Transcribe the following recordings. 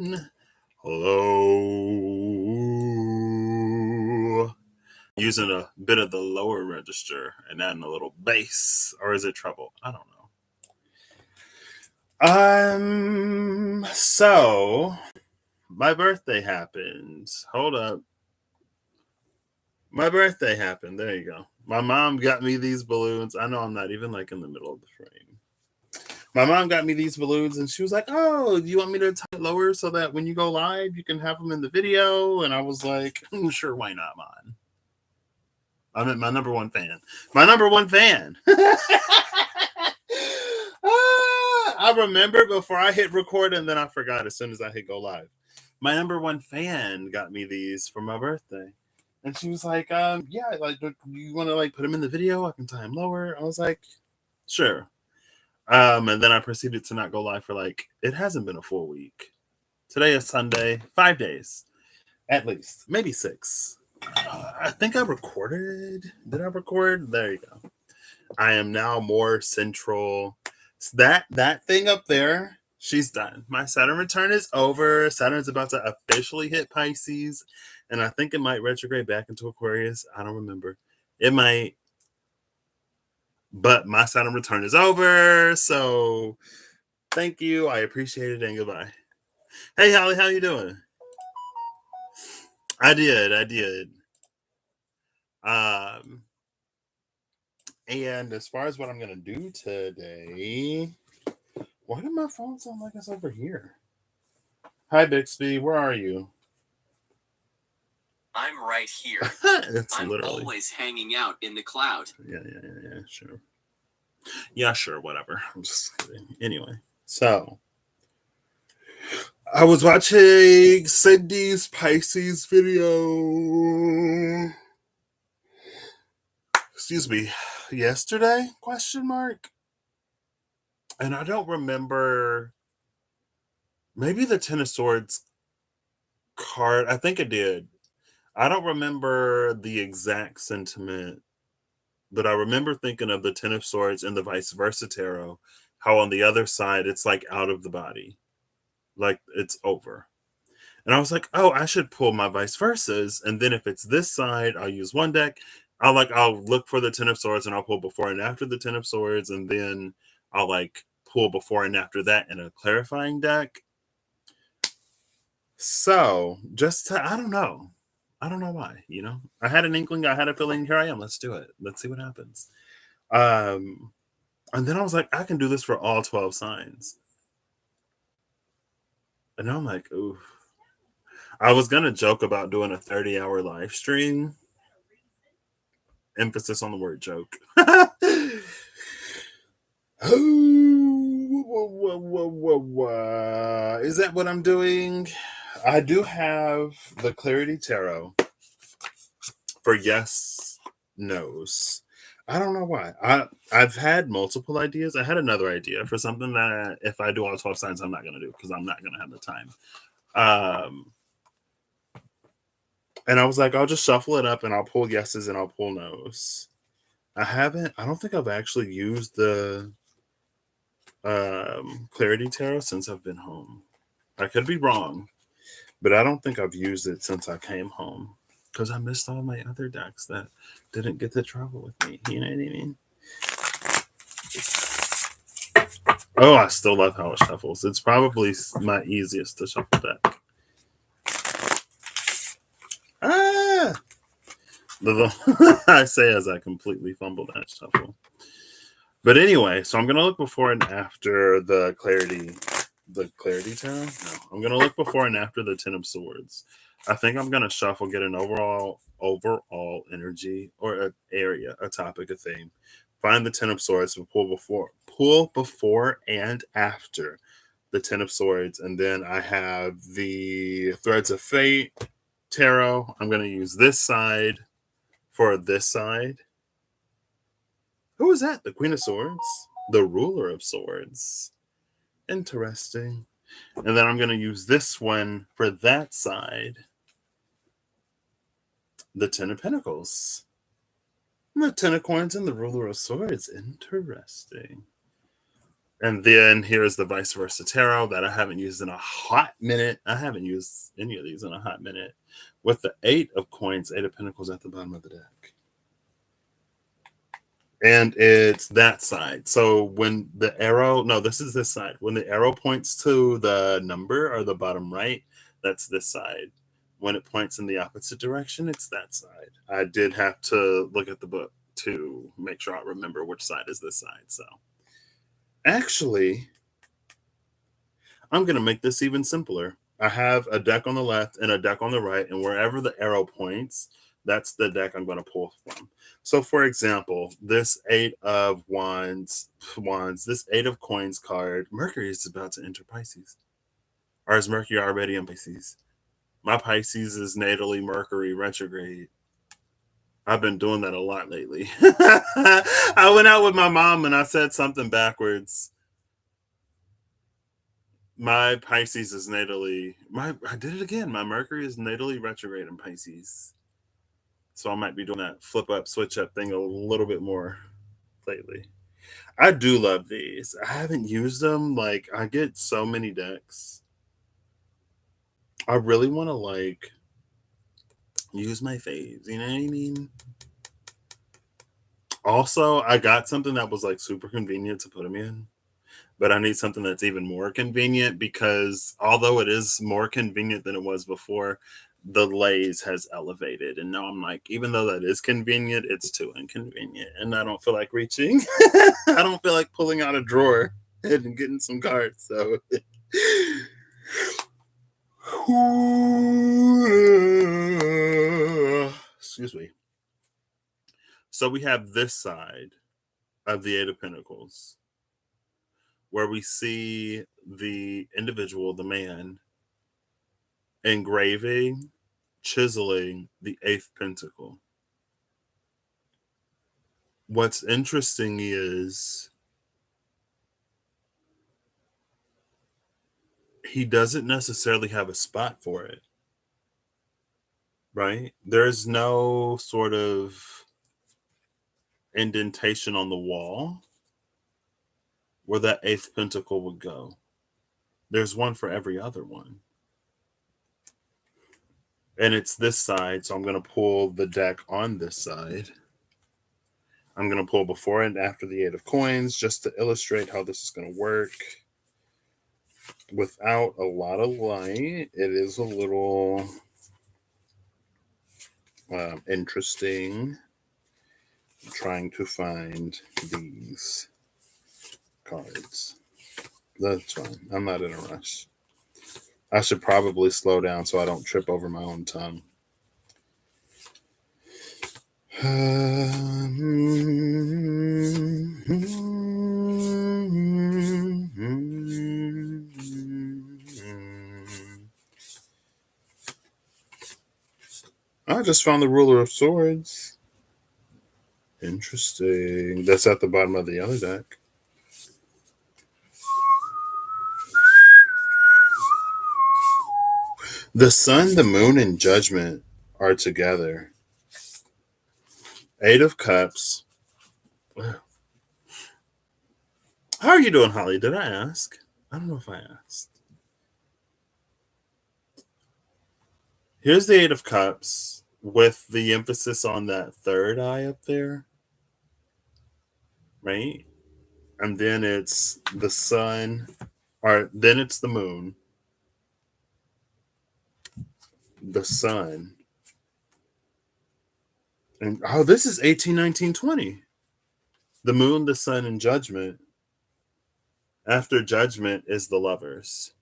Hello. Using a bit of the lower register and adding a little bass, or is it treble? I don't know. So my birthday happened. Hold up. My birthday happened. There you go. My mom got me these balloons. I know I'm not even like in the middle of the frame. My mom got me these balloons and she was like, "Oh, do you want me to tie it lower so that when you go live, you can have them in the video?" And I was like, "Sure, why not, Mom?" I'm my number one fan. My number one fan. I remember before I hit record and then I forgot as soon as I hit go live. My number one fan got me these for my birthday. And she was like, yeah, like, do you want to like put them in the video? I can tie them lower. I was like, sure. And then I proceeded to not go live for like, it hasn't been a full week. Today is Sunday, 5 days at least, maybe 6. I think I recorded. Did I record? There you go. I am now more central. That thing up there, she's done. My Saturn return is over. Saturn's about to officially hit Pisces, and I think it might retrograde back into Aquarius. I don't remember. It might, but my Saturn return is over. So thank you. I appreciate it, and goodbye. Hey, Holly, how you doing? I did. Um, and as far as what I'm gonna do today, why did my phone sound like it's over here? Hi, Bixby, where are you? I'm right here. I'm literally always hanging out in the cloud. Yeah, sure. Yeah, sure, whatever. I'm just kidding. Anyway, so I was watching Cindy's Pisces video. Excuse me, yesterday? Question mark. And I don't remember. Maybe the Ten of Swords card. I think it did. I don't remember the exact sentiment, but I remember thinking of the Ten of Swords and the vice versa tarot. How on the other side it's like out of the body, like it's over. And I was like, oh, I should pull my vice versas, and then if it's this side, I'll use one deck. I'll look for the Ten of Swords and I'll pull before and after the Ten of Swords, and then I'll like pull before and after that in a clarifying deck. So I don't know. I don't know why, I had an inkling, I had a feeling, here I am. Let's do it. Let's see what happens. And then I was like, I can do this for all 12 signs. And I'm like, ooh. I was gonna joke about doing a 30-hour live stream. Emphasis on the word joke. Is that what I'm doing? I do have the Clarity Tarot for yes, no's. I don't know why. I've had multiple ideas. I had another idea for something that if I do all 12 signs, I'm not going to do because I'm not going to have the time. And I was like, I'll just shuffle it up and I'll pull yeses and I'll pull no's. I don't think I've actually used the Clarity Tarot since I've been home. I could be wrong, but I don't think I've used it since I came home because I missed all my other decks that didn't get to travel with me. You know what I mean? Oh, I still love how it shuffles. It's probably my easiest to shuffle deck. I say as I completely fumbled that shuffle. But anyway, so I'm going to look before and after the Clarity Tarot? No, I'm going to look before and after the Ten of Swords. I think I'm going to shuffle, get an overall energy or a topic, a theme. Find the Ten of Swords and pull before and after the Ten of Swords. And then I have the Threads of Fate Tarot. I'm going to use this side for this side. Who is that? The Queen of Swords? The Ruler of Swords. Interesting. And then I'm going to use this one for that side. The Ten of Pentacles. The Ten of Coins and the Ruler of Swords. Interesting. And then here's the vice versa tarot that I haven't used in a hot minute. I haven't used any of these in a hot minute. With the 8 of coins, 8 of pentacles at the bottom of the deck. And it's that side. So when the arrow, no, this is this side. When the arrow points to the number or the bottom right, that's this side. When it points in the opposite direction, it's that side. I did have to look at the book to make sure I remember which side is this side. So actually, I'm going to make this even simpler. I have a deck on the left and a deck on the right, and wherever the arrow points, that's the deck I'm going to pull from. So, for example, this 8 of wands, this 8 of coins card, Mercury is about to enter Pisces. Or is Mercury already in Pisces? My Pisces is natally Mercury retrograde. I've been doing that a lot lately. I went out with my mom and I said something backwards. My Pisces is natally, I did it again. My Mercury is natally retrograde in Pisces. So I might be doing that flip up, switch up thing a little bit more lately. I do love these. I haven't used them. Like, I get so many decks. I really want to, use my faves. You know what I mean? Also, I got something that was, super convenient to put them in. But I need something that's even more convenient because although it is more convenient than it was before, the lays has elevated. And now I'm like, even though that is convenient, it's too inconvenient. And I don't feel like reaching. I don't feel like pulling out a drawer and getting some cards. So excuse me. So we have this side of the 8 of Pentacles, where we see the individual, the man, engraving, chiseling the 8th pentacle. What's interesting is he doesn't necessarily have a spot for it, right? There's no sort of indentation on the wall where that 8th pentacle would go. There's one for every other one. And it's this side, so I'm going to pull the deck on this side. I'm going to pull before and after the 8 of coins just to illustrate how this is going to work. Without a lot of light, it is a little interesting. I'm trying to find these cards. That's fine. I'm not in a rush. I should probably slow down so I don't trip over my own tongue. I just found the ruler of swords. Interesting. That's at the bottom of the other deck. The sun, the moon, and judgment are together. 8 of cups. How are you doing, Holly? Did I ask? I don't know if I asked. Here's the 8 of cups with the emphasis on that third eye up there. Right? And then it's the sun, or then it's the moon, the sun. And this is 18, 19, 20. The moon, the sun, and judgment. After judgment is the lovers.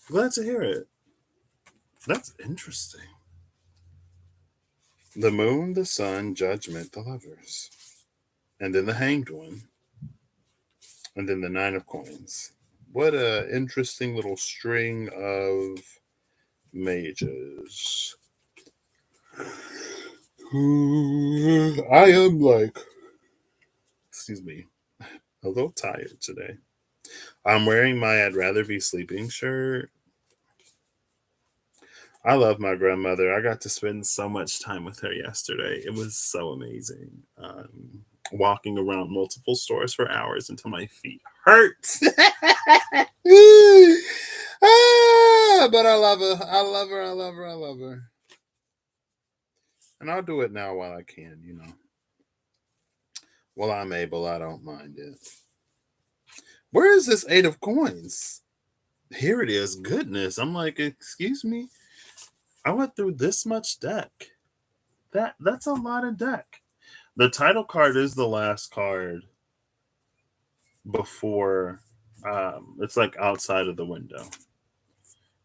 Glad to hear it. That's interesting. The moon, the sun, judgment, the lovers. And then the hanged one. And then the 9 of coins. What a interesting little string of mages. I am excuse me, a little tired today. I'm wearing my I'd rather be sleeping shirt. I love my grandmother. I got to spend so much time with her yesterday. It was so amazing. walking around multiple stores for hours until my feet hurt. But I love her. I love her. I love her. I love her. And I'll do it now while I can, you know. While I'm able, I don't mind it. Where is this 8 of coins? Here it is. Goodness. I'm like, excuse me. I went through this much deck. That's a lot of deck. The title card is the last card before it's like outside of the window.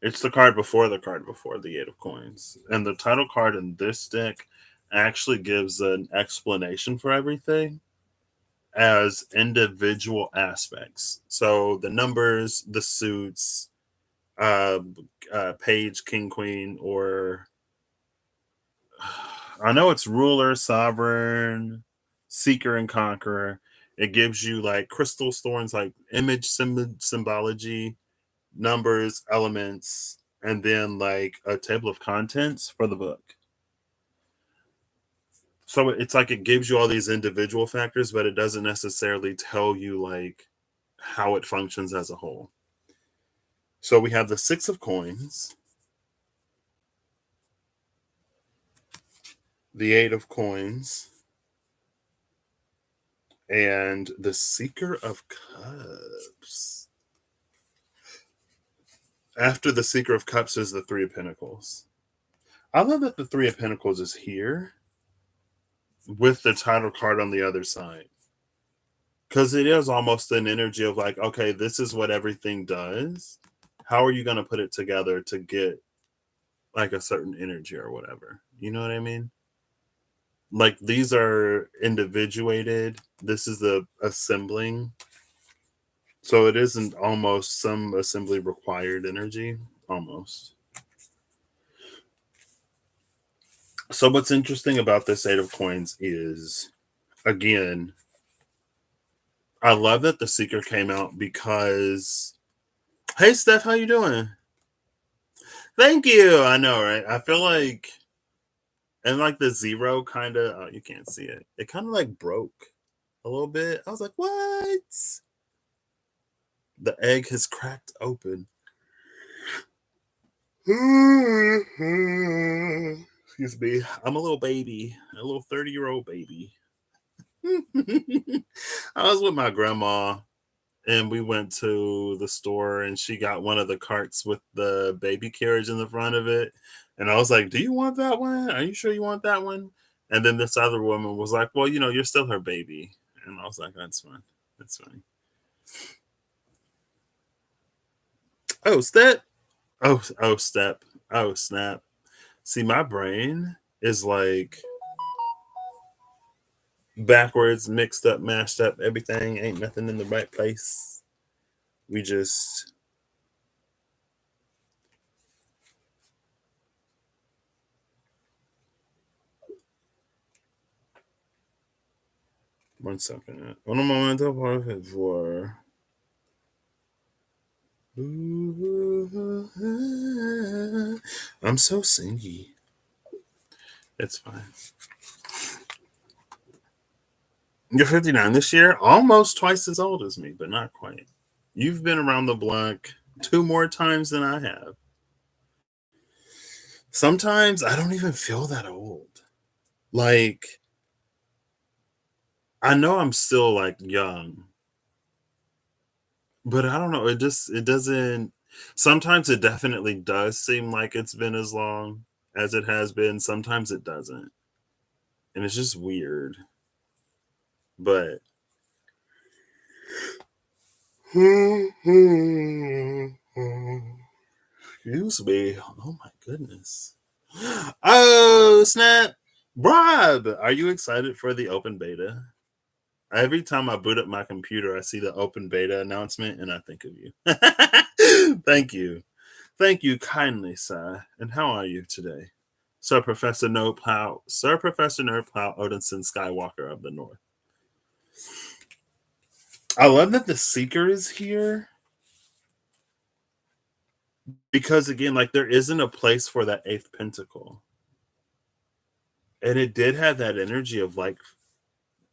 It's the card before the 8 of coins. And the title card in this deck actually gives an explanation for everything as individual aspects. So the numbers, the suits, uh, page, king, queen, or I know it's ruler, sovereign, seeker, and conqueror. It gives you like crystal thorns, like image symbology, numbers, elements, and then like a table of contents for the book. So it's like it gives you all these individual factors, but it doesn't necessarily tell you like how it functions as a whole. So we have the 6 of coins, the 8 of coins, and the Seeker of Cups. After the Seeker of Cups is the 3 of Pentacles. I love that the 3 of Pentacles is here with the title card on the other side. Because it is almost an energy of like, okay, this is what everything does. How are you going to put it together to get like a certain energy or whatever? You know what I mean? Like these are individuated. This is the assembling. So it isn't almost some assembly required energy. Almost. So what's interesting about this 8 of coins is, again, I love that the Seeker came out because, hey Steph, how you doing? Thank you. I know, right? I feel like, and like the 0 kind of, oh, you can't see it. It kind of like broke a little bit. I was like, what? The egg has cracked open. Excuse me. I'm a little baby, a little 30-year-old baby. I was with my grandma and we went to the store and she got one of the carts with the baby carriage in the front of it. And I was like, do you want that one? Are you sure you want that one? And then this other woman was like, well, you know, you're still her baby. And I was like, that's fine. That's fine. Oh, step. Oh, step. Oh, snap. See, my brain is like backwards, mixed up, mashed up, everything. Ain't nothing in the right place. We just. One second. Un momento, por favor. I'm so singy. It's fine. You're 59 this year, almost twice as old as me, but not quite. You've been around the block 2 more times than I have. Sometimes I don't even feel that old. Like, I know I'm still like young, but I don't know. It doesn't. Sometimes it definitely does seem like it's been as long as it has been. Sometimes it doesn't. And it's just weird. But excuse me. Oh my goodness. Oh snap. Rob, are you excited for the open beta? Every time I boot up my computer, I see the open beta announcement and I think of you. Thank you. Thank you kindly, sir. And how are you today? Sir Professor Nerdplow, Odinson Skywalker of the North. I love that the Seeker is here. Because again, like there isn't a place for that 8th pentacle. And it did have that energy of like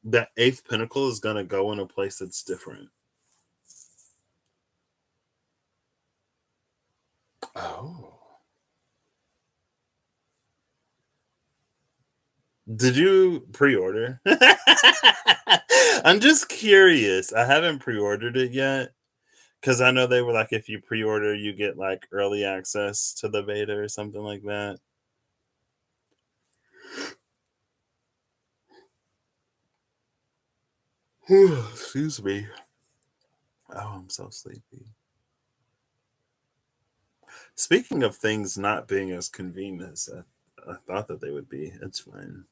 that eighth pinnacle is going to go in a place that's different. Oh. Did you pre-order? I'm just curious. I haven't pre-ordered it yet because I know they were like, if you pre-order, you get like early access to the beta or something like that. Excuse me. Oh, I'm so sleepy. Speaking of things not being as convenient as I thought that they would be, it's fine.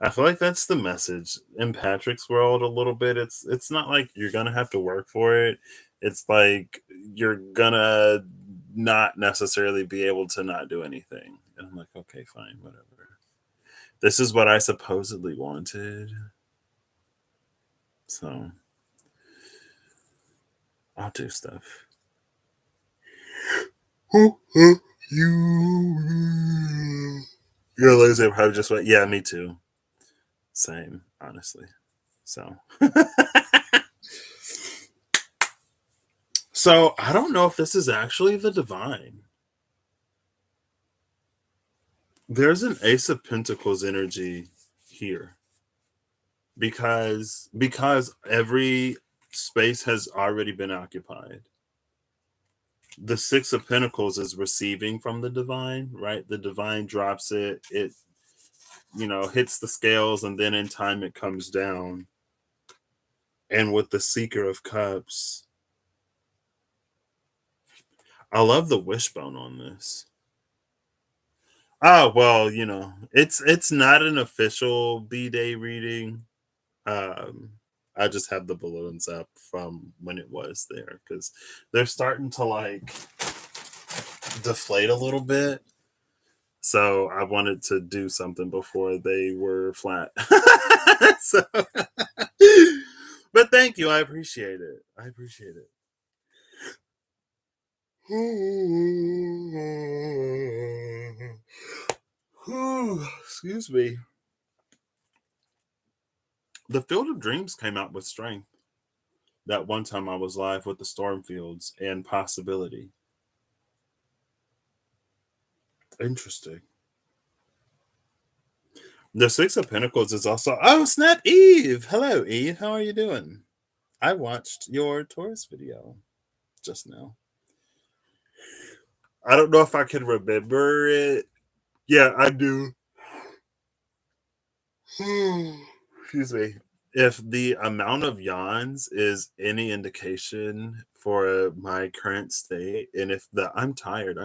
I feel like that's the message in Patrick's world a little bit. It's not like you're gonna have to work for it. It's like you're gonna not necessarily be able to not do anything. And I'm like, okay, fine, whatever. This is what I supposedly wanted. So I'll do stuff. You You're lazy. I just went, yeah, me too. Same, honestly. So So I don't know if this is actually the divine. There's an Ace of Pentacles energy here because every space has already been occupied. The Six of Pentacles is receiving from the divine, right? The divine drops it, hits the scales, and then in time it comes down. And with the Seeker of Cups, I love the wishbone on this. Oh, well, it's not an official B-Day reading. Um, I just have the balloons up from when it was there because they're starting to like deflate a little bit. So I wanted to do something before they were flat. So, but thank you. I appreciate it. I appreciate it. Excuse me. The Field of Dreams came out with strength. That one time I was live with the Stormfields and Possibility. Interesting. The Six of Pentacles is also. Oh, snap, Eve! Hello, Eve. How are you doing? I watched your Taurus video just now. I don't know if I can remember it. Yeah, I do. Excuse me. If the amount of yawns is any indication for my current state, and if the I'm tired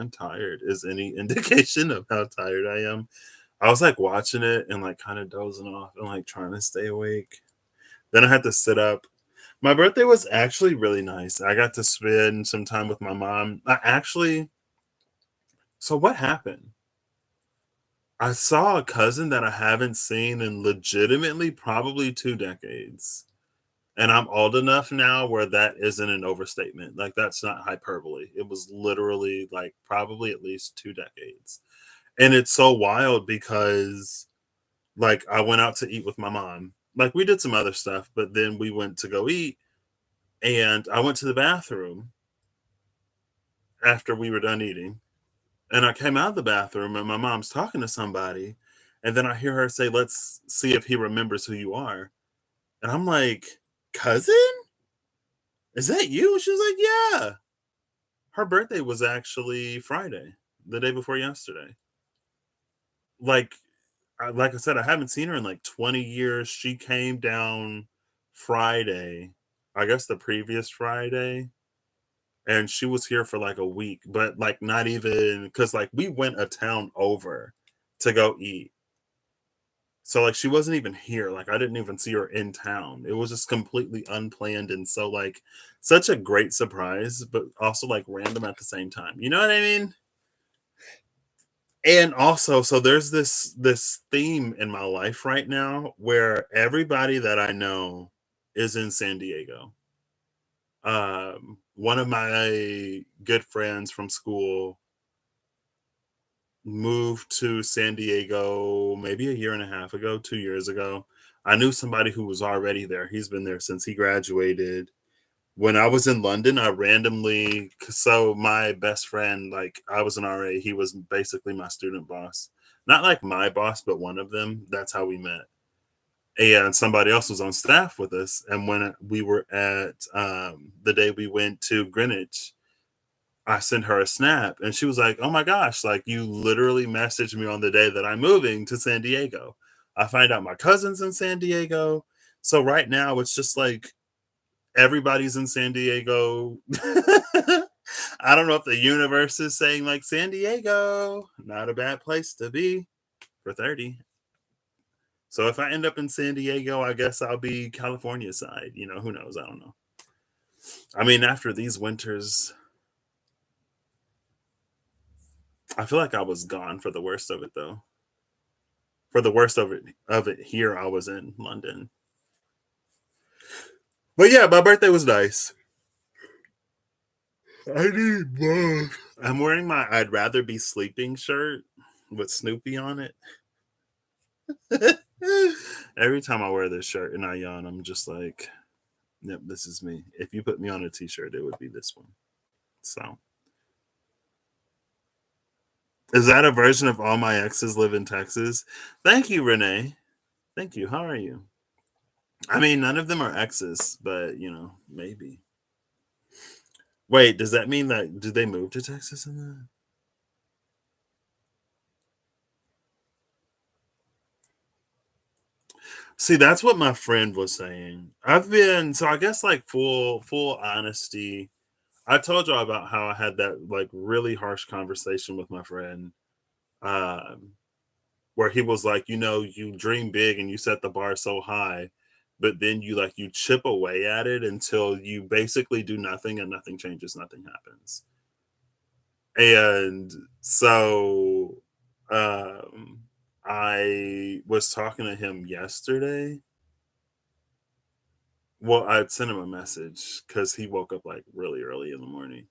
is any indication of how tired I am, I was like watching it and like kind of dozing off and like trying to stay awake. Then I had to sit up. My birthday was actually really nice. I got to spend some time with my mom. So what happened? I saw a cousin that I haven't seen in legitimately probably 2 decades. And I'm old enough now where that isn't an overstatement. Like, that's not hyperbole. It was literally like probably at least 2 decades. And it's so wild because, like, I went out to eat with my mom. Like, we did some other stuff, but then we went to go eat. And I went to the bathroom after we were done eating. And I came out of the bathroom and my mom's talking to somebody. And then I hear her say, "Let's see if he remembers who you are." And I'm like, "Cousin? Is that you?" She was like, "Yeah." Her birthday was actually Friday, the day before yesterday. Like, like I said, I haven't seen her in like 20 years. She came down Friday, I guess the previous Friday, and she was here for like a week, but like not even because like we went a town over to go eat. So like she wasn't even here. Like I didn't even see her in town. It was just completely unplanned and so like such a great surprise, but also like random at the same time. You know what I mean? And also, so there's this theme in my life right now where everybody that I know is in San Diego. One of my good friends from school moved to San Diego maybe a year and a half ago, 2 years ago. I knew somebody who was already there. He's been there since he graduated. When I was in London, I randomly, so my best friend, like I was an RA, he was basically my student boss. Not like my boss, but one of them. That's how we met. And somebody else was on staff with us. And when we were at the day we went to Greenwich, I sent her a snap and she was like, "Oh my gosh, like you literally messaged me on the day that I'm moving to San Diego." I find out my cousin's in San Diego. So right now it's just like everybody's in San Diego. I don't know if the universe is saying like San Diego, not a bad place to be for 30. So if I end up in San Diego, I guess I'll be California side. You know, who knows? I don't know. I mean, after these winters, I feel like I was gone for the worst of it though. For the worst of it here, I was in London. But yeah, my birthday was nice. I need both. I'm wearing my I'd rather be sleeping shirt with Snoopy on it. Every time I wear this shirt and I yawn, I'm just like, yep, this is me. If you put me on a t-shirt, it would be this one. So is that a version of all my exes live in Texas? Thank you, Renee. Thank you. How are you? I mean, none of them are exes, but you know, maybe. Wait, does that mean that did they move to Texas in that? See, that's what my friend was saying. I've been so I guess like full honesty. I told y'all about how I had that like really harsh conversation with my friend, um, where he was like, you know, you dream big and you set the bar so high, but then you chip away at it until you basically do nothing and nothing changes, nothing happens. And so I was talking to him yesterday. Well, I'd sent him a message because he woke up like really early in the morning.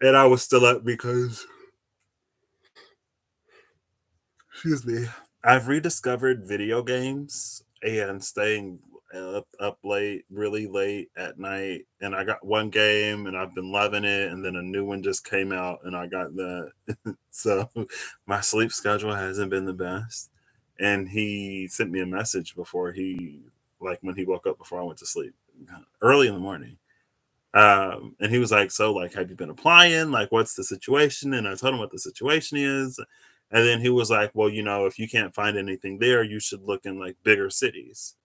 And I was still up because, excuse me, I've rediscovered video games and staying up late, really late at night. And I got one game and I've been loving it. And then a new one just came out and I got that. So my sleep schedule hasn't been the best. And he sent me a message before like when he woke up before I went to sleep early in the morning. And he was like, "So, like, have you been applying? Like, what's the situation?" And I told him what the situation is. And then he was like, "Well, you know, if you can't find anything there, you should look in like bigger cities."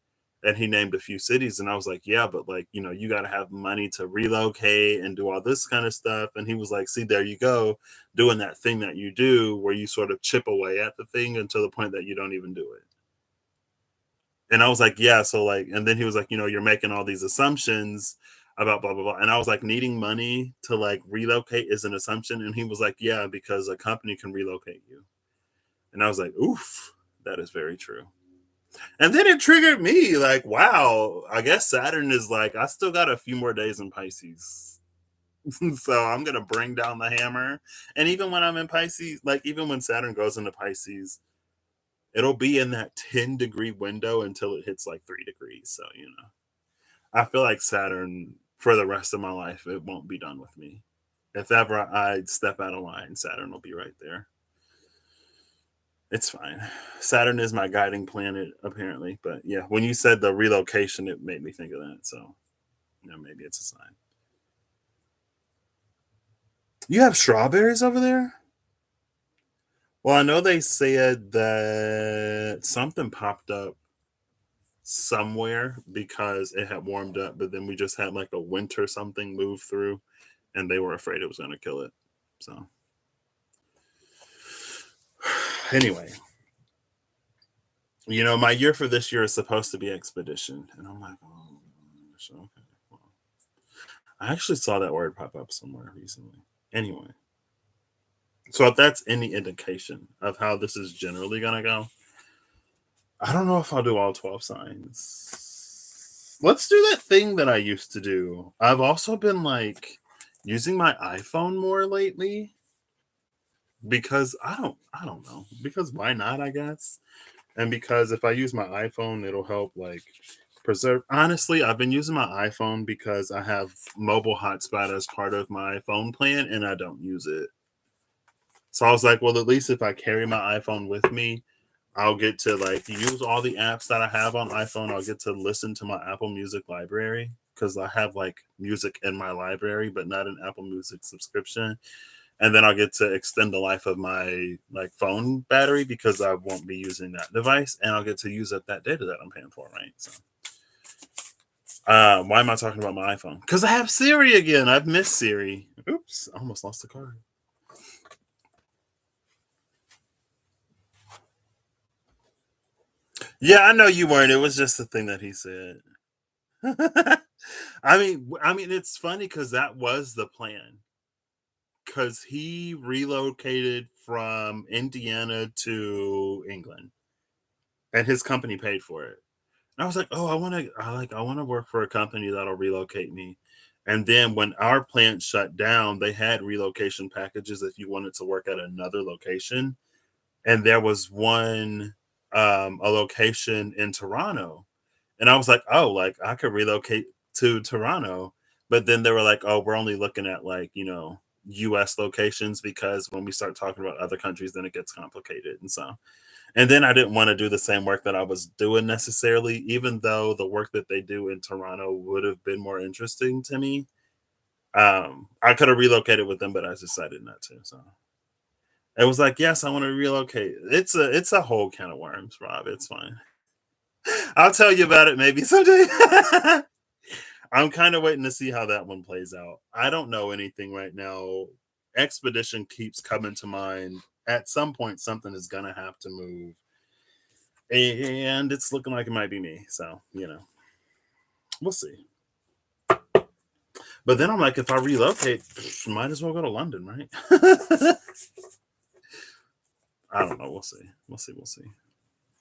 And he named a few cities. And I was like, "Yeah, but like, you know, you got to have money to relocate and do all this kind of stuff." And he was like, "See, there you go, doing that thing that you do where you sort of chip away at the thing until the point that you don't even do it." And I was like, "Yeah." So like, and then he was like, "You know, you're making all these assumptions about blah blah blah." And I was like, "Needing money to like relocate is an assumption." And he was like, "Yeah, because a company can relocate you." And I was like, "Oof, that is very true." And then it triggered me, like, wow, I guess Saturn is like, I still got a few more days in Pisces. So I'm gonna bring down the hammer. And even when I'm in Pisces, like even when Saturn goes into Pisces, it'll be in that 10-degree window until it hits like 3 degrees. So, you know. I feel like Saturn for the rest of my life, it won't be done with me. If ever I step out of line, Saturn will be right there. It's fine. Saturn is my guiding planet, apparently. But yeah, when you said the relocation, it made me think of that. So, you know, maybe it's a sign. You have strawberries over there? Well, I know they said that something popped up somewhere because it had warmed up, but then we just had like a winter something move through and they were afraid it was going to kill it. So, anyway, you know, my year for this year is supposed to be expedition. And I'm like, oh, gosh, okay. Well, I actually saw that word pop up somewhere recently. Anyway, so if that's any indication of how this is generally going to go, I don't know if I'll do all 12 signs. Let's do that thing that I used to do. I've also been like using my iPhone more lately because I don't know. Because why not, I guess. And because if I use my iPhone, it'll help like preserve. Honestly, I've been using my iPhone because I have mobile hotspot as part of my phone plan and I don't use it. So I was like, well, at least if I carry my iPhone with me, I'll get to like use all the apps that I have on iPhone. I'll get to listen to my Apple Music library because I have like music in my library, but not an Apple Music subscription. And then I'll get to extend the life of my like phone battery because I won't be using that device, and I'll get to use up that data that I'm paying for, right? So, why am I talking about my iPhone? Because I have Siri again. I've missed Siri. Oops, I almost lost the card. Yeah, I know you weren't. It was just the thing that he said. I mean, it's funny because that was the plan. Because he relocated from Indiana to England, and his company paid for it. And I was like, oh, I want to work for a company that'll relocate me. And then when our plant shut down, they had relocation packages if you wanted to work at another location. And there was one a location in Toronto. And I was like, oh, like I could relocate to Toronto. But then they were like, oh, we're only looking at like, US locations because when we start talking about other countries, then it gets complicated. And then I didn't want to do the same work that I was doing necessarily, even though the work that they do in Toronto would have been more interesting to me. I could have relocated with them, but I decided not to. So it was like, yes, I want to relocate. It's a whole can of worms, Rob. It's fine. I'll tell you about it maybe someday. I'm kind of waiting to see how that one plays out. I don't know anything right now. Expedition keeps coming to mind. At some point, something is gonna have to move, and it's looking like it might be me. So we'll see. But then I'm like, if I relocate, might as well go to London, right? I don't know. We'll see. We'll see. We'll see.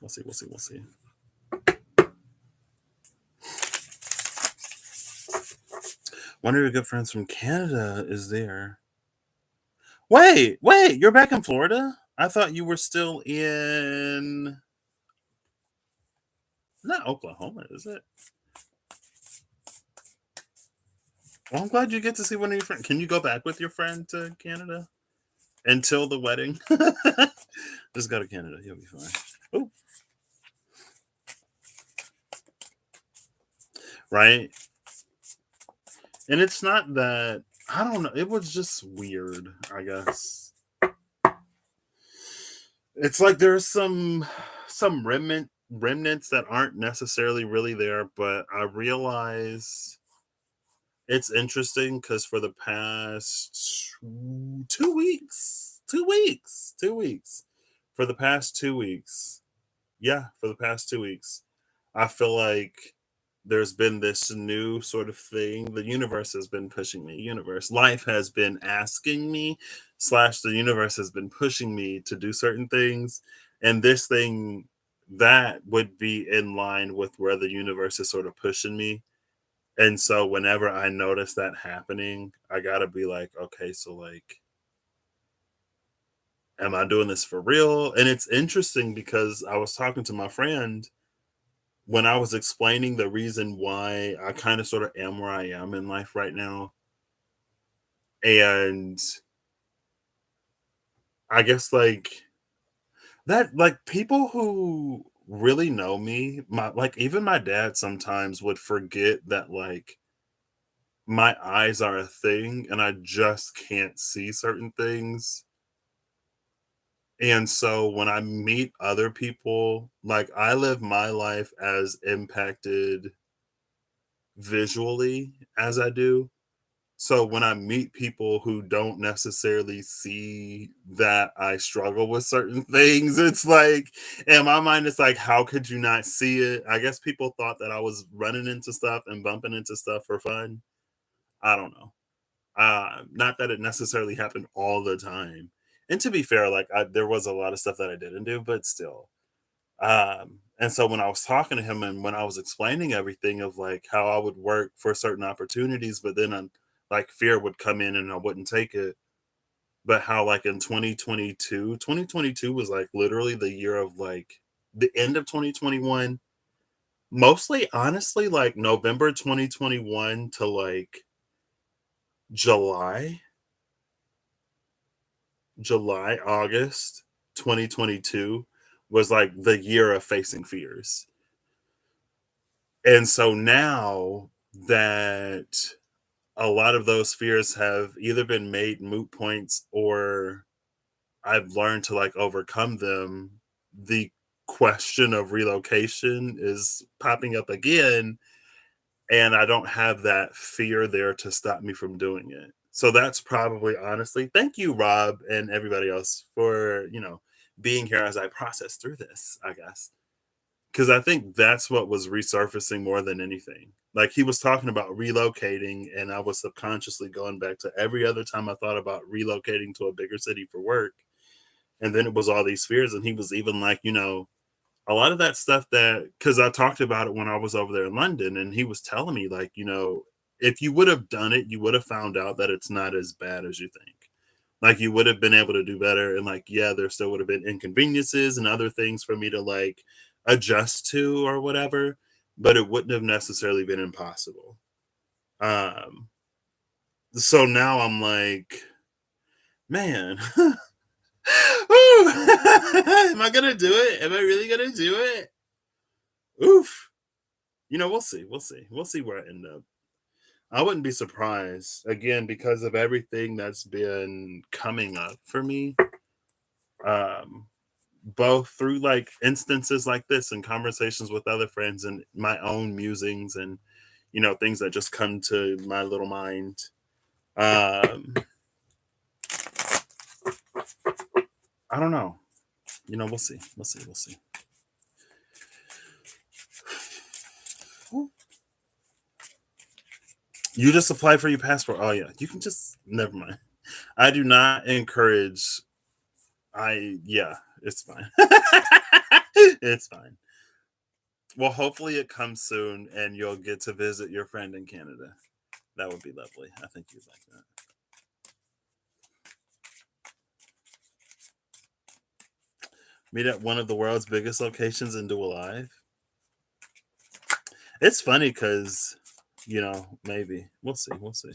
We'll see. We'll see. We'll see. One of your good friends from Canada is there. Wait, you're back in Florida? I thought you were still in not Oklahoma, is it? Well, I'm glad you get to see one of your friends. Can you go back with your friend to Canada until the wedding? Just go to Canada. You'll be fine. Oh, right. And it's not that I don't know. It was just weird, I guess. It's like there's some remnants that aren't necessarily really there, but I realize it's interesting because for the past 2 weeks, 2 weeks, 2 weeks, for the past 2 weeks, yeah, for the past 2 weeks, I feel like there's been this new sort of thing. The universe has been pushing me. Universe, life has been asking me, slash, the universe has been pushing me to do certain things. And this thing that would be in line with where the universe is sort of pushing me. And so whenever I notice that happening, I gotta be like, okay, so like, am I doing this for real? And it's interesting because I was talking to my friend when I was explaining the reason why I kind of sort of am where I am in life right now. And I guess like people who really know me, my like even my dad sometimes would forget that like my eyes are a thing and I just can't see certain things. And so when I meet other people, like I live my life as impacted visually as I do. So when I meet people who don't necessarily see that I struggle with certain things, it's like in my mind, it's like, how could you not see it? I guess people thought that I was running into stuff and bumping into stuff for fun. I don't know. Not that it necessarily happened all the time. And to be fair, like there was a lot of stuff that I didn't do, but still. And so when I was talking to him and when I was explaining everything of like how I would work for certain opportunities, but then like fear would come in and I wouldn't take it. But how like in 2022 was like literally the year of like the end of 2021, mostly honestly, like November 2021 to like July, August 2022 was like the year of facing fears. And so now that a lot of those fears have either been made moot points or I've learned to like overcome them, the question of relocation is popping up again. And I don't have that fear there to stop me from doing it. So that's probably honestly, thank you, Rob, and everybody else for, being here as I process through this, I guess. Because I think that's what was resurfacing more than anything. Like he was talking about relocating, and I was subconsciously going back to every other time I thought about relocating to a bigger city for work. And then it was all these fears. And he was even like, a lot of that stuff that, because I talked about it when I was over there in London, and he was telling me, like, if you would have done it, you would have found out that it's not as bad as you think. Like, you would have been able to do better. And, like, yeah, there still would have been inconveniences and other things for me to, like, adjust to or whatever, but it wouldn't have necessarily been impossible. So now I'm like, man, ooh, am I gonna do it? Am I really gonna do it? Oof. We'll see. We'll see. We'll see where I end up. I wouldn't be surprised again because of everything that's been coming up for me. Um, both through like instances like this and conversations with other friends and my own musings and things that just come to my little mind. I don't know. We'll see. We'll see. We'll see. You just apply for your passport. Oh yeah, you can just never mind. I do not encourage. Yeah, it's fine. It's fine. Well, hopefully it comes soon and you'll get to visit your friend in Canada. That would be lovely. I think you'd like that. Meet at one of the world's biggest locations and do a live. It's funny because, maybe. We'll see. We'll see.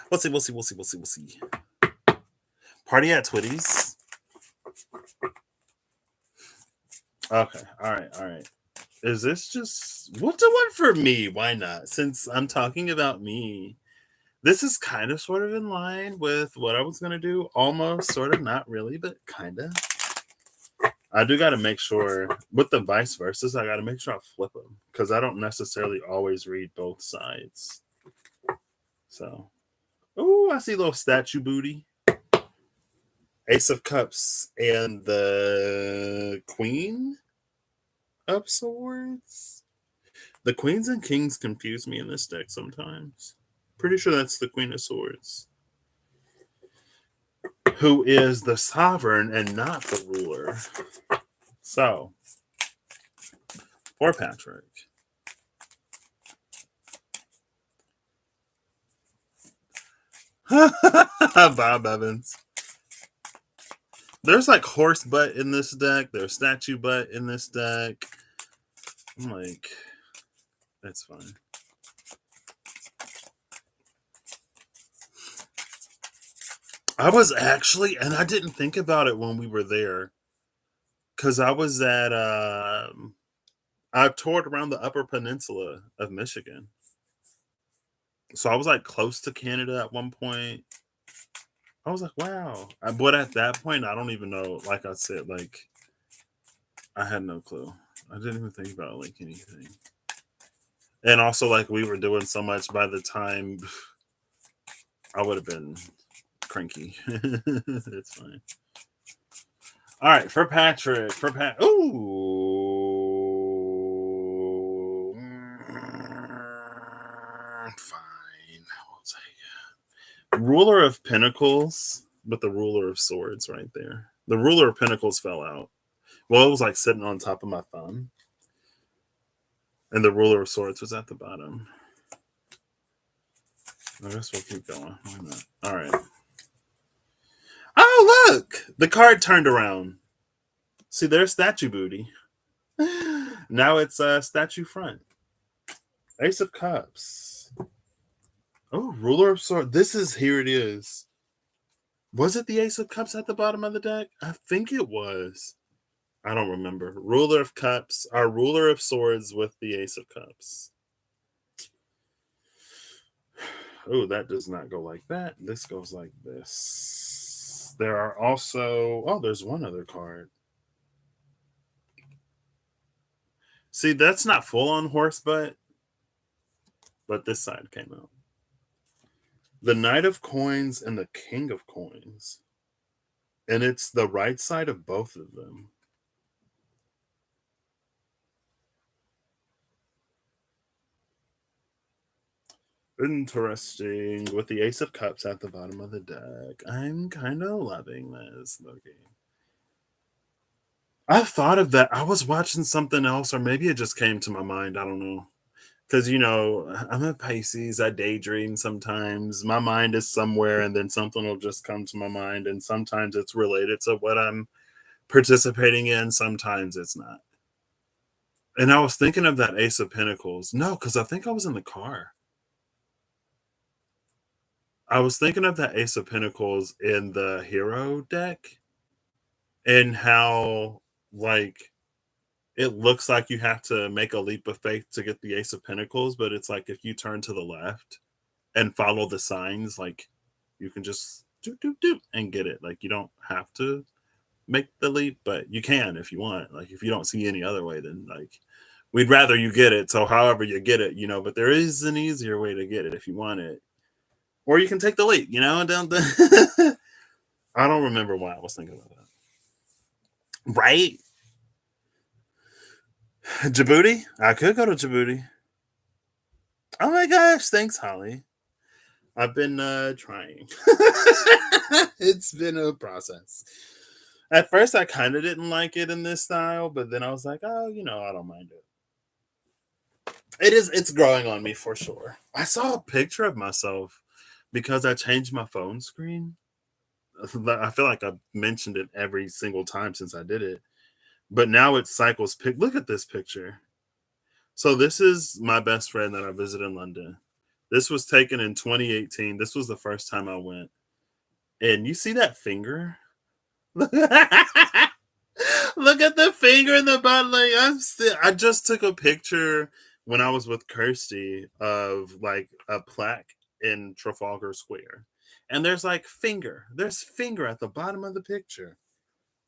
We'll see. We'll see. We'll see. We'll see. We'll see. Party at Twitty's. Okay. All right. All right. Is this just what's the one for me? Why not? Since I'm talking about me, this is kind of sort of in line with what I was going to do. Almost, sort of, not really, but kind of. I do got to make sure with the vice versa, I got to make sure I flip them because I don't necessarily always read both sides. So, oh, I see little statue booty. Ace of Cups and the Queen of Swords. The Queens and Kings confuse me in this deck sometimes. Pretty sure that's the Queen of Swords, who is the sovereign and not the ruler. So, poor Patrick. Bob Evans. There's like horse butt in this deck. There's statue butt in this deck. I'm like, that's fine. I was actually, and I didn't think about it when we were there, because I was at, I toured around the Upper Peninsula of Michigan. So I was like close to Canada at one point. I was like, wow. But at that point, I don't even know. Like I said, like, I had no clue. I didn't even think about like anything. And also, like, we were doing so much by the time I would have been cranky. It's fine. All right, for Patrick. Ooh. Fine. We'll take it. Ruler of Pentacles, but the Ruler of Swords right there. The Ruler of Pentacles fell out. Well, it was like sitting on top of my thumb. And the Ruler of Swords was at the bottom. I guess we'll keep going. Why not? All right. Oh, look! The card turned around. See, there's statue booty. Now it's statue front. Ace of Cups. Oh, ruler of sword. Here it is. Was it the Ace of Cups at the bottom of the deck? I think it was. I don't remember. Ruler of Cups. Our ruler of swords with the Ace of Cups. Oh, that does not go like that. This goes like this. There are also... Oh, there's one other card. See, that's not full on horse butt, but this side came out. The Knight of Coins and the King of Coins. And it's the right side of both of them. Interesting. With the Ace of Cups at the bottom of the deck. I'm kind of loving this looking. I thought of that. I was watching something else, or maybe it just came to my mind. I don't know. Because, I'm a Pisces. I daydream sometimes. My mind is somewhere, and then something will just come to my mind. And sometimes it's related to what I'm participating in. Sometimes it's not. And I was thinking of that Ace of Pentacles. No, because I think I was in the car. I was thinking of that Ace of Pentacles in the Hero deck. And how, like... It looks like you have to make a leap of faith to get the Ace of Pentacles, but it's like if you turn to the left and follow the signs, like you can just do and get it. Like you don't have to make the leap, but you can if you want. Like if you don't see any other way, then like we'd rather you get it. So however you get it, but there is an easier way to get it if you want it. Or you can take the leap, down the I don't remember why I was thinking about that. Right? Djibouti? I could go to Djibouti. Oh my gosh, thanks, Holly. I've been trying. It's been a process. At first, I kind of didn't like it in this style, but then I was like, oh, I don't mind it. It's growing on me for sure. I saw a picture of myself because I changed my phone screen. I feel like I've mentioned it every single time since I did it. But now it cycles. Look at this picture. So this is my best friend that I visited in London. This was taken in 2018. This was the first time I went. And you see that finger? Look at the finger in the bottom. Like I just took a picture when I was with Kirsty of like a plaque in Trafalgar Square. And there's like finger. There's finger at the bottom of the picture.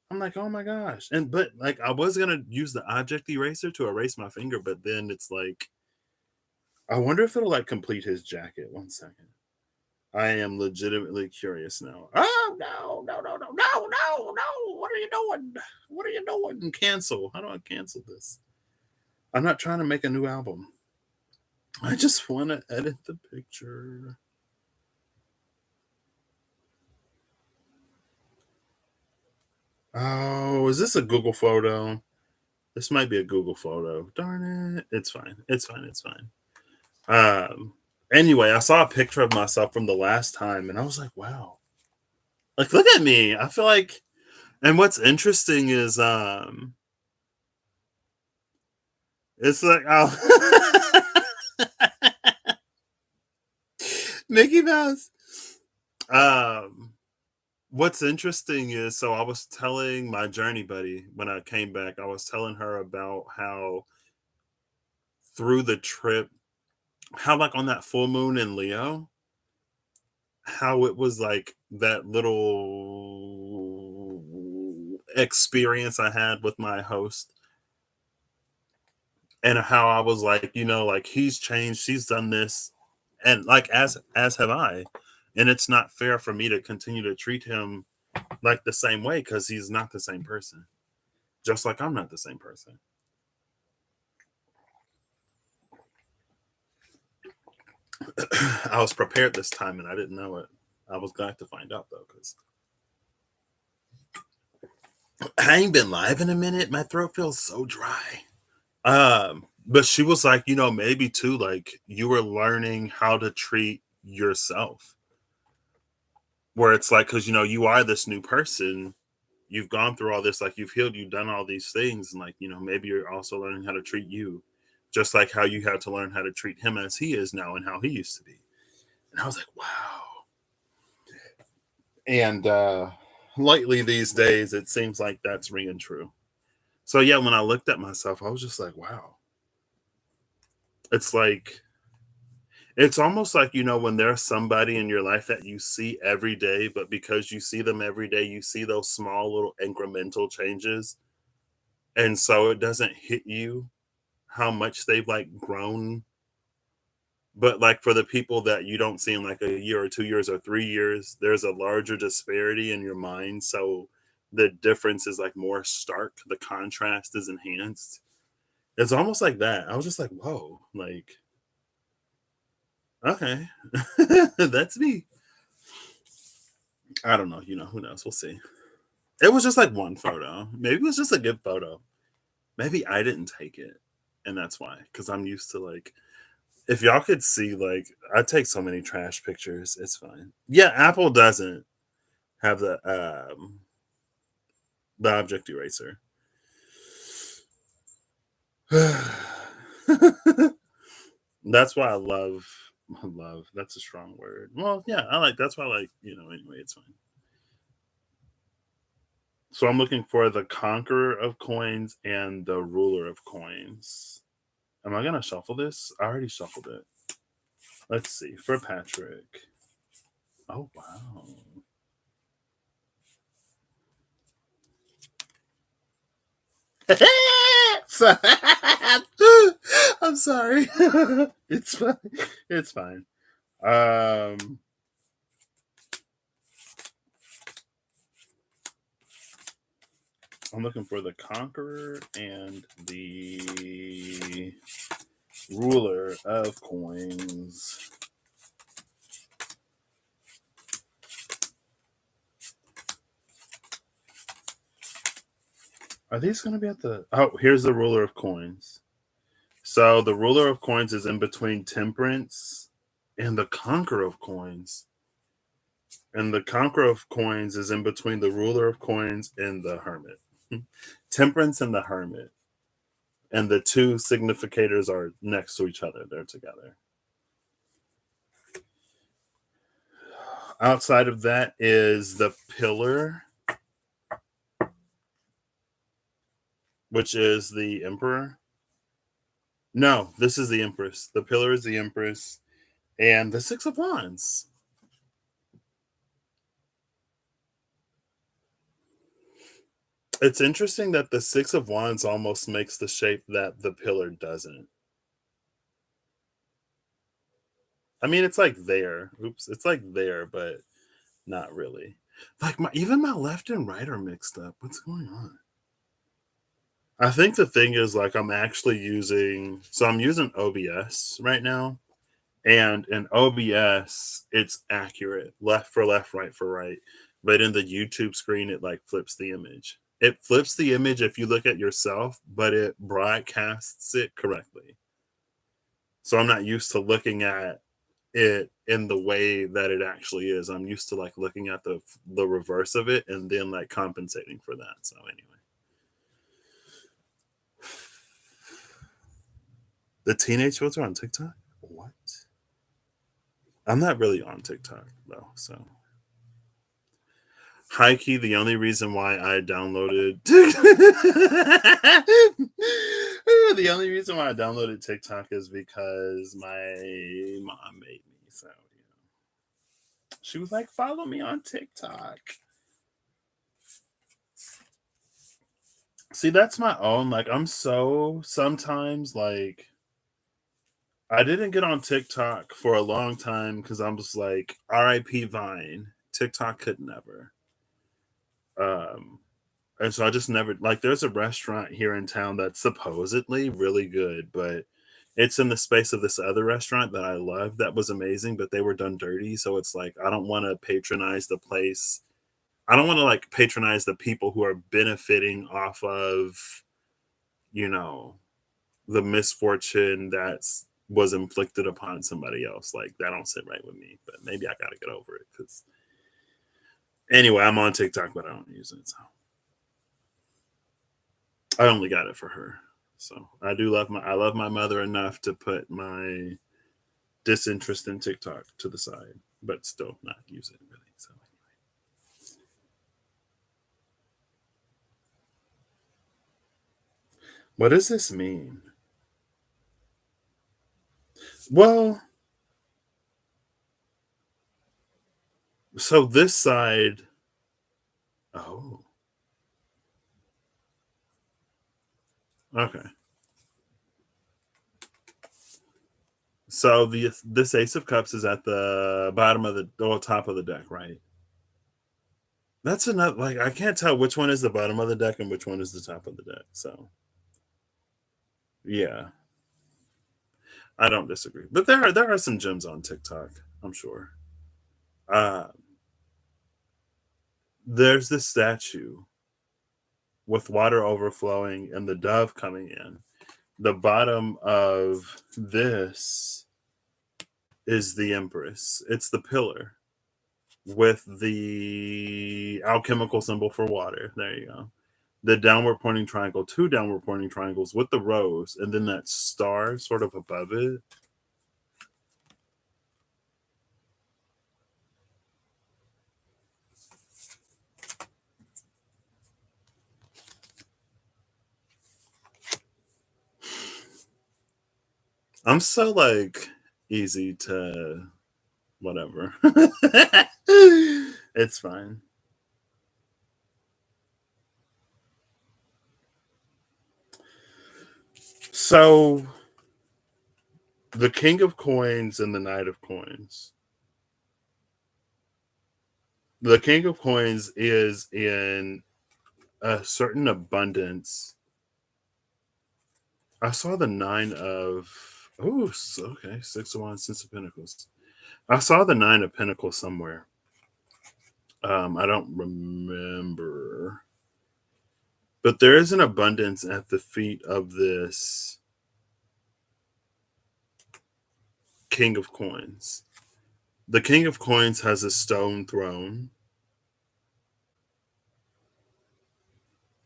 I'm like, oh my gosh. But like I was gonna use the object eraser to erase my finger, but then it's like I wonder if it'll like complete his jacket. 1 second. I am legitimately curious now. Oh no. What are you doing? What are you doing? Cancel. How do I cancel this? I'm not trying to make a new album. I just want to edit the picture. Oh, is this a Google photo? This might be a Google photo. Darn it. It's fine. It's fine. Anyway, I saw a picture of myself from the last time and I was like, wow. Like, look at me. I feel like, and what's interesting is, it's like, oh, Mickey Mouse. What's interesting is, so I was telling my journey buddy when I came back, I was telling her about how through the trip, how like on that full moon in Leo, how it was like that little experience I had with my host, and how I was like, like he's changed, he's done this, and like as have I, and it's not fair for me to continue to treat him like the same way because he's not the same person, just like I'm not the same person. I was prepared this time and I didn't know it. I was glad to find out though, because I ain't been live in a minute. My throat feels so dry. But she was like, maybe too, like you were learning how to treat yourself. Where it's like, because you are this new person, you've gone through all this, like you've healed, you've done all these things, and like, maybe you're also learning how to treat you, just like how you had to learn how to treat him as he is now and how he used to be. And I was like, wow. And lately these days, it seems like that's ringing true. So yeah, when I looked at myself, I was just like, wow. It's like, it's almost like, when there's somebody in your life that you see every day, but because you see them every day, you see those small little incremental changes. And so it doesn't hit you how much they've like grown. But like for the people that you don't see in like a year or 2 years or 3 years, there's a larger disparity in your mind. So the difference is like more stark. The contrast is enhanced. It's almost like that. I was just like, whoa, like, okay, that's me. I don't know. Who knows? We'll see. It was just like one photo. Maybe it was just a good photo. Maybe I didn't take it. And that's why. Because I'm used to like, if y'all could see, like, I take so many trash pictures. It's fine. Yeah, Apple doesn't have the object eraser. That's why I love. That's a strong word. Well, yeah, that's why I like, anyway, it's fine. So I'm looking for the conqueror of coins and the ruler of coins. Am I gonna shuffle this? I already shuffled it. Let's see. For Patrick. Oh wow. I'm sorry. It's fine. It's fine. I'm looking for the conqueror and the ruler of coins. Are these going to be at the... Oh, here's the ruler of coins. So the ruler of coins is in between temperance and the conqueror of coins. And the conqueror of coins is in between the ruler of coins and the hermit. Temperance and the hermit. And the two significators are next to each other. They're together. Outside of that is the pillar, which is the emperor. No, this is the empress. The pillar is the empress. And the Six of Wands. It's interesting that the Six of Wands almost makes the shape that the pillar doesn't. I mean, it's like there. Oops, it's like there, but not really. Like even my left and right are mixed up. What's going on? I think the thing is like I'm using OBS right now. And in OBS, it's accurate, left for left, right for right. But in the YouTube screen, it like flips the image. It flips the image if you look at yourself, but it broadcasts it correctly. So I'm not used to looking at it in the way that it actually is. I'm used to like looking at the reverse of it and then like compensating for that. So anyway. The teenage filter on TikTok? What? I'm not really on TikTok though, so high key, the only reason why I downloaded the only reason why I downloaded TikTok is because my mom made me. So she was like, "Follow me on TikTok." See, that's my own. Like, I'm so sometimes like I didn't get on TikTok for a long time because I'm just like, "R.I.P. Vine." TikTok could never. Um, And so I just never like there's a restaurant here in town that's supposedly really good, but it's in the space of this other restaurant that I love that was amazing, but they were done dirty. So it's like I don't want to patronize the place. I don't want to like patronize the people who are benefiting off of, you know, the misfortune that's was inflicted upon somebody else. Like that don't sit right with me. But maybe I gotta get over it because anyway, I'm on TikTok, but I don't use it. So I only got it for her. So I love my mother enough to put my disinterest in TikTok to the side, but still not use it really. So what does this mean? Well, so this side, oh, okay. So this Ace of Cups is at the bottom of the or top of the deck, right? That's enough. Like I can't tell which one is the bottom of the deck and which one is the top of the deck. So yeah, I don't disagree. But there are some gems on TikTok, I'm sure. Uh, there's this statue with water overflowing and the dove coming in. The bottom of this is the Empress. It's the pillar with the alchemical symbol for water. There you go. The downward pointing triangle, two downward pointing triangles with the rose, and then that star sort of above it. I'm so like easy to whatever. It's fine. So the King of Coins and the Knight of Coins. The King of Coins is in a certain abundance. I saw the Nine of okay, Six of Wands, Six of Pentacles. I saw the Nine of Pentacles somewhere. I don't remember, but there is an abundance at the feet of this King of Coins. The King of Coins has a stone throne.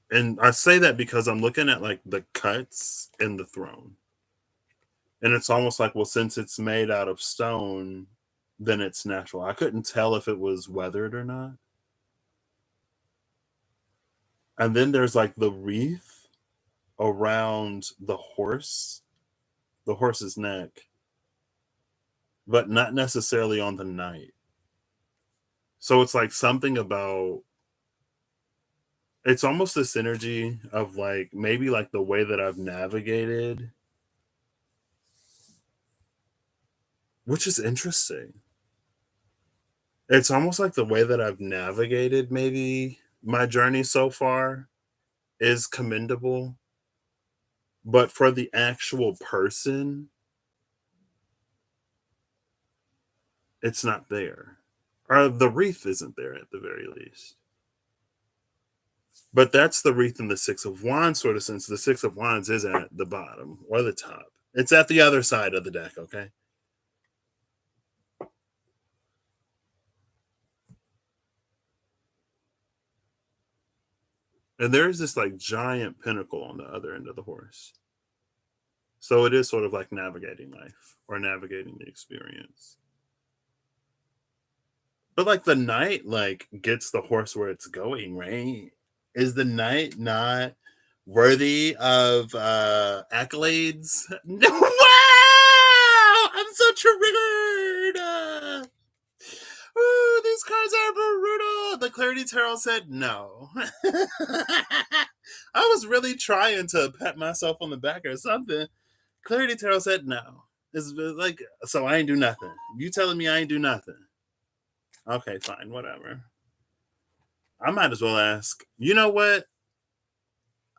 And I say that because I'm looking at like the cuts in the throne. And it's almost like, well, since it's made out of stone, then it's natural. I couldn't tell if it was weathered or not. And then there's like the wreath around the horse's neck, but not necessarily on the knight. So it's like something about it's almost this energy of like maybe like the way that I've navigated, which is interesting. It's almost like the way that I've navigated maybe my journey so far is commendable, but for the actual person, it's not there. Or the wreath isn't there at the very least. But that's the wreath in the Six of Wands, sort of, since the Six of Wands is at the bottom or the top. It's at the other side of the deck, okay? And there's this like giant pinnacle on the other end of the horse. So it is sort of like navigating life or navigating the experience. But like the knight like gets the horse where it's going, right? Is the knight not worthy of accolades? No, wow! I'm so triggered. Ooh, these cards are brutal. The Clarity Tarot said no. I was really trying to pat myself on the back or something. Clarity Tarot said no. It's like, so I ain't do nothing. You telling me I ain't do nothing? Okay, fine, whatever. I might as well ask. You know what?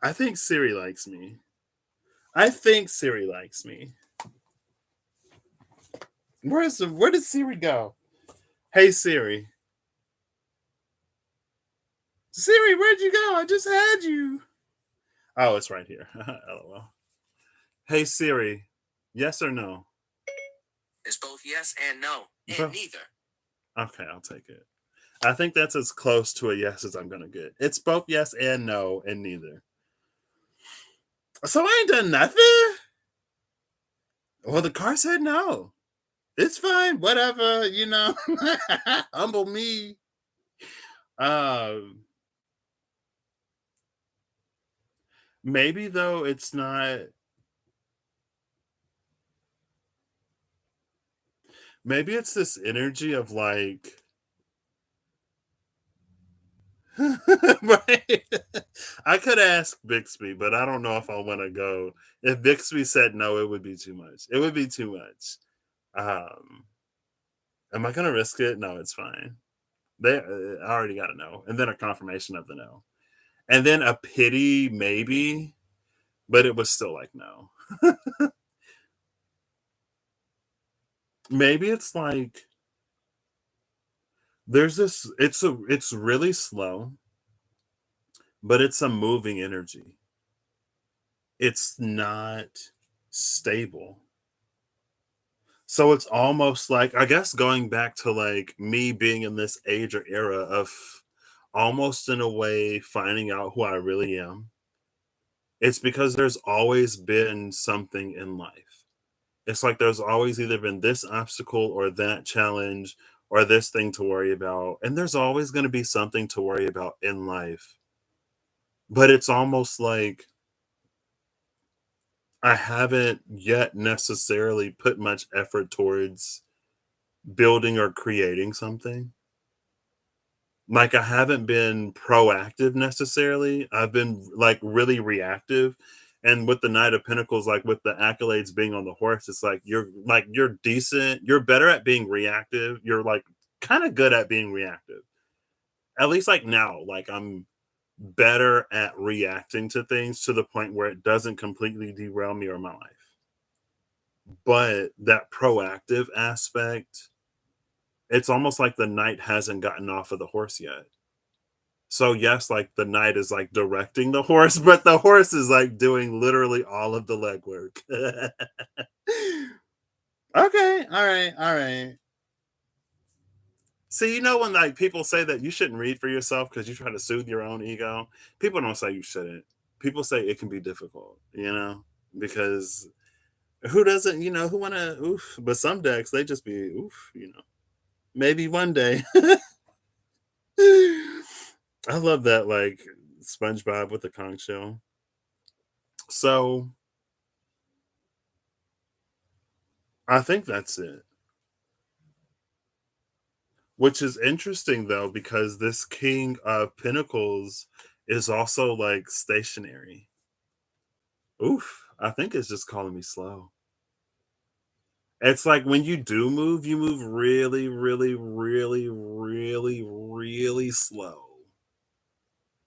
I think Siri likes me. I think Siri likes me. Where did Siri go? Hey Siri. Siri, where'd you go? I just had you. Oh, it's right here. LOL. Hey Siri. Yes or no? It's both yes and no, and Bro. neither. Okay, I'll take it. I think that's as close to a yes as I'm gonna get. It's both yes and no, and neither. So I ain't done nothing. Well, the car said no. It's fine, whatever, humble me. Um, maybe though it's not. Maybe it's this energy of like, right? I could ask Bixby, but I don't know if I want to go. If Bixby said no, it would be too much. It would be too much. Um, am I gonna risk it? No, it's fine. I already got a no, and then a confirmation of the no, and then a pity maybe, but it was still like no. Maybe it's like there's this. It's really slow, but it's a moving energy. It's not stable. So it's almost like, I guess, going back to like me being in this age or era of almost in a way finding out who I really am. It's because there's always been something in life. It's like there's always either been this obstacle or that challenge or this thing to worry about. And there's always going to be something to worry about in life. But it's almost like I haven't yet necessarily put much effort towards building or creating something. Like, I haven't been proactive necessarily. I've been like really reactive. And with the Knight of Pentacles, like with the accolades being on the horse, it's like you're decent. You're better at being reactive. You're like kind of good at being reactive. At least like now, like I'm better at reacting to things to the point where it doesn't completely derail me or my life. But that proactive aspect, it's almost like the knight hasn't gotten off of the horse yet. So yes, like the knight is like directing the horse, but the horse is like doing literally all of the legwork. Okay, all right, all right. See, when like people say that you shouldn't read for yourself because you try to soothe your own ego, people don't say you shouldn't. People say it can be difficult, because who doesn't, who wanna oof, but some decks they just be oof. Maybe one day. I love that, like SpongeBob with the conch shell. So I think that's it. Which is interesting though, because this King of Pentacles is also like stationary. Oof, I think it's just calling me slow. It's like when you move really, really, really, really, really slow.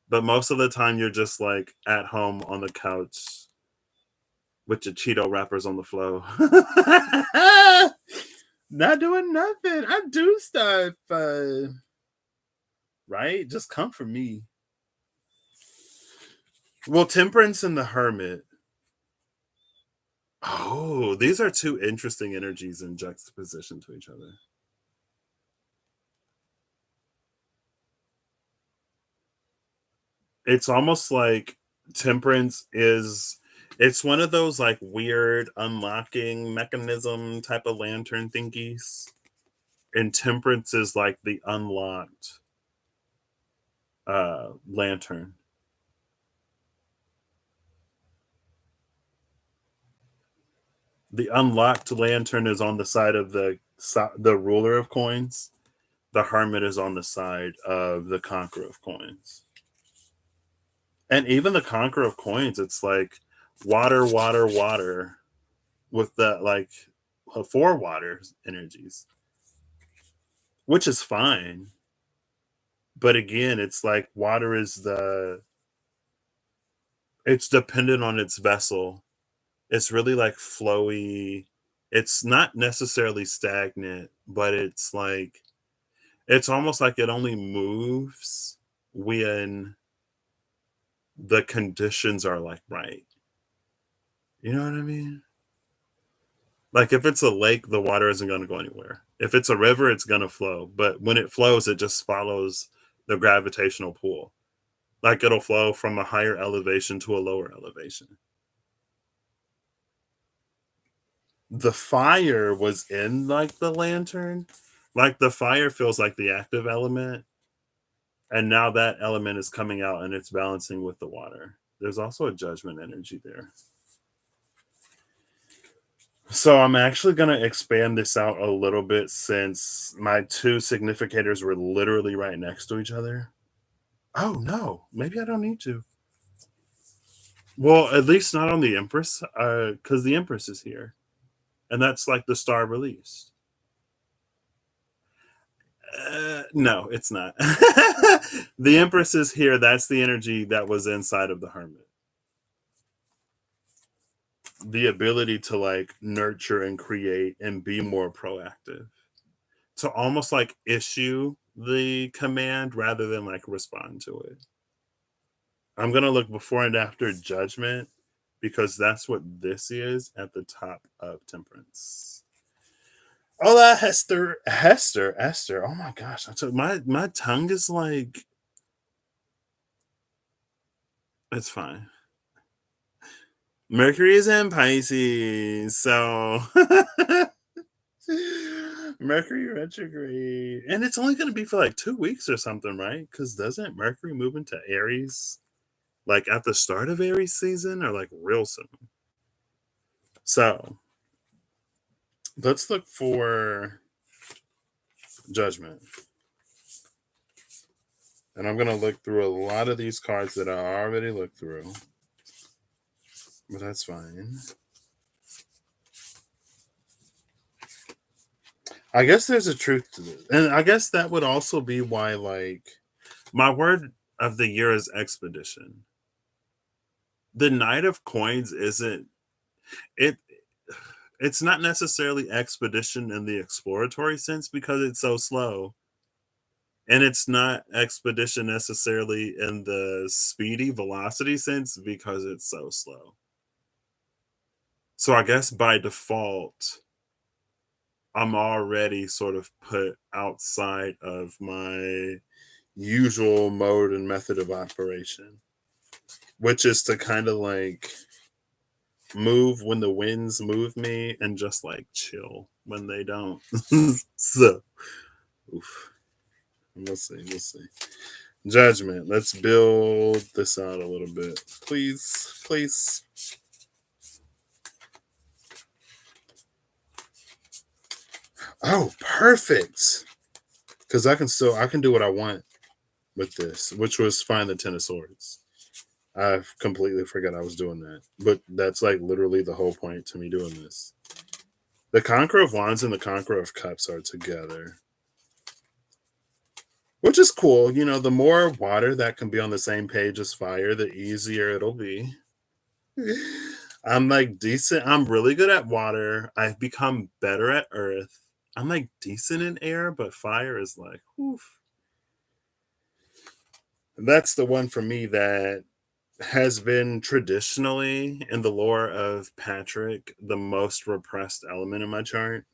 But most of the time, you're just like at home on the couch with your Cheeto wrappers on the floor. Not doing nothing. I do stuff. Right? Just come for me. Well, Temperance and the Hermit. Oh, these are two interesting energies in juxtaposition to each other. It's almost like Temperance is it's one of those like weird unlocking mechanism type of lantern thingies. And Temperance is like the unlocked lantern. The unlocked lantern is on the side of the ruler of coins. The hermit is on the side of the conqueror of coins. And even the conqueror of coins, it's like water, water, water with that like four water energies, which is fine. But again, it's like water is it's dependent on its vessel. It's really like flowy. It's not necessarily stagnant, but it's like it's almost like it only moves when the conditions are like right. You know what I mean? Like if it's a lake, the water isn't going to go anywhere. If it's a river, it's going to flow. But when it flows, it just follows the gravitational pull. Like it'll flow from a higher elevation to a lower elevation. the fire was in like the lantern. Like the fire feels like the active element. And now that element is coming out and it's balancing with the water. There's also a judgment energy there. So I'm actually going to expand this out a little bit since my two significators were literally right next to each other. Oh no, maybe I don't need to. Well, at least not on the Empress, because the Empress is here, and that's like the star released. No, it's not. The Empress is here. That's the energy that was inside of the Hermit. The ability to like nurture and create and be more proactive. To almost like issue the command rather than like respond to it. I'm going to look before and after judgment because that's what this is at the top of temperance. Hola, Hester. Esther. Oh my gosh. My tongue is like, it's fine. Mercury is in Pisces. So Mercury retrograde. And it's only going to be for like 2 weeks or something, right? Because doesn't Mercury move into Aries like at the start of Aries season or like real soon? So let's look for judgment. And I'm going to look through a lot of these cards that I already looked through. But that's fine. I guess there's a truth to this. And I guess that would also be why, like, my word of the year is expedition. The Knight of Coins isn't it it's not necessarily expedition in the exploratory sense because it's so slow. And it's not expedition necessarily in the speedy velocity sense because it's so slow. So I guess by default, I'm already sort of put outside of my usual mode and method of operation, which is to kind of like move when the winds move me and just like chill when they don't. So, oof. We'll see. We'll see. Judgment. Let's build this out a little bit. Please. Please. Oh, perfect. Because I can do what I want with this, which was find the Ten of Swords. I completely forgot I was doing that. But that's like literally the whole point to me doing this. The Conqueror of Wands and the Conqueror of Cups are together. Which is cool. You know, the more water that can be on the same page as fire, the easier it'll be. I'm like decent. I'm really good at water. I've become better at earth. I'm like decent in air, but fire is like, oof. That's the one for me that has been traditionally in the lore of Patrick the most repressed element in my chart.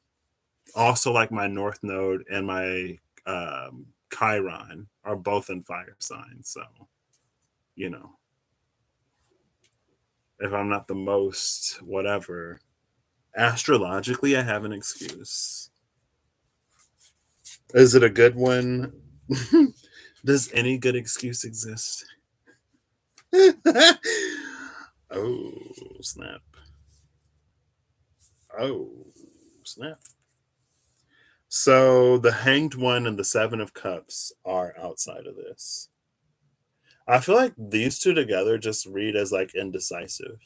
Also, like my North Node and my Chiron are both in fire signs. So, you know, if I'm not the most whatever, astrologically, I have an excuse. Is it a good one? Does any good excuse exist? Oh, snap. Oh, snap. So the Hanged One and the Seven of Cups are outside of this. I feel like these two together just read as like indecisive.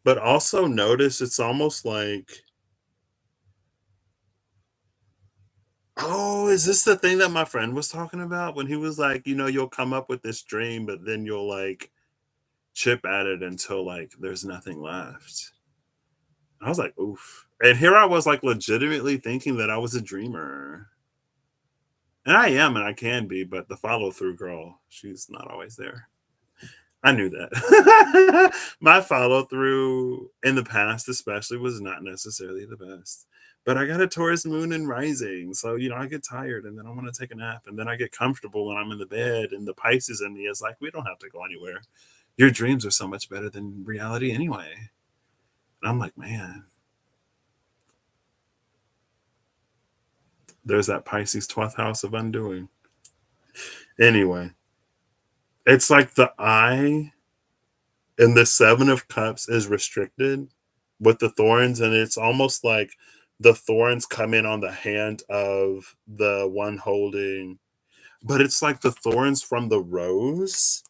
But also notice it's almost like, oh, is this the thing that my friend was talking about when he was like, you know, you'll come up with this dream, but then you'll like chip at it until like there's nothing left. I was like, oof. And here I was like legitimately thinking that I was a dreamer. And I am, and I can be, but the follow through girl, she's not always there. I knew that. My follow through in the past, especially, was not necessarily the best. But I got a Taurus moon and rising. So, you know, I get tired and then I want to take a nap. And then I get comfortable when I'm in the bed. And the Pisces in me is like, we don't have to go anywhere. Your dreams are so much better than reality anyway. And I'm like, man, there's that Pisces 12th house of undoing. Anyway, it's like the eye in the Seven of Cups is restricted with the thorns, and it's almost like the thorns come in on the hand of the one holding, but it's like the thorns from the rose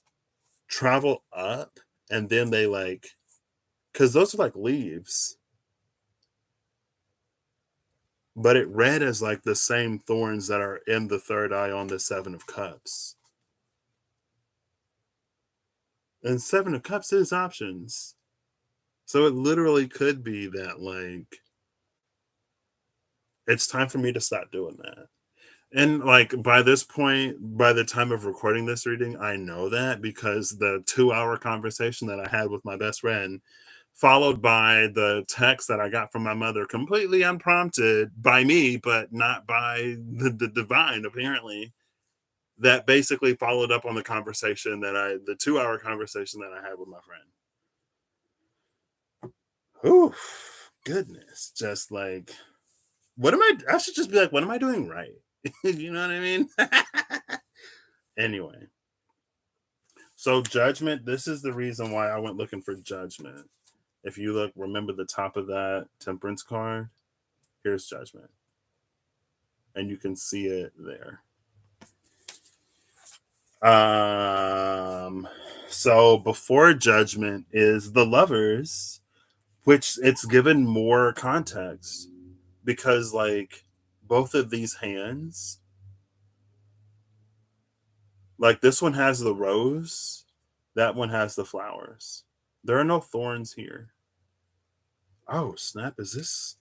travel up, and then they like, because those are like leaves, but it read as like the same thorns that are in the third eye on the Seven of Cups. And Seven of Cups is options. So it literally could be that, like, it's time for me to stop doing that. And, like, by this point, by the time of recording this reading, I know that because the 2-hour conversation that I had with my best friend, followed by the text that I got from my mother, completely unprompted by me, but not by the divine, apparently, that basically followed up on the conversation the 2-hour conversation that I had with my friend. Oof, goodness. Just like, I should just be like, what am I doing right? You know what I mean? Anyway, so judgment, this is the reason why I went looking for judgment. If you look, remember the top of that temperance card? Here's judgment. And you can see it there. So before judgment is the lovers, which it's given more context because like both of these hands, like this one has the rose, that one has the flowers. There are no thorns here. Oh, snap. Is this?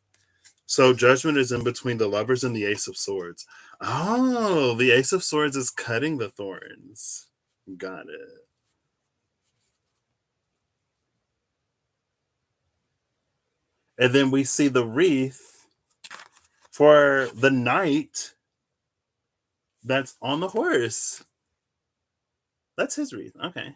So judgment is in between the lovers and the ace of swords. Oh, the ace of swords is cutting the thorns. Got it. And then we see the wreath for the knight that's on the horse. That's his wreath. Okay.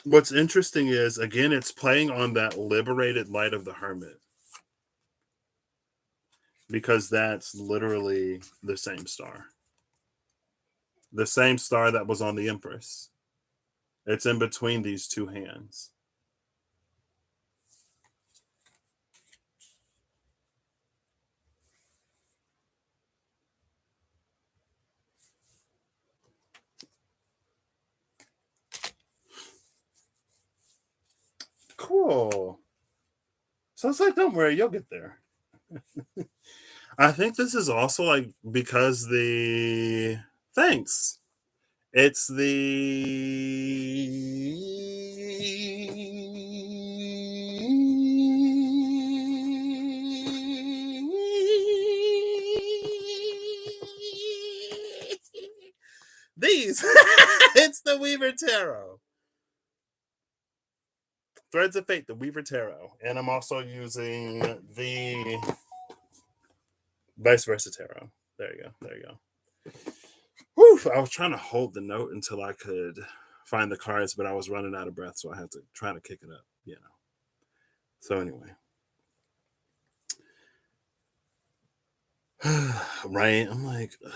What's interesting is, again, it's playing on that liberated light of the hermit. Because that's literally the same star. The same star that was on the Empress. It's in between these two hands. Cool. So it's like, don't worry, you'll get there. I think this is also like because the thanks. It's these. It's the Weaver Tarot. Threads of Fate, the Weaver Tarot. And I'm also using the Vice Versa Tarot. There you go. There you go. Whew, I was trying to hold the note until I could find the cards, but I was running out of breath, so I had to try to kick it up, you know. So anyway. Right? I'm like, ugh.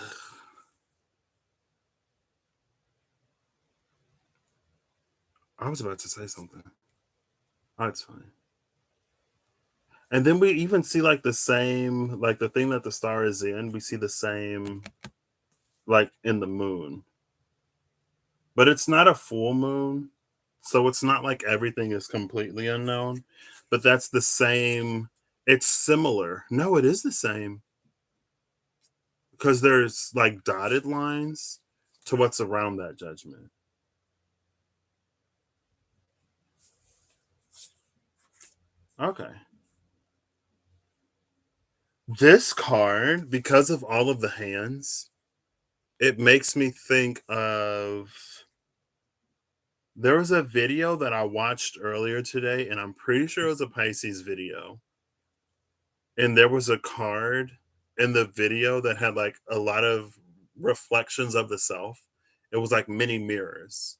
I was about to say something. Oh, it's fine. And then we even see like the same, like the thing that the star is in, we see the same like in the moon. But it's not a full moon. So it's not like everything is completely unknown. But that's the same. It's similar. No, it is the same. Because there's like dotted lines to what's around that judgment. Okay. This card, because of all of the hands, it makes me think of. There was a video that I watched earlier today, and I'm pretty sure it was a Pisces video. And there was a card in the video that had like a lot of reflections of the self. It was like mini mirrors.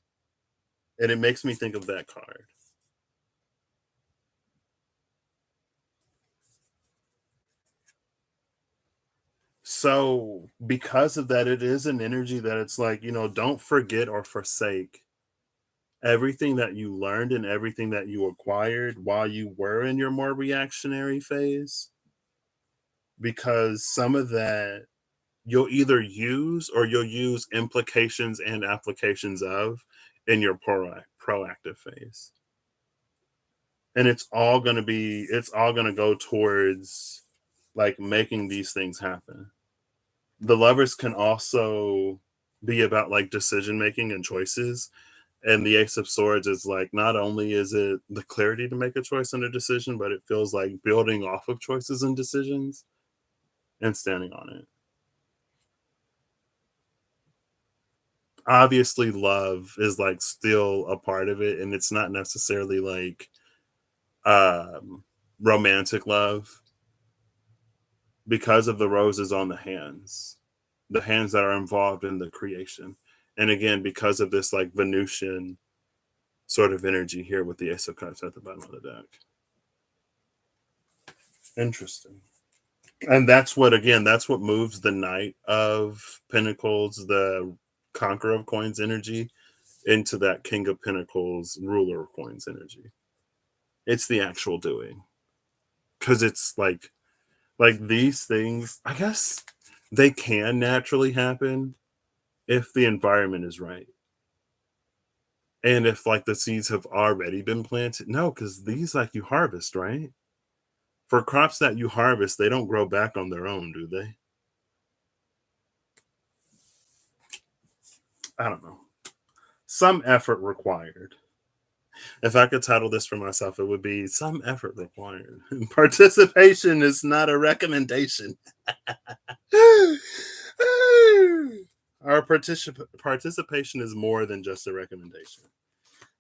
And it makes me think of that card. So, because of that, it is an energy that it's like, don't forget or forsake everything that you learned and everything that you acquired while you were in your more reactionary phase. Because some of that you'll either use or you'll use implications and applications of in your proactive phase. And it's all going to go towards like making these things happen. The lovers can also be about like decision making and choices. And the Ace of Swords is like, not only is it the clarity to make a choice and a decision, but it feels like building off of choices and decisions and standing on it. Obviously, love is like still a part of it, and it's not necessarily like um romantic love because of the roses on the hands that are involved in the creation. And again, because of this like Venusian sort of energy here with the Ace of Cups at the bottom of the deck. Interesting. And that's what moves the Knight of Pentacles, the Conqueror of Coins energy, into that King of Pentacles, Ruler of Coins energy. It's the actual doing. Because it's like these things, I guess they can naturally happen if the environment is right. And if like the seeds have already been planted. No, because these like you harvest, right? For crops that you harvest, they don't grow back on their own, do they? I don't know. Some effort required. If I could title this for myself, it would be Some Effort Required. Participation is not a recommendation. Our participation is more than just a recommendation.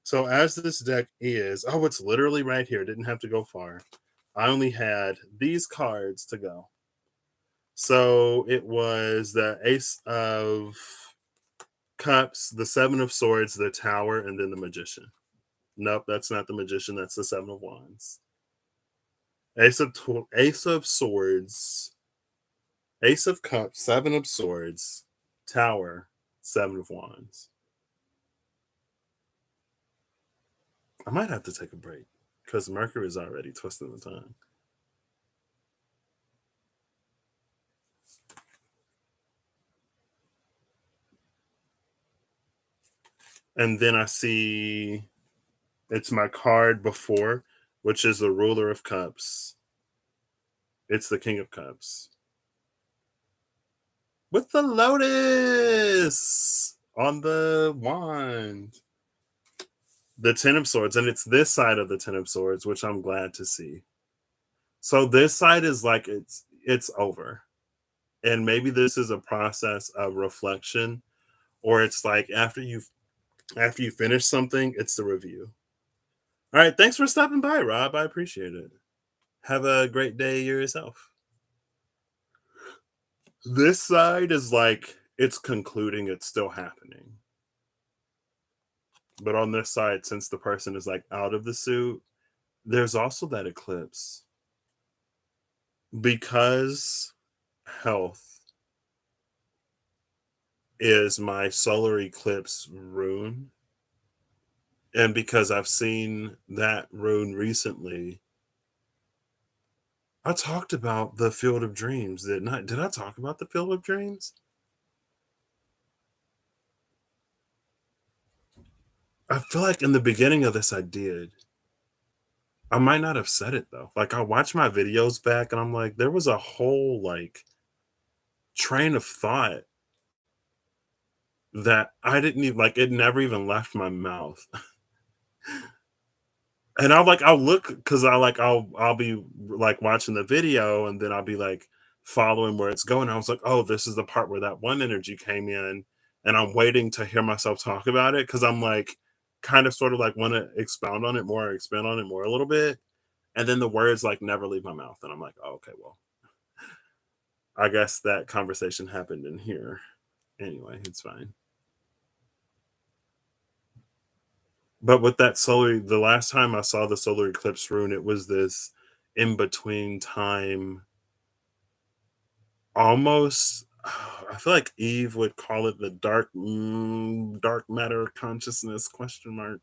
So, as this deck is, oh, it's literally right here. Didn't have to go far. I only had these cards to go. So, it was the Ace of Cups, the Seven of Swords, the Tower, and then the Magician. Nope, that's not the Magician. That's the Seven of Wands. Ace of Swords, Ace of Cups, Seven of Swords, Tower, Seven of Wands. I might have to take a break because Mercury is already twisting the tongue. And then I see it's my card before, which is the Ruler of Cups. It's the King of Cups. With the Lotus on the wand. The Ten of Swords, and it's this side of the Ten of Swords, which I'm glad to see. So this side is like it's over. And maybe this is a process of reflection, or it's like after you finish something, it's the review. All right, thanks for stopping by, Rob. I appreciate it. Have a great day yourself. This side is like it's concluding, it's still happening. But on this side, since the person is like out of the suit, there's also that eclipse. Because health is my solar eclipse rune, and because I've seen that rune recently, I talked about the Field of Dreams. Did I talk about the Field of Dreams? I feel like in the beginning of this I did. I might not have said it though. Like I watched my videos back and I'm like, there was a whole like train of thought that I didn't even like, it never even left my mouth. And I'll look because I'll be like watching the video and then I'll be like following where it's going. I was like, oh, this is the part where that one energy came in, and I'm waiting to hear myself talk about it because I'm like kind of sort of like want to expand on it more a little bit. And then the words like never leave my mouth. And I'm like, oh, okay, well, I guess that conversation happened in here. Anyway, it's fine. But with that solar, the last time I saw the solar eclipse rune, it was this in between time, almost. I feel like Eve would call it the dark matter consciousness question mark.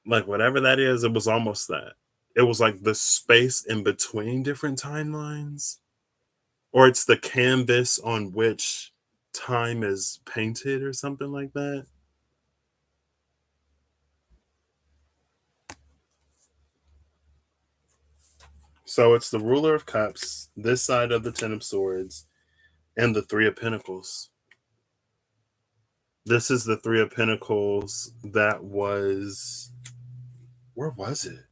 Like whatever that is, it was almost that. It was like the space in between different timelines, or it's the canvas on which time is painted, or something like that. So it's the ruler of cups, this side of the ten of swords, and the three of pentacles. This is the three of pentacles that was, where was it?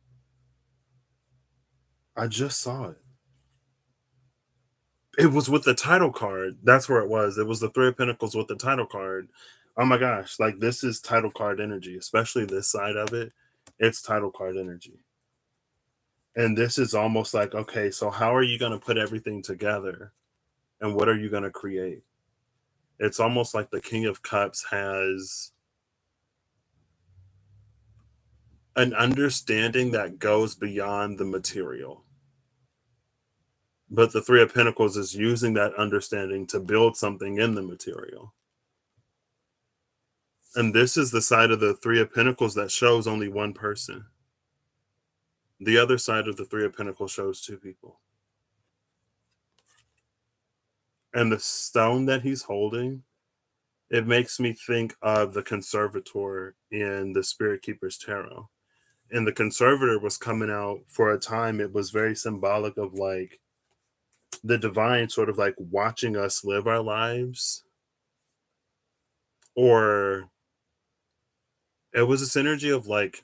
I just saw it. It was with the title card. That's where it was. It was the three of pentacles with the title card. Oh my gosh, like this is title card energy, especially this side of it. It's title card energy. And this is almost like, okay, so how are you going to put everything together? And what are you going to create? It's almost like the King of Cups has an understanding that goes beyond the material. But the Three of Pentacles is using that understanding to build something in the material. And this is the side of the Three of Pentacles that shows only one person. The other side of the Three of Pentacles shows two people. And the stone that he's holding, it makes me think of the Conservator in the Spirit Keeper's Tarot. And the Conservator was coming out for a time. It was very symbolic of like the divine sort of like watching us live our lives. Or it was this energy of like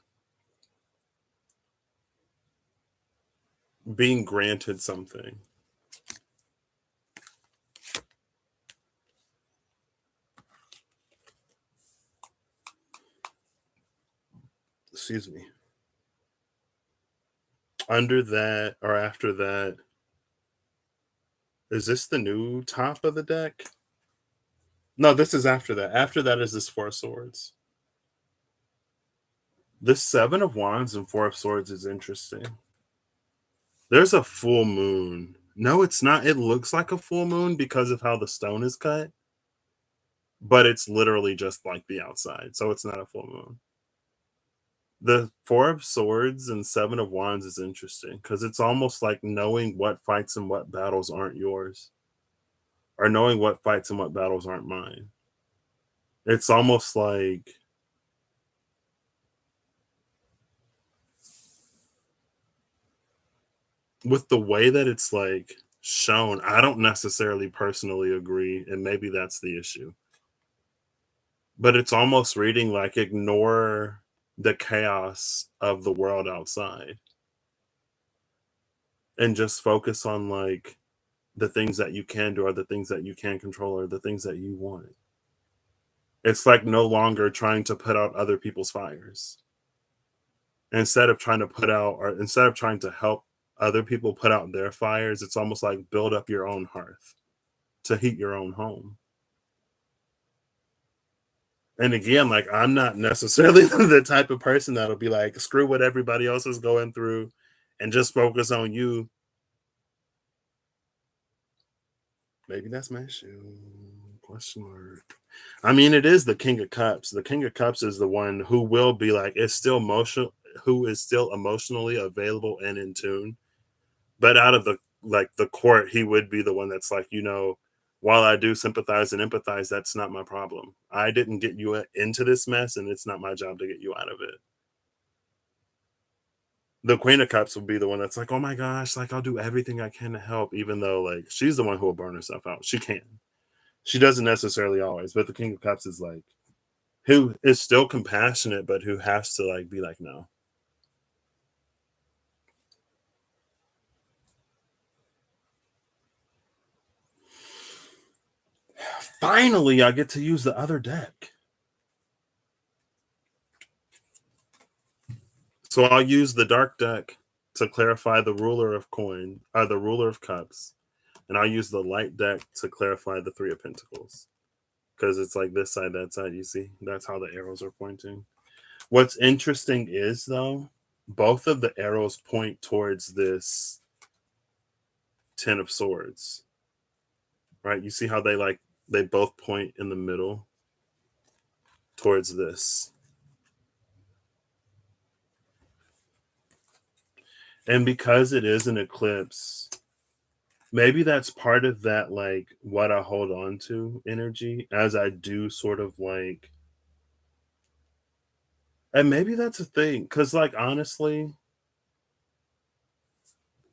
being granted something. Excuse me. Under that or after that, is this the new top of the deck? No, this is after that. After that is this Four of Swords. This Seven of Wands and Four of Swords is interesting. There's a full moon. No, it's not. It looks like a full moon because of how the stone is cut, but it's literally just like the outside. So it's not a full moon. The Four of Swords and Seven of Wands is interesting because it's almost like knowing what fights and what battles aren't yours, or knowing what fights and what battles aren't mine. It's almost like with the way that it's like shown, I don't necessarily personally agree, and maybe that's the issue. But it's almost reading like ignore the chaos of the world outside and just focus on like the things that you can do, or the things that you can control, or the things that you want. It's like no longer trying to put out other people's fires. Instead of trying to put out, or instead of trying to help other people put out their fires, it's almost like build up your own hearth to heat your own home. And again, like I'm not necessarily the type of person that'll be like, screw what everybody else is going through and just focus on you. Maybe that's my issue. Question mark. I mean, it is the King of Cups. The King of Cups is the one who will be like, it's still emotional, who is still emotionally available and in tune. But out of the like the court, he would be the one that's like, while I do sympathize and empathize, that's not my problem. I didn't get you into this mess, and it's not my job to get you out of it. The Queen of Cups will be the one that's like, oh my gosh, like I'll do everything I can to help, even though like she's the one who will burn herself out. She can. She doesn't necessarily always, but the King of Cups is like who is still compassionate, but who has to like be like, no. Finally, I get to use the other deck. So I'll use the dark deck to clarify the ruler of the ruler of cups, and I'll use the light deck to clarify the Three of Pentacles. because it's like this side, that side. You see, that's how the arrows are pointing. What's interesting is though, both of the arrows point towards this Ten of Swords, right? You see how they both point in the middle towards this. And because it is an eclipse, maybe that's part of that, like what I hold on to energy as I do sort of like, and maybe that's a thing. Cause like honestly,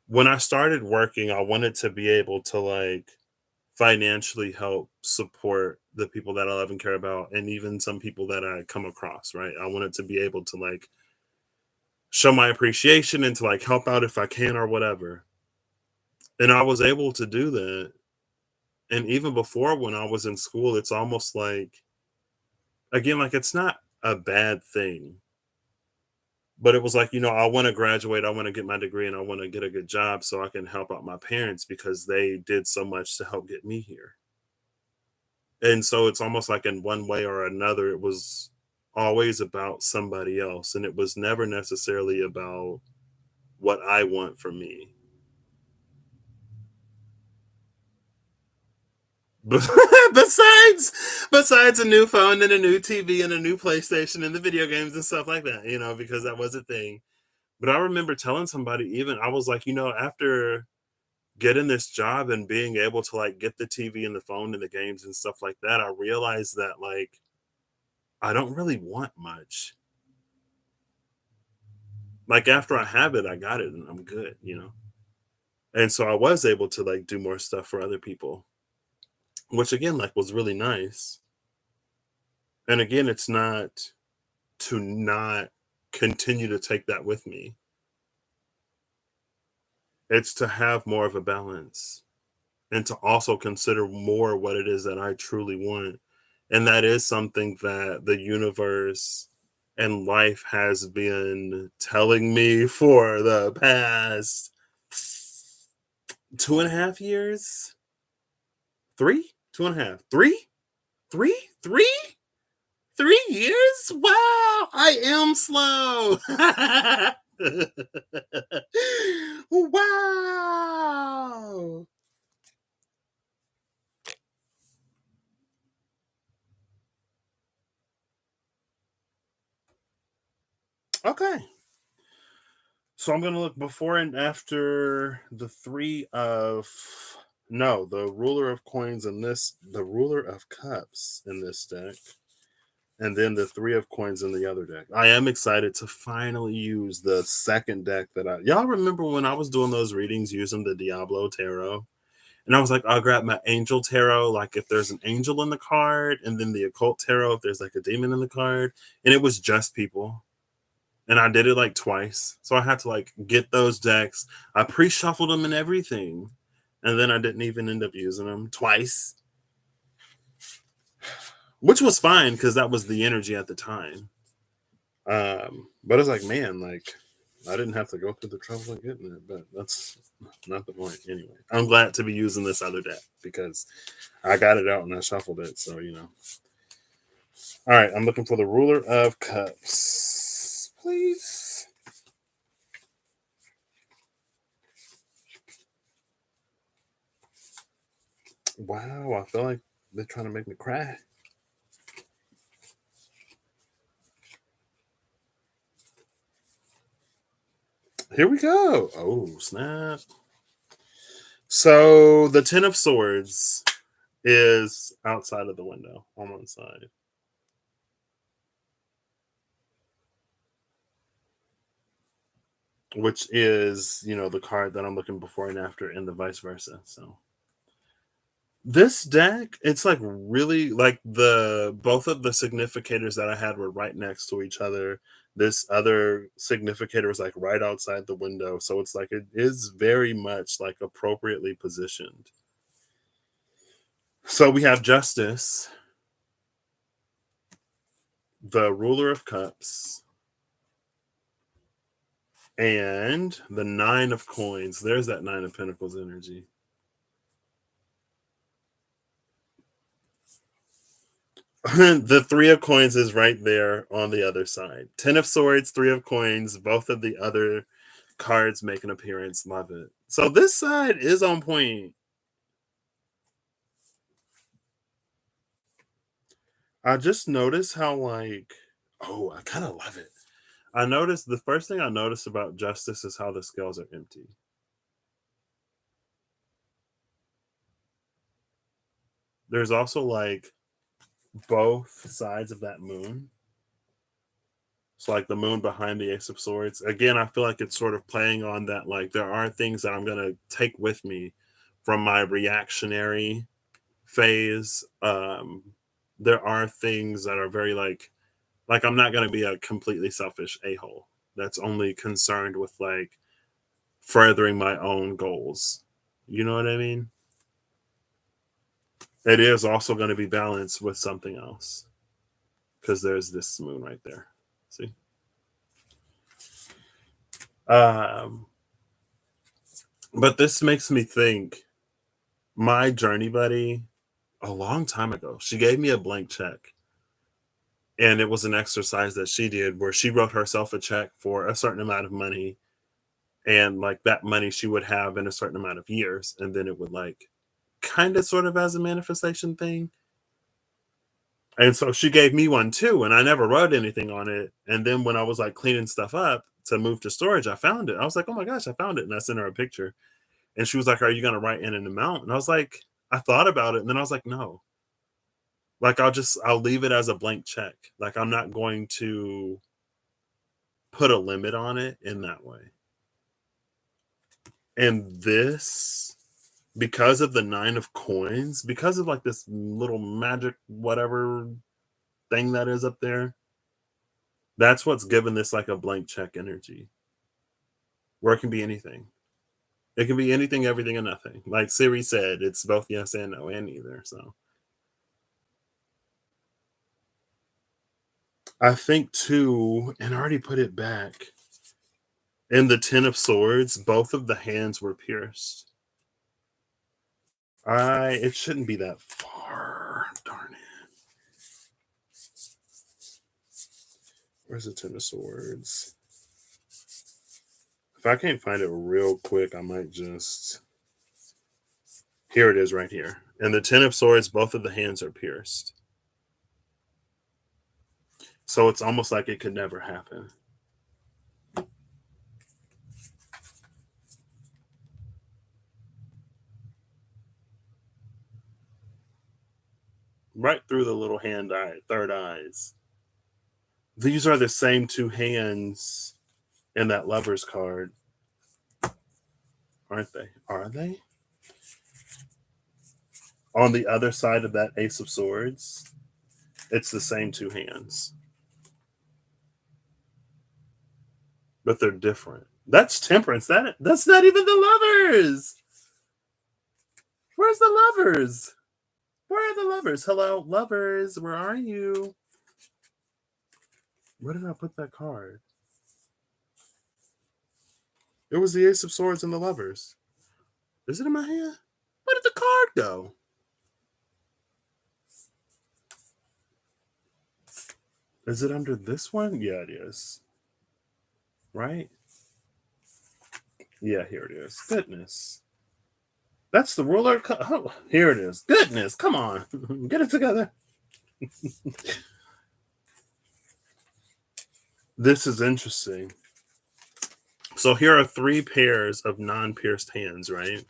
when I started working, I wanted to be able to like financially help support the people that I love and care about, and even some people that I come across, right? I wanted to be able to like show my appreciation and to like help out if I can or whatever. And I was able to do that. And even before when I was in school, it's almost like, again, like it's not a bad thing. But it was like, I want to graduate, I want to get my degree, and I want to get a good job so I can help out my parents because they did so much to help get me here. And so it's almost like in one way or another, it was always about somebody else. And it was never necessarily about what I want for me. besides a new phone and a new TV and a new PlayStation and the video games and stuff like that, because that was a thing. But I remember telling somebody, even I was like, after getting this job and being able to like get the TV and the phone and the games and stuff like that, I realized that like I don't really want much. Like after I have it, I got it and I'm good. And so I was able to like do more stuff for other people, which again like was really nice. And again, it's not to not continue to take that with me. It's to have more of a balance and to also consider more what it is that I truly want. And that is something that the universe and life has been telling me for the past 2.5 years. 2.5, 3 years. Wow, I am slow. Wow. Okay. So I'm going to look before and after the the ruler of coins in this, the ruler of cups in this deck, and then the three of coins in the other deck. I am excited to finally use the second deck y'all remember when I was doing those readings using the Diablo Tarot? And I was like, I'll grab my Angel Tarot, like if there's an angel in the card, and then the Occult Tarot if there's like a demon in the card. And it was just people. And I did it like twice. So I had to like get those decks. I pre-shuffled them and everything. And then I didn't even end up using them twice. Which was fine because that was the energy at the time. But it's like, man, like I didn't have to go through the trouble of getting it, but that's not the point. Anyway, I'm glad to be using this other deck because I got it out and I shuffled it. So, All right, I'm looking for the ruler of cups. Please. Wow, I feel like they're trying to make me cry. Here we go. Oh, snap. So the Ten of Swords is outside of the window on one side. Which is, the card that I'm looking before and after and the vice versa. So this deck, it's like really like both of the significators that I had were right next to each other. This other significator was like right outside the window. So it's like it is very much like appropriately positioned. So we have Justice, the Ruler of Cups, and the Nine of Coins. There's that Nine of Pentacles energy. The three of coins is right there on the other side. 10 of swords, three of coins, both of the other cards make an appearance. Love it. So this side is on point. I just noticed how like, oh, I kind of love it. I noticed the first thing I noticed about justice is how the scales are empty. There's also like both sides of that moon. So like the moon behind the ace of swords. Again, I feel like it's sort of playing on that, like there are things that I'm gonna take with me from my reactionary phase. There are things that are very like I'm not gonna be a completely selfish a-hole that's only concerned with like furthering my own goals. You know what I mean? It is also going to be balanced with something else because there's this moon right there. See? Um, but this makes me think my journey buddy a long time ago, she gave me a blank check. And it was an exercise that she did where she wrote herself a check for a certain amount of money. And like that money she would have in a certain amount of years. And then it would like kind of sort of as a manifestation thing. And so she gave me one too, and I never wrote anything on it. And then when I was like cleaning stuff up to move to storage, I found it. I was like, oh my gosh, I found it. And I sent her a picture. And she was like, are you going to write in an amount? And I was like, I thought about it. And then I was like, no. Like, I'll leave it as a blank check. Like, I'm not going to put a limit on it in that way. And this, because of the 9 of coins, because of like this little magic whatever thing that is up there, that's what's given this like a blank check energy, where it can be anything. It can be anything, everything, and nothing. Like Siri said, it's both yes and no and neither. So I think too, and I already put it back. In the 10 of swords, both of the hands were pierced. It shouldn't be that far. Darn it. Where's the 10 of swords? If I can't find it real quick, I might just. Here it is right here. And the 10 of swords, both of the hands are pierced. So it's almost like it could never happen. Right through the little hand eye, third eyes. These are the same two hands in that lover's card. Aren't they? Are they? On the other side of that ace of swords, it's the same two hands. But they're different. That's temperance. That's not even the lovers. Where's the lovers? Where are the lovers? Hello, lovers. Where are you? Where did I put that card? It was the ace of swords and the lovers. Is it in my hand? Where did the card go? Is it under this one? Yeah, it is. Right? Yeah, here it is. Goodness. That's the ruler. Oh, here it is. Goodness. Come on. Get it together. This is interesting. So here are 3 pairs of non-pierced hands, right?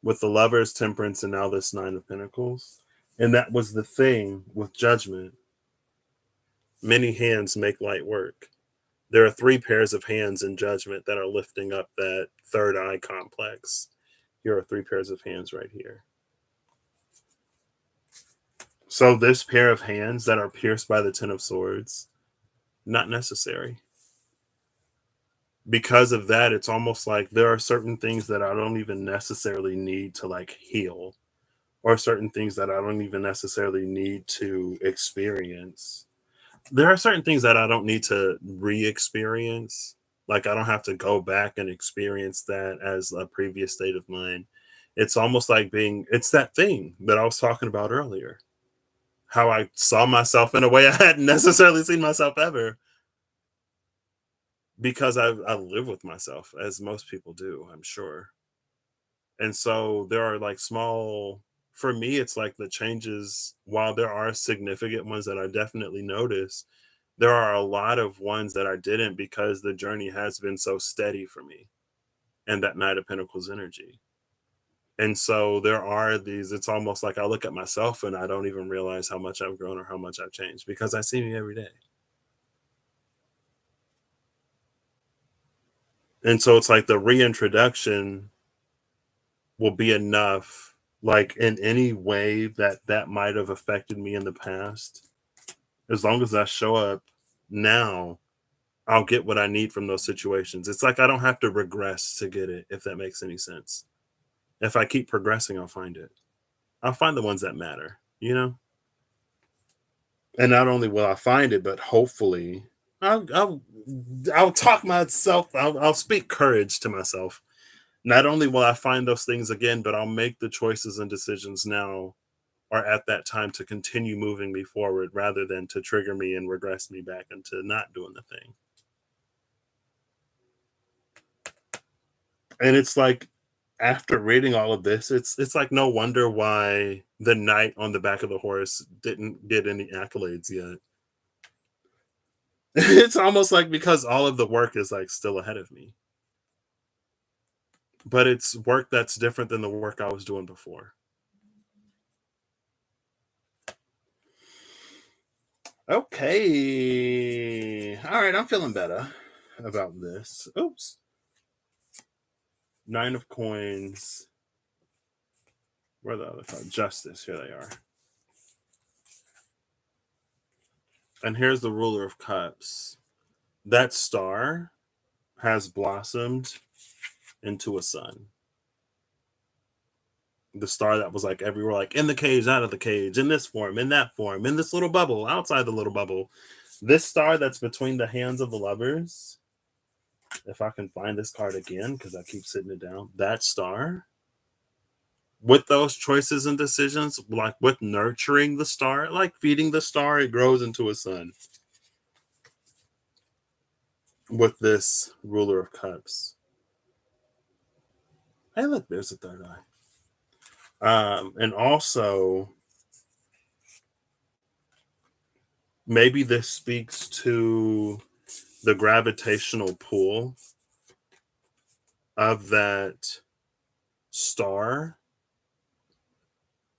With the lovers, temperance, and now this 9 of pentacles. And that was the thing with judgment. Many hands make light work. There are 3 pairs of hands in judgment that are lifting up that third eye complex. Here are 3 pairs of hands right here. So this pair of hands that are pierced by the 10 of swords, not necessary. Because of that, it's almost like there are certain things that I don't even necessarily need to like heal, or certain things that I don't even necessarily need to experience. There are certain things that I don't need to re-experience. Like I don't have to go back and experience that as a previous state of mind. It's almost like it's that thing that I was talking about earlier. How I saw myself in a way I hadn't necessarily seen myself ever, because I live with myself, as most people do, I'm sure. And so there are like small, for me, it's like the changes, while there are significant ones that I definitely notice, there are a lot of ones that I didn't, because the journey has been so steady for me and that Knight of Pentacles energy. And so there are these, it's almost like I look at myself and I don't even realize how much I've grown or how much I've changed, because I see me every day. And so it's like the reintroduction will be enough, like in any way that that might have affected me in the past. As long as I show up now, I'll get what I need from those situations. It's like I don't have to regress to get it, if that makes any sense. If I keep progressing, I'll find it. I'll find the ones that matter, you know? And not only will I find it, but hopefully I'll talk myself, I'll speak courage to myself. Not only will I find those things again, but I'll make the choices and decisions now or at that time to continue moving me forward, rather than to trigger me and regress me back into not doing the thing. And it's like, after reading all of this, it's like no wonder why the knight on the back of the horse didn't get any accolades yet. It's almost like because all of the work is like still ahead of me. But it's work that's different than the work I was doing before. Okay. All right, I'm feeling better about this. Oops. 9 of coins. Where are the other cards? Justice. Here they are. And here's the ruler of cups. That star has blossomed into a sun. The star that was like everywhere, like in the cage, out of the cage, in this form, in that form, in this little bubble, outside the little bubble. This star that's between the hands of the lovers, if I can find this card again, because I keep sitting it down, that star, with those choices and decisions, like with nurturing the star, like feeding the star, it grows into a sun. With this ruler of cups. Hey, look, there's a third eye. And also, maybe this speaks to the gravitational pull of that star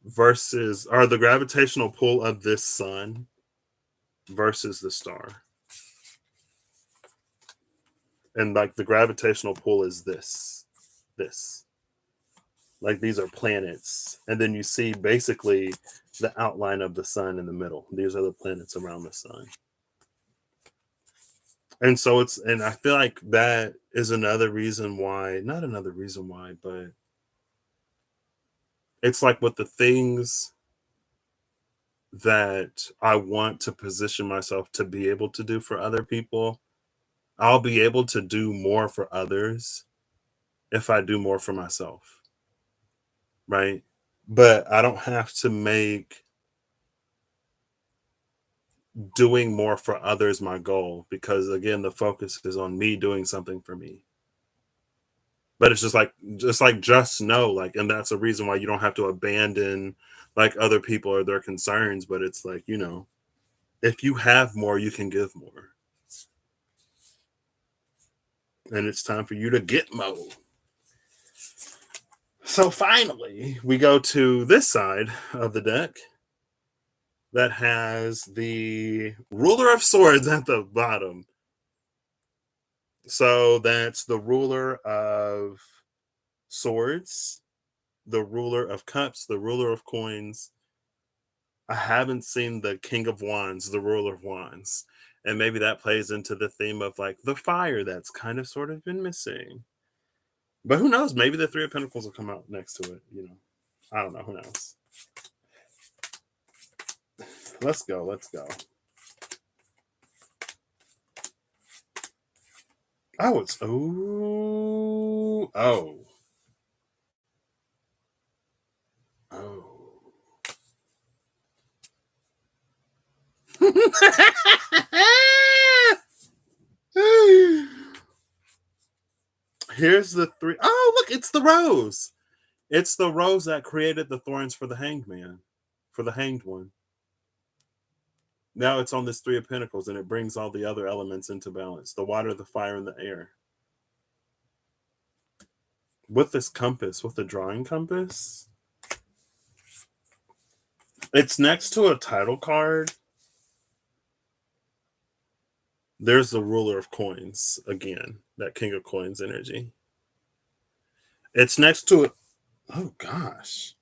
versus, or the gravitational pull of this sun versus the star. And like the gravitational pull is this. Like these are planets. And then you see basically the outline of the sun in the middle. These are the planets around the sun. And so and I feel like that is another reason why, not another reason why, but it's like with the things that I want to position myself to be able to do for other people, I'll be able to do more for others if I do more for myself. Right. But I don't have to make doing more for others my goal, because again, the focus is on me doing something for me. But it's just know, like, and that's a reason why you don't have to abandon like other people or their concerns. But it's like, if you have more, you can give more. And it's time for you to get more. So finally, we go to this side of the deck that has the ruler of swords at the bottom. So that's the ruler of swords, the ruler of cups, the ruler of coins. I haven't seen the king of wands, the ruler of wands. And maybe that plays into the theme of like the fire that's kind of sort of been missing. But who knows? Maybe the three of pentacles will come out next to it. I don't know. Who knows? Let's go. Oh, it's oh. Here's the three. Oh, look, it's the rose. It's the rose that created the thorns for the hanged man, for the hanged one. Now it's on this Three of Pentacles, and it brings all the other elements into balance: the water, the fire, and the air. With this compass, with the drawing compass, it's next to a title card. There's the ruler of coins again, that king of coins energy. It's next to it. Oh gosh.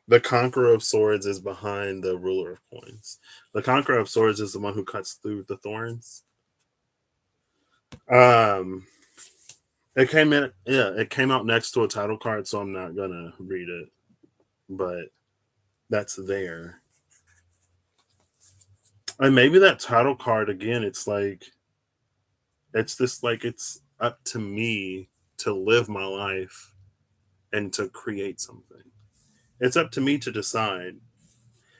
The conqueror of swords is behind the ruler of coins. The conqueror of swords is the one who cuts through the thorns. It came in, yeah, it came out next to a title card, so I'm not gonna read it, but that's there. And maybe that title card again, it's like it's up to me to live my life and to create something. It's up to me to decide.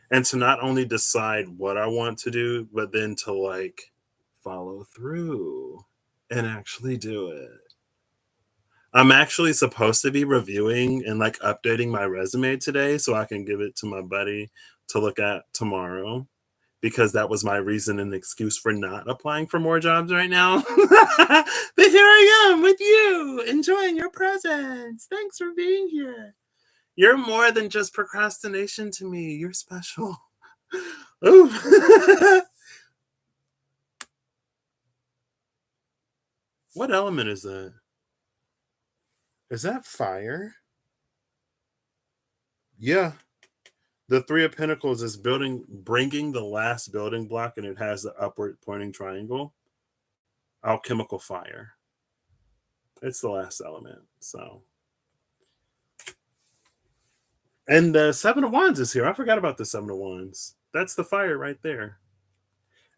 And to not only decide what I want to do, but then to like follow through and actually do it. I'm actually supposed to be reviewing and like updating my resume today so I can give it to my buddy to look at tomorrow, because that was my reason and excuse for not applying for more jobs right now. But here I am with you, enjoying your presence. Thanks for being here. You're more than just procrastination to me. You're special. Ooh. What element is that? Is that fire? Yeah. The Three of Pentacles is bringing the last building block, and it has the upward pointing triangle. Alchemical fire. It's the last element. So, and the Seven of Wands is here. I forgot about the Seven of Wands. That's the fire right there.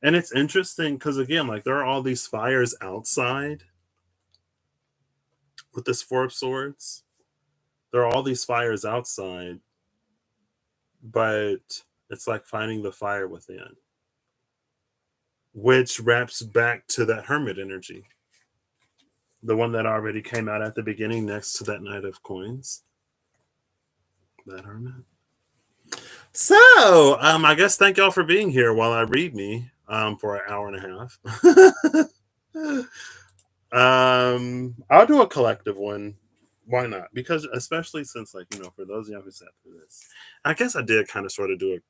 And it's interesting because again, like there are all these fires outside with this Four of Swords. There are all these fires outside, but it's like finding the fire within, which wraps back to that Hermit energy, the one that already came out at the beginning next to that Knight of Coins, that Hermit. So I guess thank y'all for being here while I read me for an hour and a half. I'll do a collective one. Why not? Because especially since, like, for those of y'all who sat through this, I guess I did kind of sort of do it.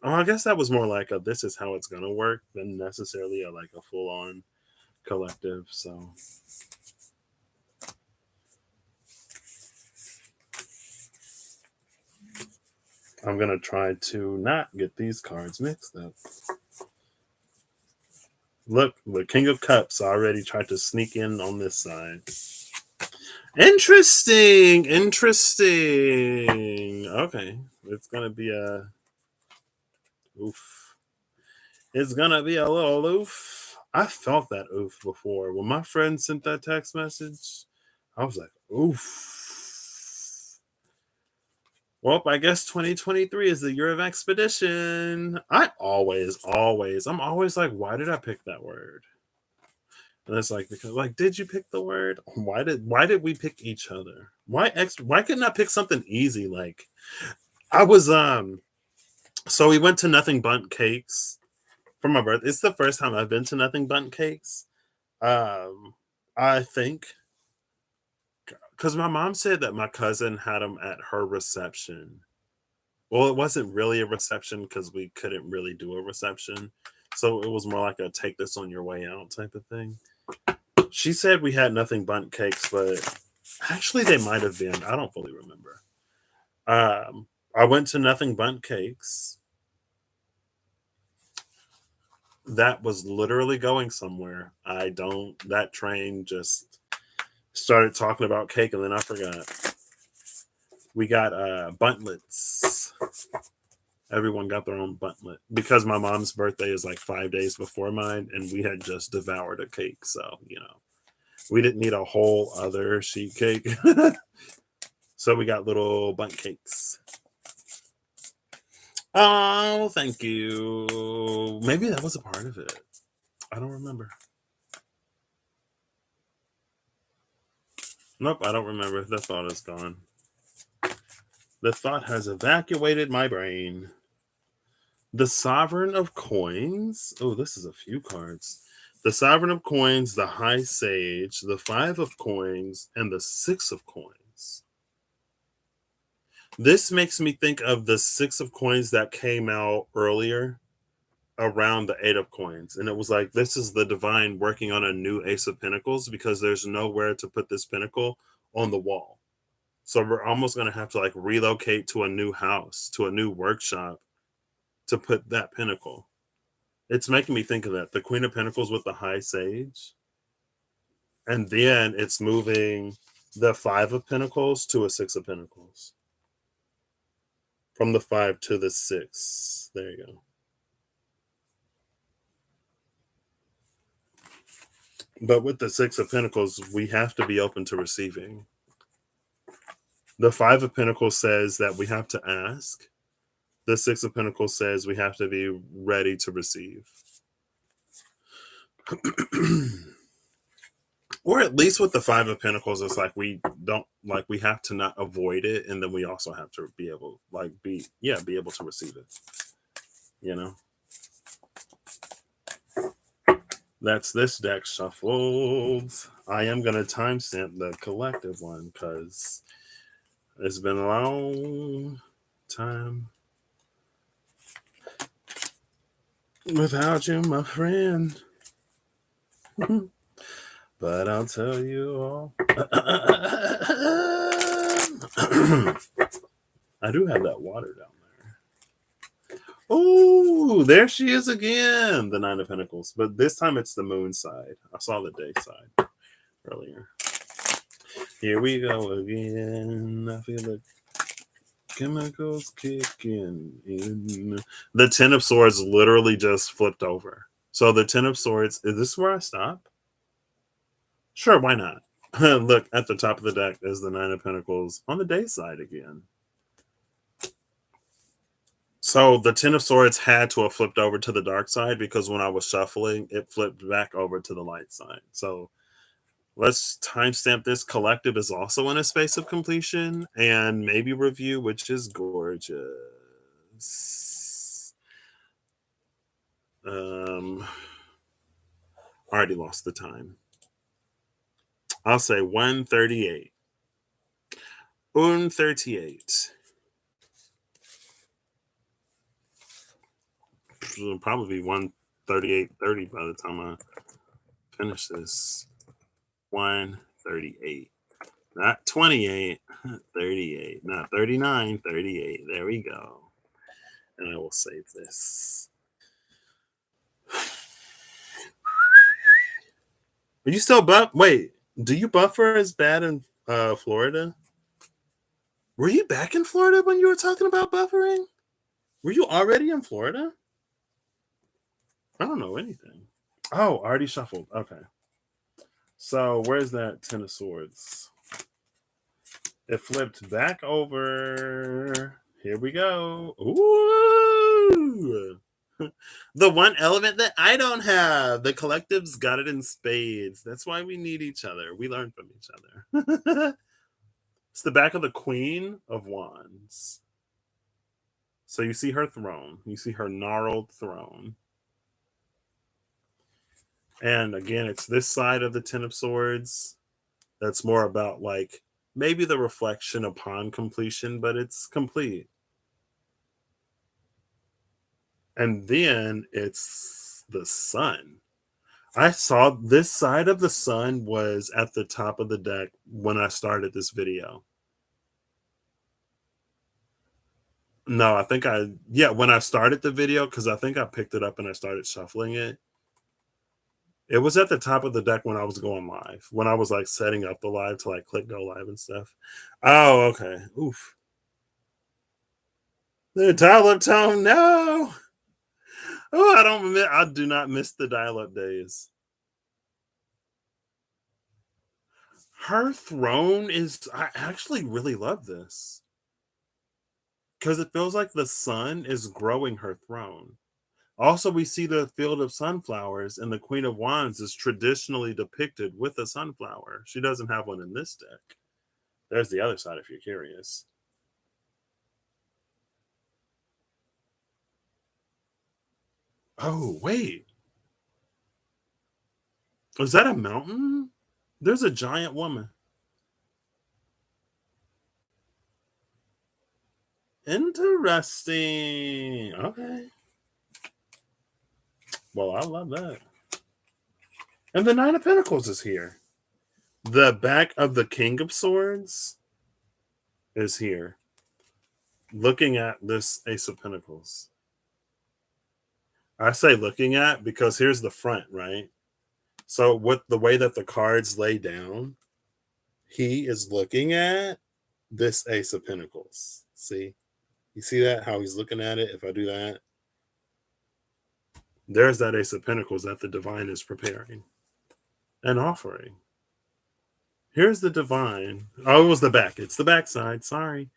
Oh, I guess that was more like a this is how it's gonna work than necessarily a full on collective. So I'm gonna try to not get these cards mixed up. Look, the King of Cups already tried to sneak in on this side. Interesting. Okay. It's gonna be a oof. It's gonna be a little oof. I felt that oof before. When my friend sent that text message, I was like, oof. Well, I guess 2023 is the year of expedition. I'm always like, why did I pick that word? And it's like, because did you pick the word? Why did we pick each other? Why couldn't I pick something easy? Like I was so we went to Nothing Bundt Cakes for my birthday. It's the first time I've been to Nothing Bundt Cakes. I think because my mom said that my cousin had them at her reception. Well, it wasn't really a reception because we couldn't really do a reception. So it was more like a take this on your way out type of thing. She said we had Nothing Bundt Cakes, but actually they might have been. I don't fully remember. I went to Nothing Bundt Cakes. That was literally going somewhere. That train just started talking about cake and then I forgot. We got buntlets. Everyone got their own buntlet because my mom's birthday is like 5 days before mine, and we had just devoured a cake. So, we didn't need a whole other sheet cake. So we got little bundt cakes. Oh, thank you. Maybe that was a part of it. I don't remember. Nope, I don't remember. The thought is gone. The thought has evacuated my brain. The Sovereign of Coins. Oh, this is a few cards. The Sovereign of Coins, the High Sage, the Five of Coins, and the Six of Coins. This makes me think of the Six of Coins that came out earlier around the Eight of Coins. And it was like, this is the divine working on a new Ace of Pentacles because there's nowhere to put this pentacle on the wall. So we're almost going to have to like relocate to a new house, to a new workshop to put that pinnacle. It's making me think of that. The Queen of Pentacles with the High Sage. And then it's moving the Five of Pentacles to a Six of Pentacles. From the 5 to the 6. There you go. But with the Six of Pentacles, we have to be open to receiving. The Five of Pentacles says that we have to ask. The Six of Pentacles says we have to be ready to receive. Or at least with the Five of Pentacles, it's like we have to not avoid it, and then we also have to be able be able to receive it. You know? That's this deck shuffled. I am gonna timestamp the collective one because it's been a long time without you, my friend. But I'll tell you all. I do have that water down there. Oh, there she is again, the Nine of Pentacles. But this time it's the moon side. I saw the day side earlier. Here we go again. I feel the chemicals kicking in. The Ten of Swords literally just flipped over. So the Ten of Swords, is this where I stop? Sure, why not? Look, at the top of the deck is the Nine of Pentacles on the day side again. So the Ten of Swords had to have flipped over to the dark side because when I was shuffling, it flipped back over to the light side. So let's timestamp this. Collective is also in a space of completion and maybe review, which is gorgeous. Already lost the time. I'll say 138. 138. It'll probably be 138.30 by the time I finish this. 138. Not 28, 38. Not 39, 38. There we go. And I will save this. Are you still Wait, do you buffer as bad in Florida? Were you back in Florida when you were talking about buffering? Were you already in Florida? I don't know anything. Oh, already shuffled. Okay. So where's that Ten of Swords? It flipped back over. Here we go. Ooh. The one element that I don't have. The collective's got it in spades. That's why we need each other. We learn from each other. It's the back of the Queen of Wands. So you see her throne. You see her gnarled throne. And again, it's this side of the Ten of Swords. That's more about like maybe the reflection upon completion, but it's complete. And then it's the sun. I saw this side of the sun was at the top of the deck when I started this video. No, I think when I started the video, because I think I picked it up and I started shuffling it. It was at the top of the deck when I was going live, when I was like setting up the live to like click go live and stuff. Oh, okay. Oof. The dial-up tone, no. Oh, I do not miss the dial-up days. Her throne is, I actually really love this. Because it feels like the sun is growing her throne. Also, we see the field of sunflowers, and the Queen of Wands is traditionally depicted with a sunflower. She doesn't have one in this deck. There's the other side if you're curious. Oh, wait. Is that a mountain? There's a giant woman. Interesting. Okay. Well, I love that. And the Nine of Pentacles is here. The back of the King of Swords is here. Looking at this Ace of Pentacles. I say looking at because here's the front, right? So with the way that the cards lay down, he is looking at this Ace of Pentacles. See? You see that? How he's looking at it? If I do that, there's that Ace of Pentacles that the divine is preparing and offering. Here's the divine. Oh, it was the back. It's the backside. Sorry.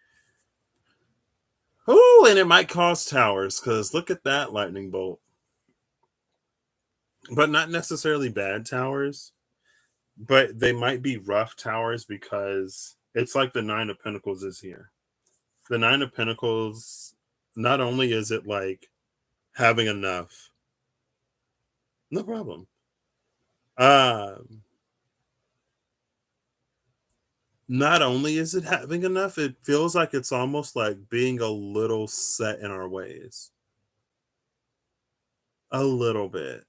Oh, and it might cause towers because look at that lightning bolt. But not necessarily bad towers, but they might be rough towers because it's like the Nine of Pentacles is here. The Nine of Pentacles, not only is it like having enough, no problem. Not only is it having enough, it feels like it's almost like being a little set in our ways. A little bit.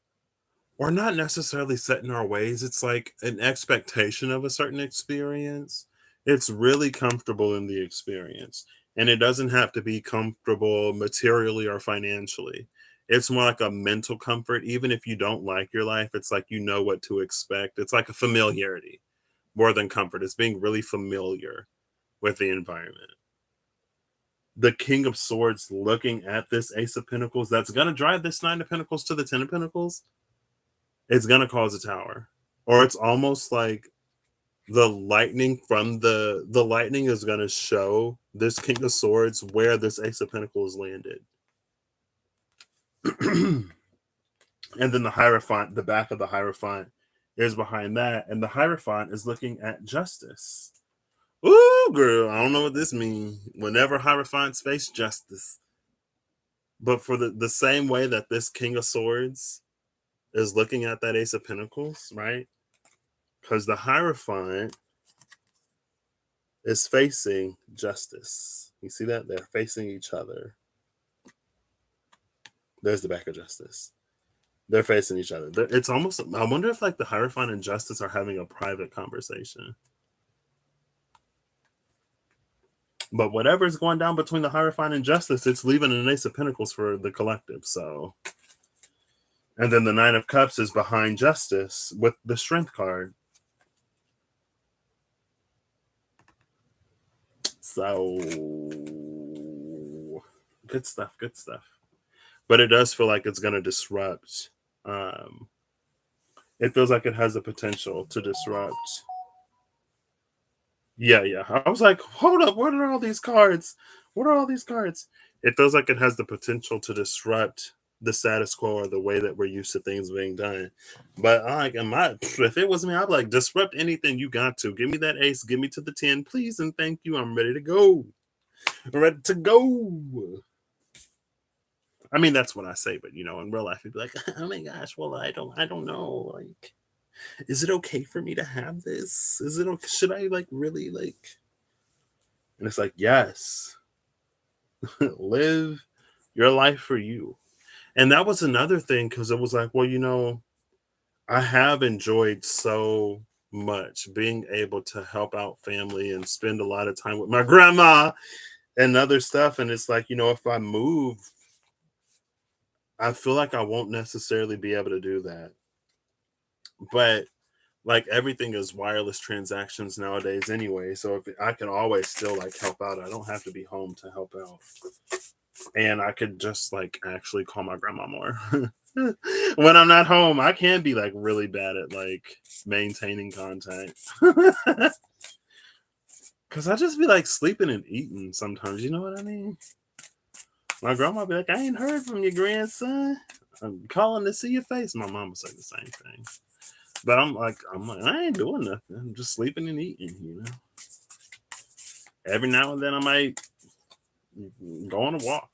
Or not necessarily set in our ways. It's like an expectation of a certain experience. It's really comfortable in the experience. And it doesn't have to be comfortable materially or financially. It's more like a mental comfort. Even if you don't like your life, it's like you know what to expect. It's like a familiarity more than comfort. It's being really familiar with the environment. The King of Swords looking at this Ace of Pentacles, that's going to drive this Nine of Pentacles to the Ten of Pentacles. It's going to cause a tower. Or it's almost like the lightning from the lightning is going to show this King of Swords where this Ace of Pentacles landed. And then the Hierophant, the back of the Hierophant is behind that. And the Hierophant is looking at justice. Ooh, girl, I don't know what this means. Whenever Hierophants face justice. But for the same way that this King of Swords is looking at that Ace of Pentacles, right? Because the Hierophant is facing justice. You see that? They're facing each other. There's the back of justice. They're facing each other. It's almost, I wonder if like the Hierophant and justice are having a private conversation. But whatever's going down between the Hierophant and justice, it's leaving an Ace of Pentacles for the collective. So, and then the Nine of Cups is behind justice with the Strength card. So, good stuff, good stuff. But it does feel like it's going to disrupt. It feels like it has the potential to disrupt. Yeah. I was like, hold up, what are all these cards? What are all these cards? It feels like it has the potential to disrupt the status quo or the way that we're used to things being done. But if it was me, I'd like disrupt anything you got to. Give me that ace, give me to the 10, please, and thank you. I'm ready to go. I'm ready to go. I mean, that's what I say, but in real life, you'd be like, oh my gosh, well, I don't know. Like, is it okay for me to have this? Is it okay? Should I really And it's like, yes, live your life for you. And that was another thing because it was like, well, I have enjoyed so much being able to help out family and spend a lot of time with my grandma and other stuff. And it's like, if I move, I feel like I won't necessarily be able to do that. But like everything is wireless transactions nowadays anyway. So if I can always still help out, I don't have to be home to help out. And I could just actually call my grandma more. When I'm not home, I can be really bad at maintaining contact. Cause I just be sleeping and eating sometimes, you know what I mean? My grandma be like, I ain't heard from your grandson. I'm calling to see your face. My mom would say the same thing. But I'm like, I ain't doing nothing. I'm just sleeping and eating, you know. Every now and then I might go on a walk.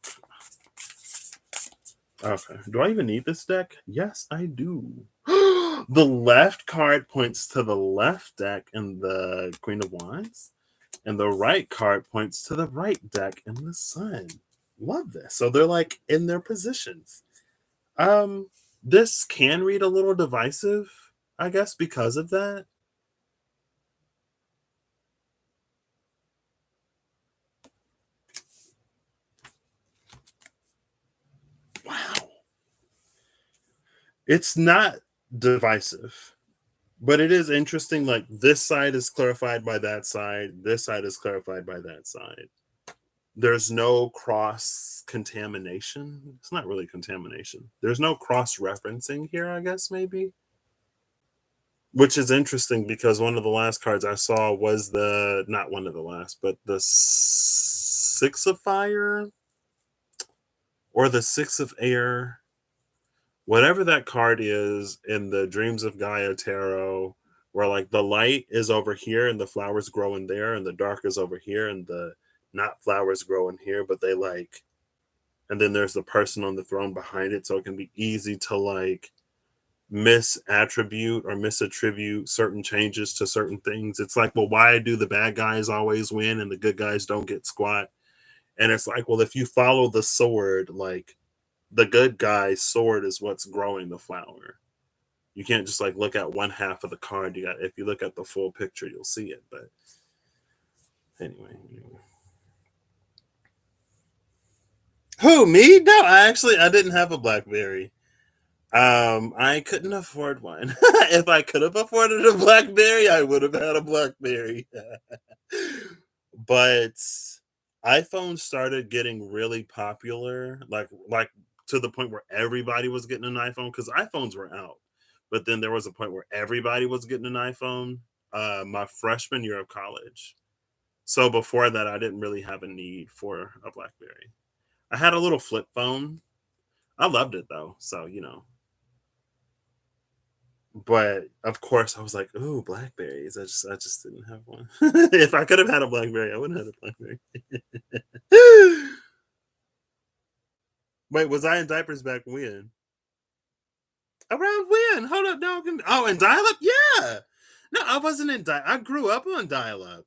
Okay. Do I even need this deck? Yes, I do. The left card points to the left deck in the Queen of Wands, and the right card points to the right deck in the Sun. Love this. So they're like in their positions. Um, this can read a little divisive, I guess, because of that. Wow. It's not divisive, but it is interesting. Like this side is clarified by that side, this side is clarified by that side. There's no cross contamination. It's not really contamination. There's no cross referencing here, I guess, maybe. Which is interesting because one of the last cards I saw was the, not one of the last, but the Six of Fire or the Six of Air, whatever that card is in the Dreams of Gaia Tarot, where like the light is over here and the flowers grow in there, and the dark is over here and the not flowers grow in here, but they like, and then there's the person on the throne behind it, so it can be easy to like misattribute or misattribute certain changes to certain things. It's like, well, why do the bad guys always win and the good guys don't get squat? And it's like, well, if you follow the sword, like the good guy's sword is what's growing the flower. You can't just like look at one half of the card. You got, if you look at the full picture, you'll see it. But anyway. Who, me? No, I didn't have a BlackBerry. I couldn't afford one. If I could have afforded a BlackBerry, I would have had a BlackBerry. But iPhone started getting really popular, like to the point where everybody was getting an iPhone because iPhones were out. But then there was a point where everybody was getting an iPhone. My freshman year of college. So before that, I didn't really have a need for a BlackBerry. I had a little flip phone. I loved it though, so you know. But of course, I was like, "Ooh, blackberries!" I just didn't have one. If I could have had a blackberry, I wouldn't have had a blackberry. Wait, was I in diapers back when? Around when? Hold up, no. Oh, in dial up? Yeah. No, I wasn't in dial. I grew up on dial up.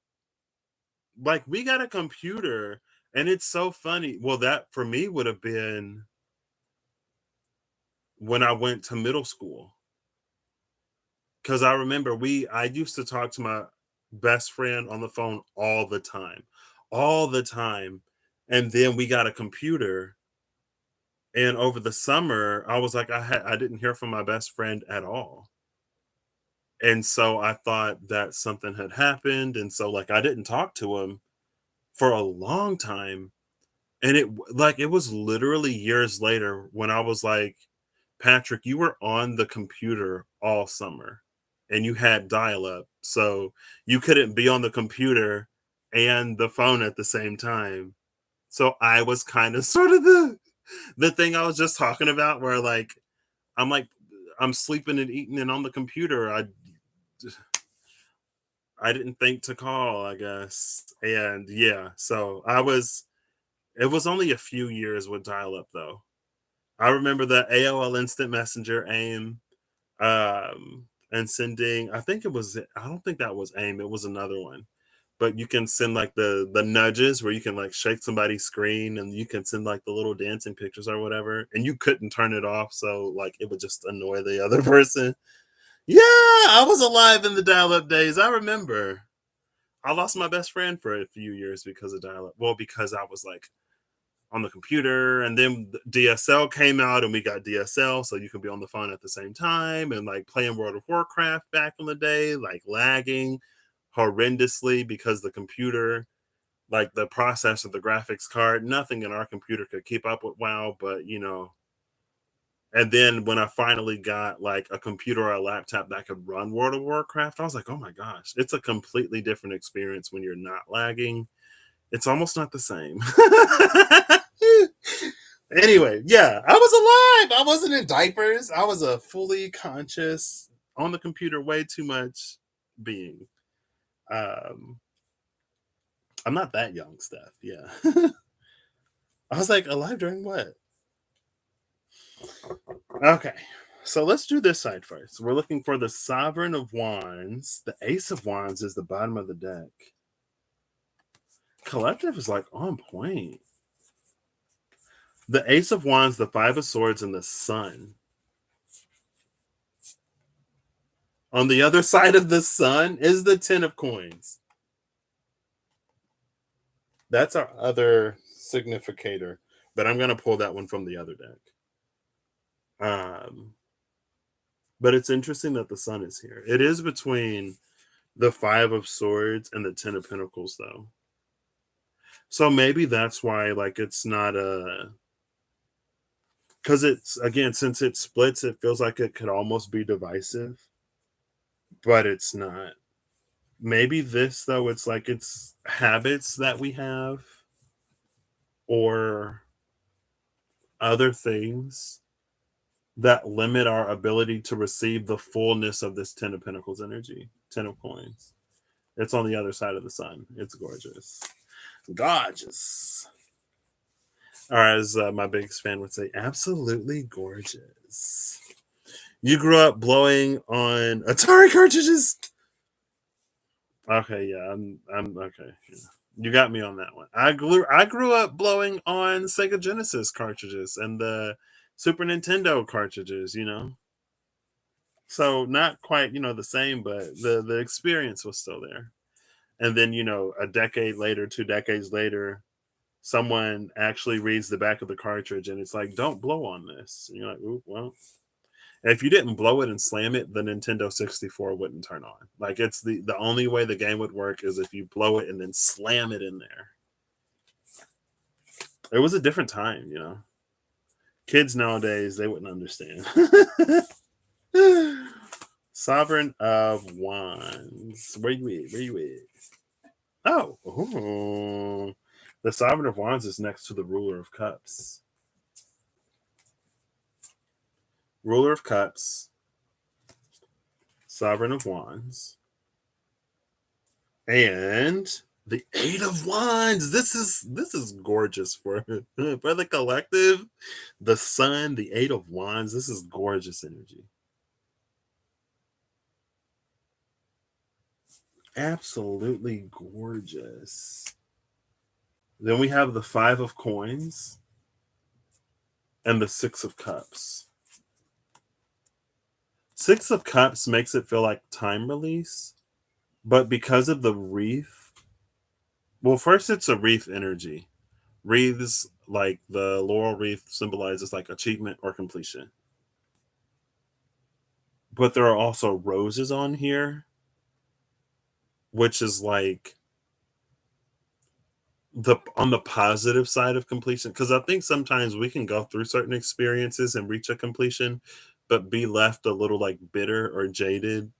Like we got a computer, and it's so funny. Well, that for me would have been when I went to middle school. Because I remember I used to talk to my best friend on the phone all the time. And then we got a computer. And over the summer, I was like, I didn't hear from my best friend at all. And so I thought that something had happened. And so like I didn't talk to him for a long time. And it was literally years later when I was like, Patrick, you were on the computer all summer and you had dial up. So you couldn't be on the computer and the phone at the same time. So I was kind of sort of the thing I was just talking about where like I'm sleeping and eating and on the computer. I didn't think to call, I guess. And yeah, so it was only a few years with dial up though. I remember the AOL Instant Messenger AIM, and sending. I think it was. I don't think that was AIM. It was another one. But you can send like the nudges where you can like shake somebody's screen and you can send like the little dancing pictures or whatever, and you couldn't turn it off, so like it would just annoy the other person. Yeah, I was alive in the dial-up days. I remember. I lost my best friend for a few years because of dial-up. Well, because I was like on the computer, and then DSL came out and we got DSL, so you could be on the phone at the same time, and like playing World of Warcraft back in the day, like lagging horrendously because the computer, like the processor, the graphics card, nothing in our computer could keep up with WoW. But you know, and then when I finally got like a computer or a laptop that could run World of Warcraft, I was like, oh my gosh, it's a completely different experience when you're not lagging. It's almost not the same. Anyway, yeah, I was alive. I wasn't in diapers. I was a fully conscious, on the computer way too much being. Um, I'm not that young, Steph. Yeah. I was like, alive during what? Okay. So let's do this side first. We're looking for the Sovereign of Wands. The Ace of Wands is the bottom of the deck. Collective is like on point. The Ace of Wands, the Five of Swords, and the Sun. On the other side of the Sun is the Ten of Coins. That's our other significator, but I'm going to pull that one from the other deck. But it's interesting that the Sun is here. It is between the Five of Swords and the Ten of Pentacles, though. So maybe that's why, like, it's not a. Because it's, again, since it splits, it feels like it could almost be divisive, but it's not. Maybe this, though, it's like it's habits that we have or other things that limit our ability to receive the fullness of this Ten of Pentacles energy, Ten of Coins. It's on the other side of the Sun. It's gorgeous. Gorgeous. Or as my biggest fan would say, absolutely gorgeous. You grew up blowing on Atari cartridges? Okay, yeah, I'm okay. Yeah. You got me on that one. I grew up blowing on Sega Genesis cartridges and the Super Nintendo cartridges, So not quite, the same, but the experience was still there. And then, a decade later, 2 decades later, someone actually reads the back of the cartridge and it's like, don't blow on this. And you're like, ooh, well, if you didn't blow it and slam it, the Nintendo 64 wouldn't turn on. Like, it's the only way the game would work is if you blow it and then slam it in there. It was a different time. Kids nowadays, they wouldn't understand. Sovereign of Wands. Where you at? Where you at? Oh. Ooh. The Sovereign of Wands is next to the Ruler of Cups. Ruler of Cups. Sovereign of Wands. And the Eight of Wands. This is gorgeous for the collective. The Sun, the Eight of Wands. This is gorgeous energy. Absolutely gorgeous. Then we have the Five of Coins and the Six of Cups. Six of Cups makes it feel like time release, but because of the wreath, well, first it's a wreath energy. Wreaths, like the laurel wreath, symbolizes like achievement or completion. But there are also roses on here, which is like on the positive side of completion. Because I think sometimes we can go through certain experiences and reach a completion, but be left a little like bitter or jaded.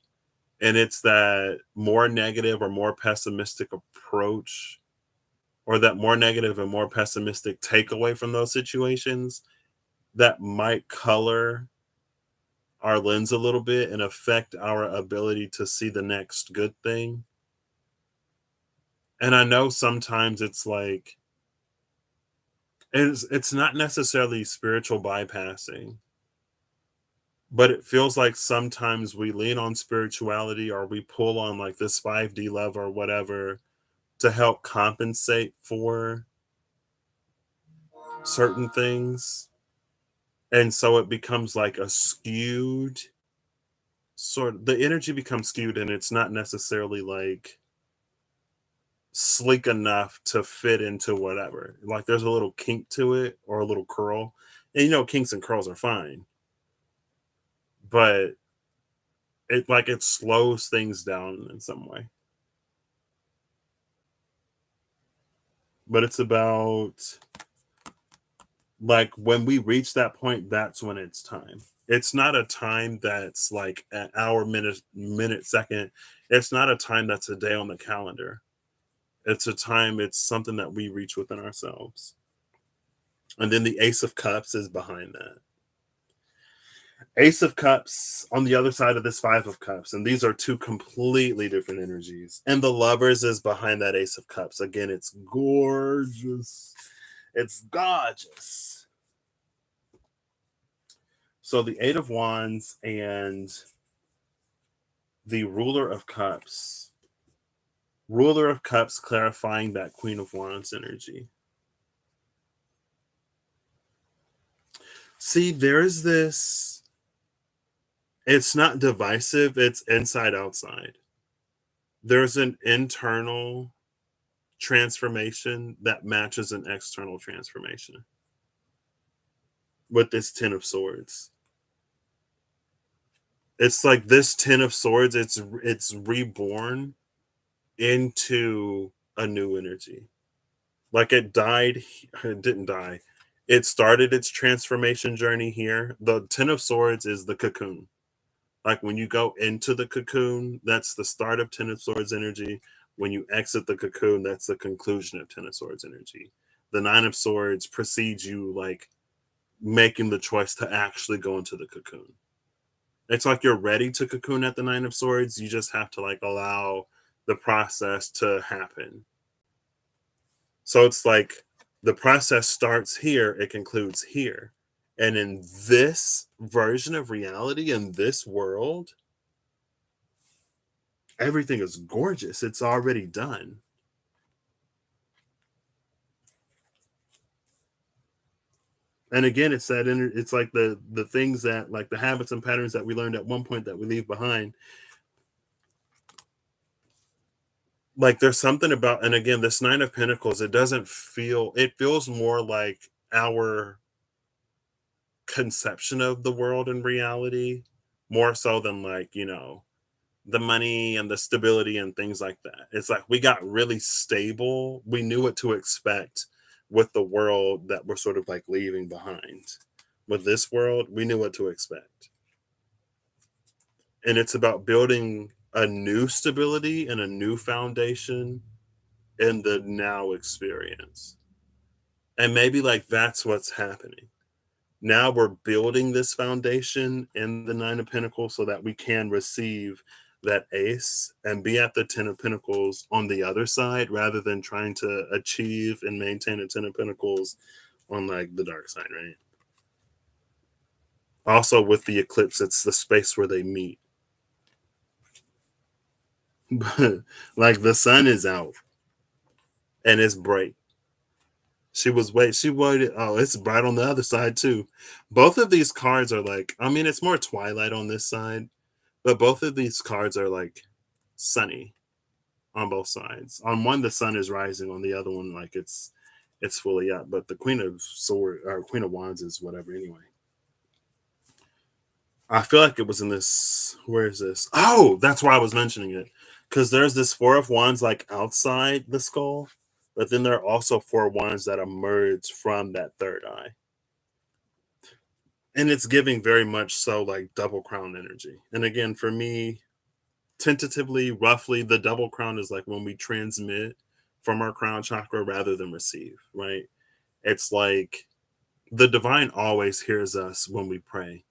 And it's that more negative or more pessimistic approach, or that more negative and more pessimistic takeaway from those situations that might color our lens a little bit and affect our ability to see the next good thing. And I know sometimes it's like it's not necessarily spiritual bypassing, but it feels like sometimes we lean on spirituality or we pull on like this 5D love or whatever to help compensate for certain things. And so it becomes like a skewed sort of, the energy becomes skewed and it's not necessarily like sleek enough to fit into whatever. Like there's a little kink to it or a little curl. And kinks and curls are fine. But it slows things down in some way. But it's about like when we reach that point, that's when it's time. It's not a time that's like an hour, minute, second. It's not a time that's a day on the calendar. It's a time, it's something that we reach within ourselves. And then the Ace of Cups is behind that. Ace of Cups on the other side of this Five of Cups. And these are two completely different energies. And the Lovers is behind that Ace of Cups. Again, it's gorgeous. It's gorgeous. So the Eight of Wands and the Ruler of Cups. Ruler of Cups clarifying that Queen of Wands energy. See, there's this. It's not divisive, it's inside outside. There's an internal transformation that matches an external transformation with this Ten of Swords. It's like this Ten of Swords, it's reborn into a new energy. Like it didn't die. It started its transformation journey here. The Ten of Swords is the cocoon. Like when you go into the cocoon, that's the start of Ten of Swords energy. When you exit the cocoon, that's the conclusion of Ten of Swords energy. The Nine of Swords precedes you, like making the choice to actually go into the cocoon. It's like you're ready to cocoon at the Nine of Swords. You just have to like allow the process to happen. So it's like the process starts here, it concludes here. And in this version of reality, in this world, everything is gorgeous. It's already done. And again, it's that it's like the things that, like the habits and patterns that we learned at one point that we leave behind. Like there's something about, and again, this Nine of Pentacles, it feels more like our conception of the world and reality, more so than like, the money and the stability and things like that. It's like we got really stable. We knew what to expect with the world that we're sort of like leaving behind. With this world, we knew what to expect. And it's about building a new stability and a new foundation in the now experience. And maybe like that's what's happening. Now we're building this foundation in the Nine of Pentacles so that we can receive that Ace and be at the Ten of Pentacles on the other side, rather than trying to achieve and maintain a Ten of Pentacles on like the dark side, right? Also with the eclipse, it's the space where they meet. But like the sun is out and it's bright. She waited. Oh, it's bright on the other side too. Both of these cards are like, I mean, it's more twilight on this side, but both of these cards are like sunny on both sides. On one, the sun is rising. On the other one, like it's fully up. But the Queen of Queen of Wands is whatever anyway. I feel like it was in this. Where is this? Oh, that's why I was mentioning it. Because there's this Four of Wands like outside the skull, but then there are also Four Wands that emerge from that third eye. And it's giving very much so like double crown energy. And again, for me, tentatively, roughly, the double crown is like when we transmit from our crown chakra rather than receive, right? It's like the divine always hears us when we pray,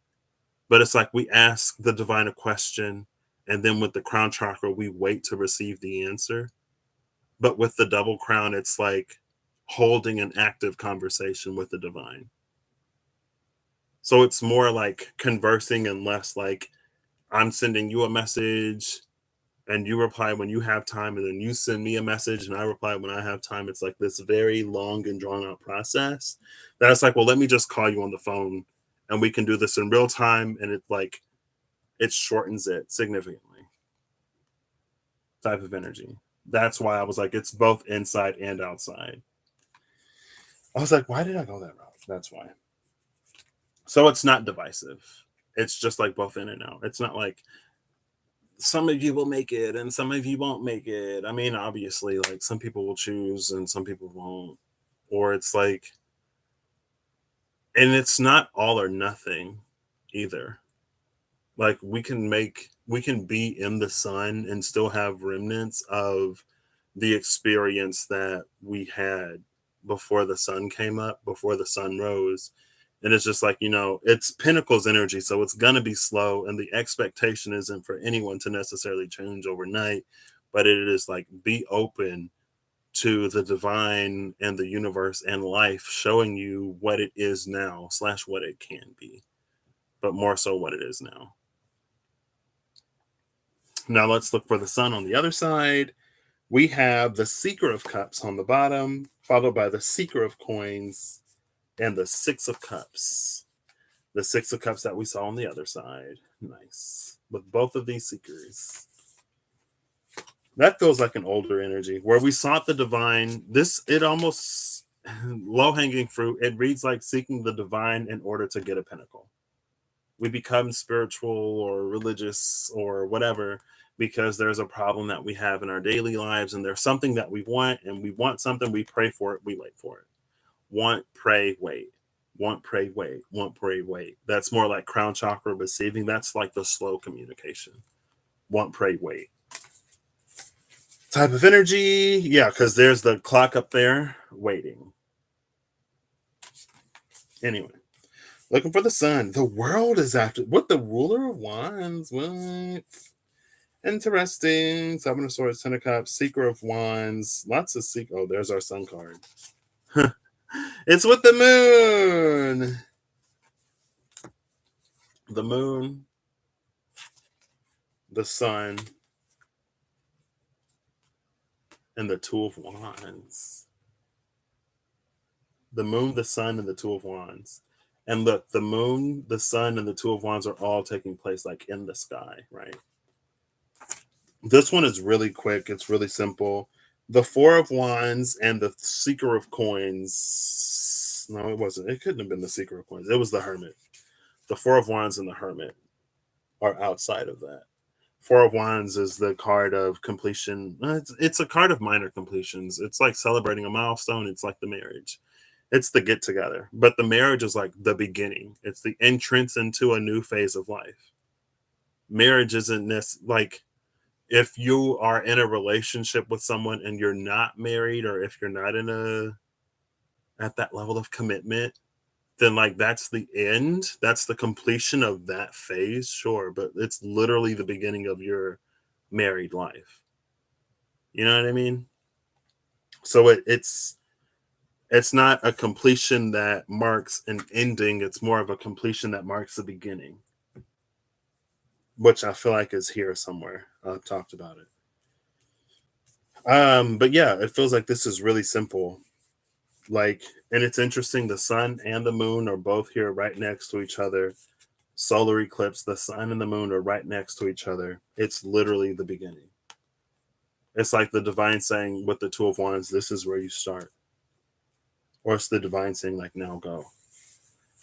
but it's like we ask the divine a question, and then with the crown chakra, we wait to receive the answer. But with the double crown, it's like holding an active conversation with the divine. So it's more like conversing and less like I'm sending you a message and you reply when you have time, and then you send me a message and I reply when I have time. It's like this very long and drawn out process that it's like, well, let me just call you on the phone and we can do this in real time. And it shortens it significantly type of energy. That's why I was like, it's both inside and outside. I was like, why did I go that route? That's why. So it's not divisive. It's just like both in and out. It's not like some of you will make it and some of you won't make it. I mean, obviously, like some people will choose and some people won't. Or it's like, and it's not all or nothing either. Like we can be in the sun and still have remnants of the experience that we had before the sun came up, before the sun rose. And it's just like, it's Pinnacle's energy, so it's gonna be slow, and the expectation isn't for anyone to necessarily change overnight, but it is like be open to the divine and the universe and life showing you what it is now slash what it can be, but more so what it is now. Now let's look for the sun on the other side. We have the Seeker of Cups on the bottom, followed by the Seeker of Coins and the Six of Cups. The Six of Cups that we saw on the other side. Nice. With both of these seekers. That feels like an older energy where we sought the divine. It almost low hanging fruit. It reads like seeking the divine in order to get a pinnacle. We become spiritual or religious or whatever because there's a problem that we have in our daily lives, and there's something that we want, and we want something, we pray for it, we wait for it. Want, pray, wait. Want, pray, wait. Want, pray, wait. That's more like crown chakra receiving. That's like the slow communication. Want, pray, wait. Type of energy, yeah, because there's the clock up there waiting. Anyway, looking for the sun. The world is after what? The ruler of wands. What? Interesting. Seven of swords, 10 of cups, seeker of wands. Lots of Oh, there's our sun card. It's with the moon. The moon, the sun, and the Two of Wands. The moon, the sun, and the Two of Wands. And look, the moon, the sun, and the Two of Wands are all taking place like in the sky, right? This one is really quick. It's really simple. The Four of Wands and the Seeker of Coins. No, it wasn't. It couldn't have been the Seeker of Coins. It was the Hermit. The Four of Wands and the Hermit are outside of that. Four of Wands is the card of completion. It's a card of minor completions. It's like celebrating a milestone. It's like the marriage. It's the get together. But the marriage is like the beginning. It's the entrance into a new phase of life. Marriage isn't this like if you are in a relationship with someone and you're not married, or if you're not at that level of commitment, then like that's the end. That's the completion of that phase, sure, but it's literally the beginning of your married life. You know what I mean? So it's not a completion that marks an ending. It's more of a completion that marks the beginning, which I feel like is here somewhere. I've talked about it. But yeah, it feels like this is really simple. Like, and it's interesting. The sun and the moon are both here right next to each other. Solar eclipse, the sun and the moon are right next to each other. It's literally the beginning. It's like the divine saying with the Two of Wands, this is where you start. Or it's the divine saying, like, now go.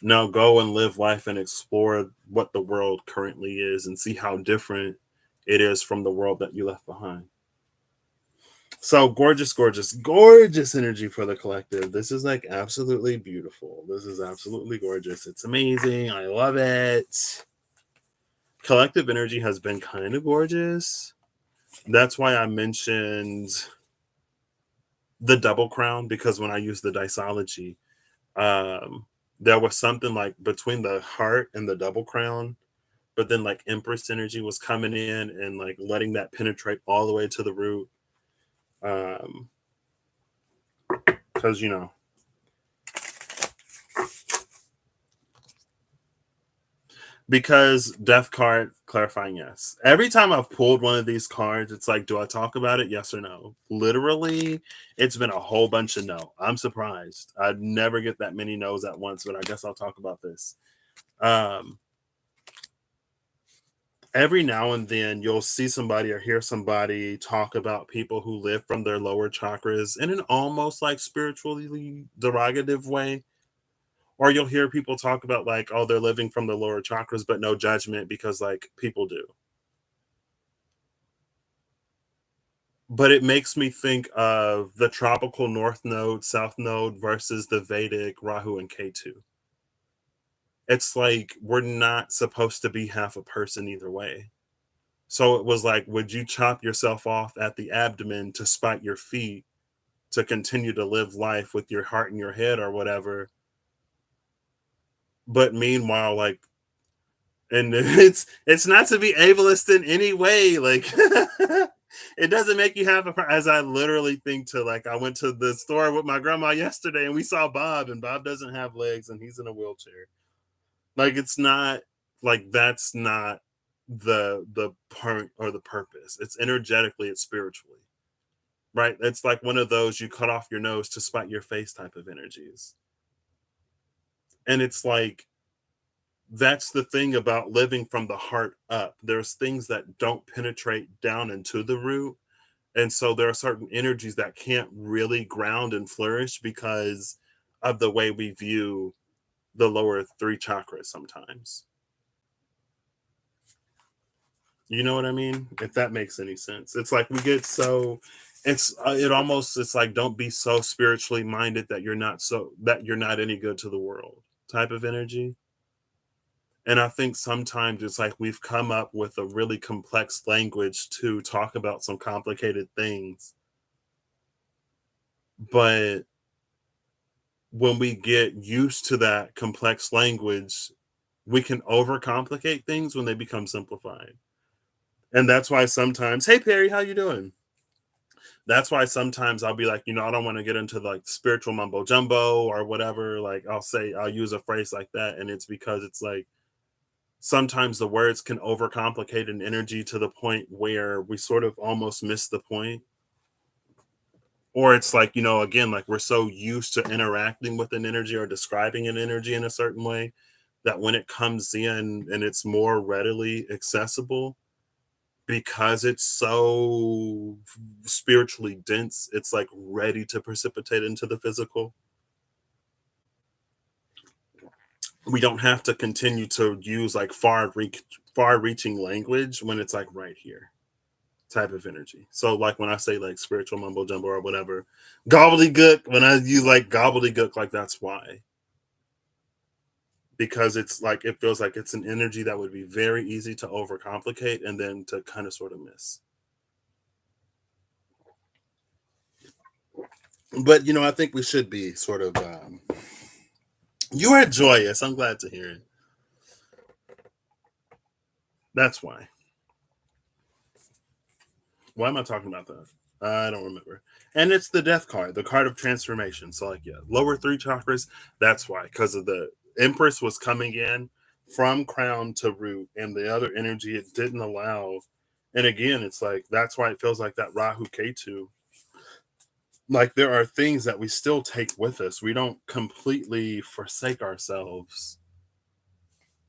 Now go and live life and explore what the world currently is and see how different it is from the world that you left behind. So gorgeous, gorgeous, gorgeous energy for the collective. This is like absolutely beautiful. This is absolutely gorgeous. It's amazing. I love it. Collective energy has been kind of gorgeous. That's why I mentioned the double crown, because when I used the diceology, there was something like between the heart and the double crown, but then like Empress energy was coming in and like letting that penetrate all the way to the root. Because because death card clarifying yes. Every time I've pulled one of these cards, it's like, do I talk about it? Yes or no? Literally, it's been a whole bunch of no. I'm surprised. I'd never get that many no's at once, but I guess I'll talk about this. Every now and then you'll see somebody or hear somebody talk about people who live from their lower chakras in an almost like spiritually derogative way. Or you'll hear people talk about like, oh, they're living from the lower chakras, but no judgment because like people do. But it makes me think of the tropical north node, south node versus the Vedic Rahu and Ketu. It's like we're not supposed to be half a person either way. So it was like, would you chop yourself off at the abdomen to spite your feet to continue to live life with your heart in your head or whatever. But meanwhile, like, and it's not to be ableist in any way, like it doesn't make you have as I literally think to, like, I went to the store with my grandma yesterday and we saw Bob, and Bob doesn't have legs and he's in a wheelchair. Like, it's not like, that's not the point or the purpose. It's energetically, it's spiritually, right? It's like one of those you cut off your nose to spite your face type of energies. And it's like, that's the thing about living from the heart up. There's things that don't penetrate down into the root. And so there are certain energies that can't really ground and flourish because of the way we view the lower three chakras sometimes. You know what I mean? If that makes any sense. It's like we get so, it's like, don't be so spiritually minded that you're not any good to the world type of energy. And I think sometimes it's like we've come up with a really complex language to talk about some complicated things. But when we get used to that complex language, we can overcomplicate things when they become simplified. And that's why sometimes, hey Perry, how you doing? That's why sometimes I'll be like, I don't want to get into like spiritual mumbo jumbo or whatever. Like, I'll use a phrase like that. And it's because it's like, sometimes the words can overcomplicate an energy to the point where we sort of almost miss the point. Or it's like, again, like we're so used to interacting with an energy or describing an energy in a certain way that when it comes in and it's more readily accessible, because it's so spiritually dense, it's like ready to precipitate into the physical. We don't have to continue to use like far-reaching language when it's like right here type of energy. So like when I say like spiritual mumbo jumbo or whatever, gobbledygook, when I use like gobbledygook, like that's why. Because it's like, it feels like it's an energy that would be very easy to overcomplicate and then to kind of sort of miss. But I think we should be sort of you are joyous. I'm glad to hear it. That's why. Why am I talking about that? I don't remember. And it's the death card, the card of transformation. So like, yeah, lower three chakras. That's why, because of the Empress was coming in from crown to root, and the other energy it didn't allow. And again, it's like that's why it feels like that Rahu Ketu. Like there are things that we still take with us. We don't completely forsake ourselves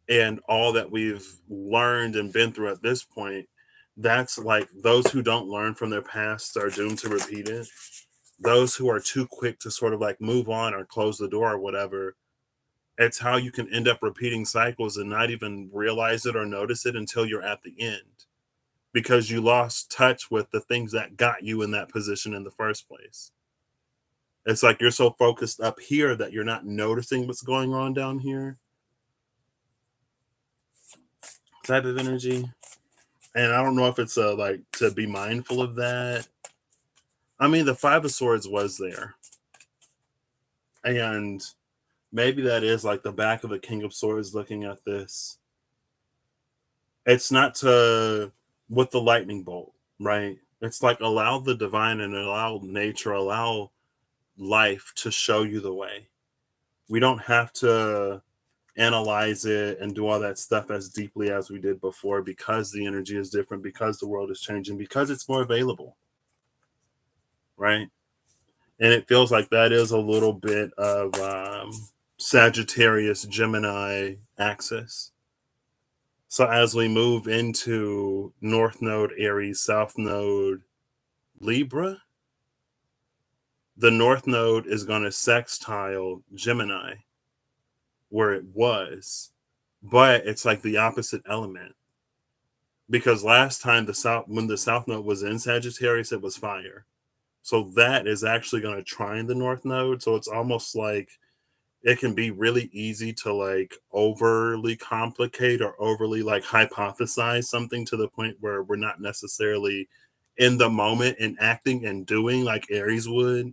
and all that we've learned and been through at this point. That's like, those who don't learn from their past are doomed to repeat it. Those who are too quick to sort of like move on or close the door or whatever, it's how you can end up repeating cycles and not even realize it or notice it until you're at the end, because you lost touch with the things that got you in that position in the first place. It's like you're so focused up here that you're not noticing what's going on down here type of energy. And I don't know if it's like to be mindful of that. I mean, the Five of Swords was there. And maybe that is like the back of the King of Swords looking at this. It's not to, with the lightning bolt, right? It's like, allow the divine and allow nature, allow life to show you the way. We don't have to analyze it and do all that stuff as deeply as we did before, because the energy is different, because the world is changing, because it's more available, right? And it feels like that is a little bit of Sagittarius Gemini axis. So as we move into North Node Aries, South Node Libra, the North Node is going to sextile Gemini where it was, but it's like the opposite element. Because last time when the South Node was in Sagittarius, it was fire. So that is actually going to trine the North Node. So it's almost like it can be really easy to like overly complicate or overly like hypothesize something to the point where we're not necessarily in the moment and acting and doing like Aries would.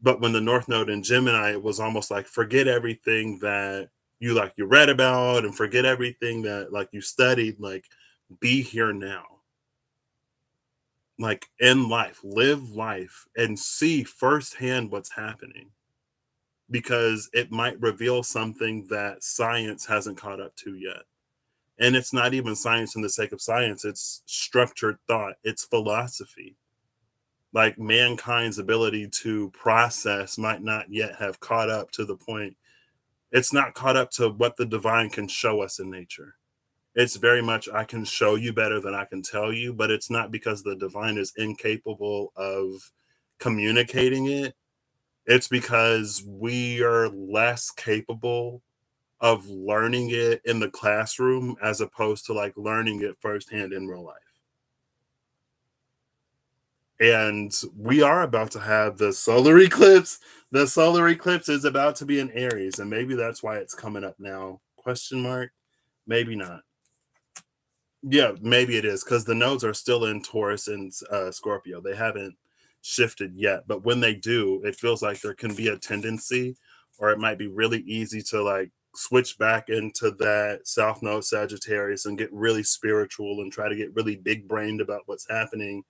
But when the North Node in Gemini, it was almost like forget everything that you read about and forget everything that like you studied, like be here now. Like in life, live life and see firsthand what's happening because it might reveal something that science hasn't caught up to yet. And it's not even science in the sake of science, it's structured thought, it's philosophy. Like mankind's ability to process might not yet have caught up to the point. It's not caught up to what the divine can show us in nature. It's very much, I can show you better than I can tell you, but it's not because the divine is incapable of communicating it. It's because we are less capable of learning it in the classroom as opposed to like learning it firsthand in real life. And we are about to have the solar eclipse. The solar eclipse is about to be in Aries, and maybe that's why it's coming up now. Question mark? Maybe not. Yeah, maybe it is because the nodes are still in Taurus and Scorpio. They haven't shifted yet, but when they do, it feels like there can be a tendency, or it might be really easy to like switch back into that South Node Sagittarius and get really spiritual and try to get really big brained about what's happening.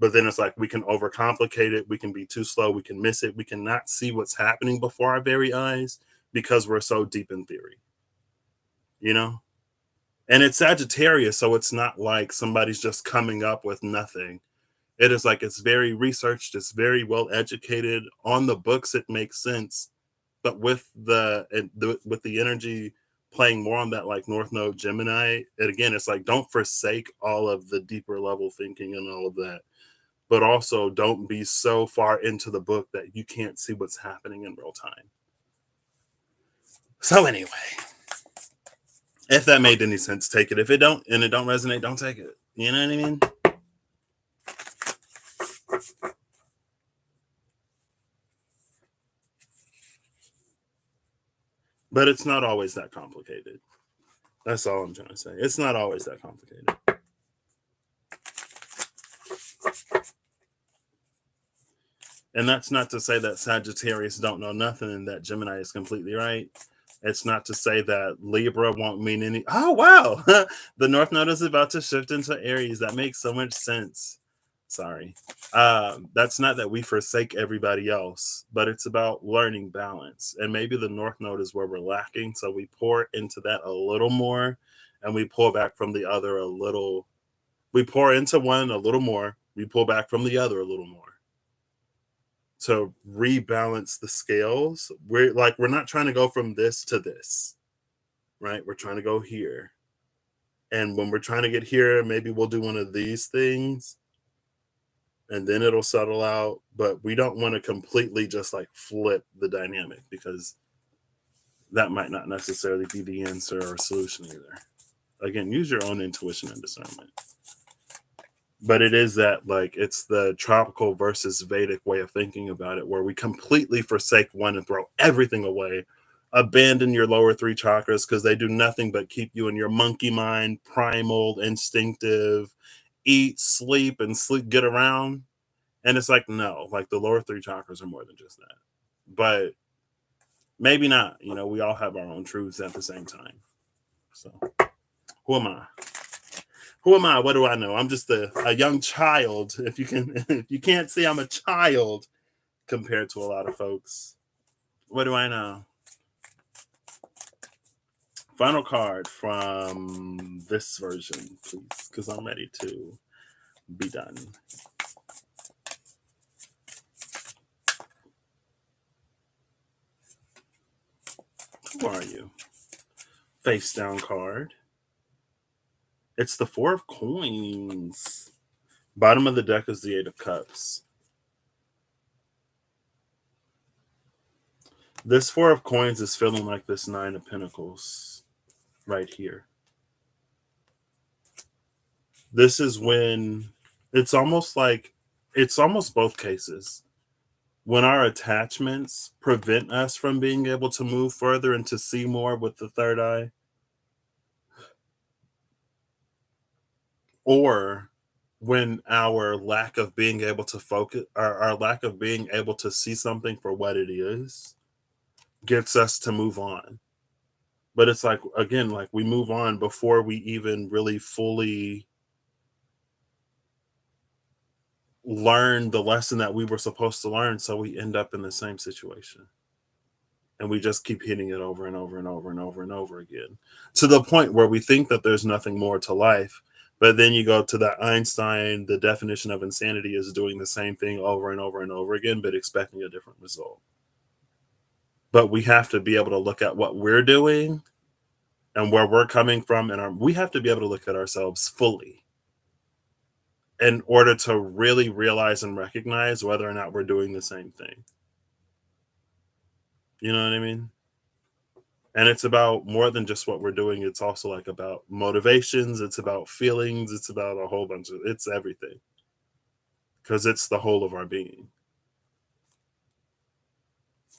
But then it's like we can overcomplicate it, we can be too slow, we can miss it, we cannot see what's happening before our very eyes because we're so deep in theory, you know? And it's Sagittarius, so it's not like somebody's just coming up with nothing. It is like it's very researched, it's very well educated. On the books, it makes sense, but with the energy playing more on that like North Node Gemini, and again, it's like don't forsake all of the deeper level thinking and all of that, but also don't be so far into the book that you can't see what's happening in real time. So anyway, if that made any sense, take it. If it don't and it don't resonate, don't take it. You know what I mean? But it's not always that complicated. That's all I'm trying to say. It's not always that complicated. And that's not to say that Sagittarius don't know nothing and that Gemini is completely right. It's not to say that Libra won't mean any. Oh, wow. The North Node is about to shift into Aries. That makes so much sense. Sorry. That's not that we forsake everybody else, but it's about learning balance. And maybe the North Node is where we're lacking. So we pour into that a little more and we pull back from the other a little. We pour into one a little more. We pull back from the other a little more to rebalance the scales. We're not trying to go from this to this, right? We're trying to go here. And when we're trying to get here, maybe we'll do one of these things and then it'll settle out. But we don't want to completely just like flip the dynamic because that might not necessarily be the answer or solution either. Again, use your own intuition and discernment. But it is that like it's the tropical versus Vedic way of thinking about it, where we completely forsake one and throw everything away, abandon your lower three chakras because they do nothing but keep you in your monkey mind, primal, instinctive, eat, sleep, and sleep, get around. And it's like, no, like the lower three chakras are more than just that. But maybe not. You know, we all have our own truths at the same time. So who am I? Who am I? What do I know? I'm just a young child. If you can't see, I'm a child compared to a lot of folks. What do I know? Final card from this version, please, because I'm ready to be done. Who are you? Face down card. It's the Four of Coins. Bottom of the deck is the Eight of Cups. This Four of Coins is feeling like this Nine of Pentacles right here. This is when it's almost both cases. When our attachments prevent us from being able to move further and to see more with the third eye, or when our lack of being able to focus, our lack of being able to see something for what it is, gets us to move on. But it's like, again, like we move on before we even really fully learn the lesson that we were supposed to learn. So we end up in the same situation. And we just keep hitting it over and over and over and over and over again, to the point where we think that there's nothing more to life. But then you go to that Einstein, the definition of insanity is doing the same thing over and over and over again, but expecting a different result. But we have to be able to look at what we're doing and where we're coming from, and we have to be able to look at ourselves fully in order to really realize and recognize whether or not we're doing the same thing. You know what I mean? And it's about more than just what we're doing. It's also like about motivations, it's about feelings, it's about a whole bunch of, it's everything, because it's the whole of our being.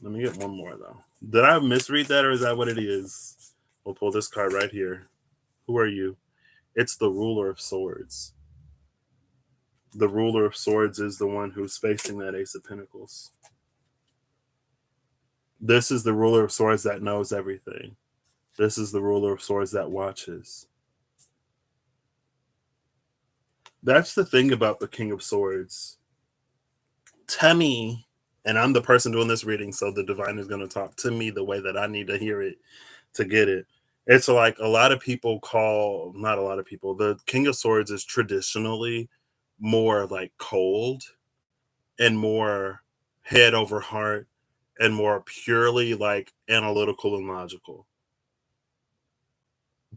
Let me get one more though. Did I misread that, or is that what it is? We'll pull this card right here. Who are you? It's the ruler of swords. The ruler of swords is the one who's facing that ace of pentacles. This is the ruler of swords that knows everything. This is the ruler of swords that watches. That's the thing about the king of swords. To me, and I'm the person doing this reading, so the divine is going to talk to me the way that I need to hear it to get it. It's like a lot of people call, not a lot of people, the king of swords is traditionally more like cold and more head over heart and more purely like analytical and logical.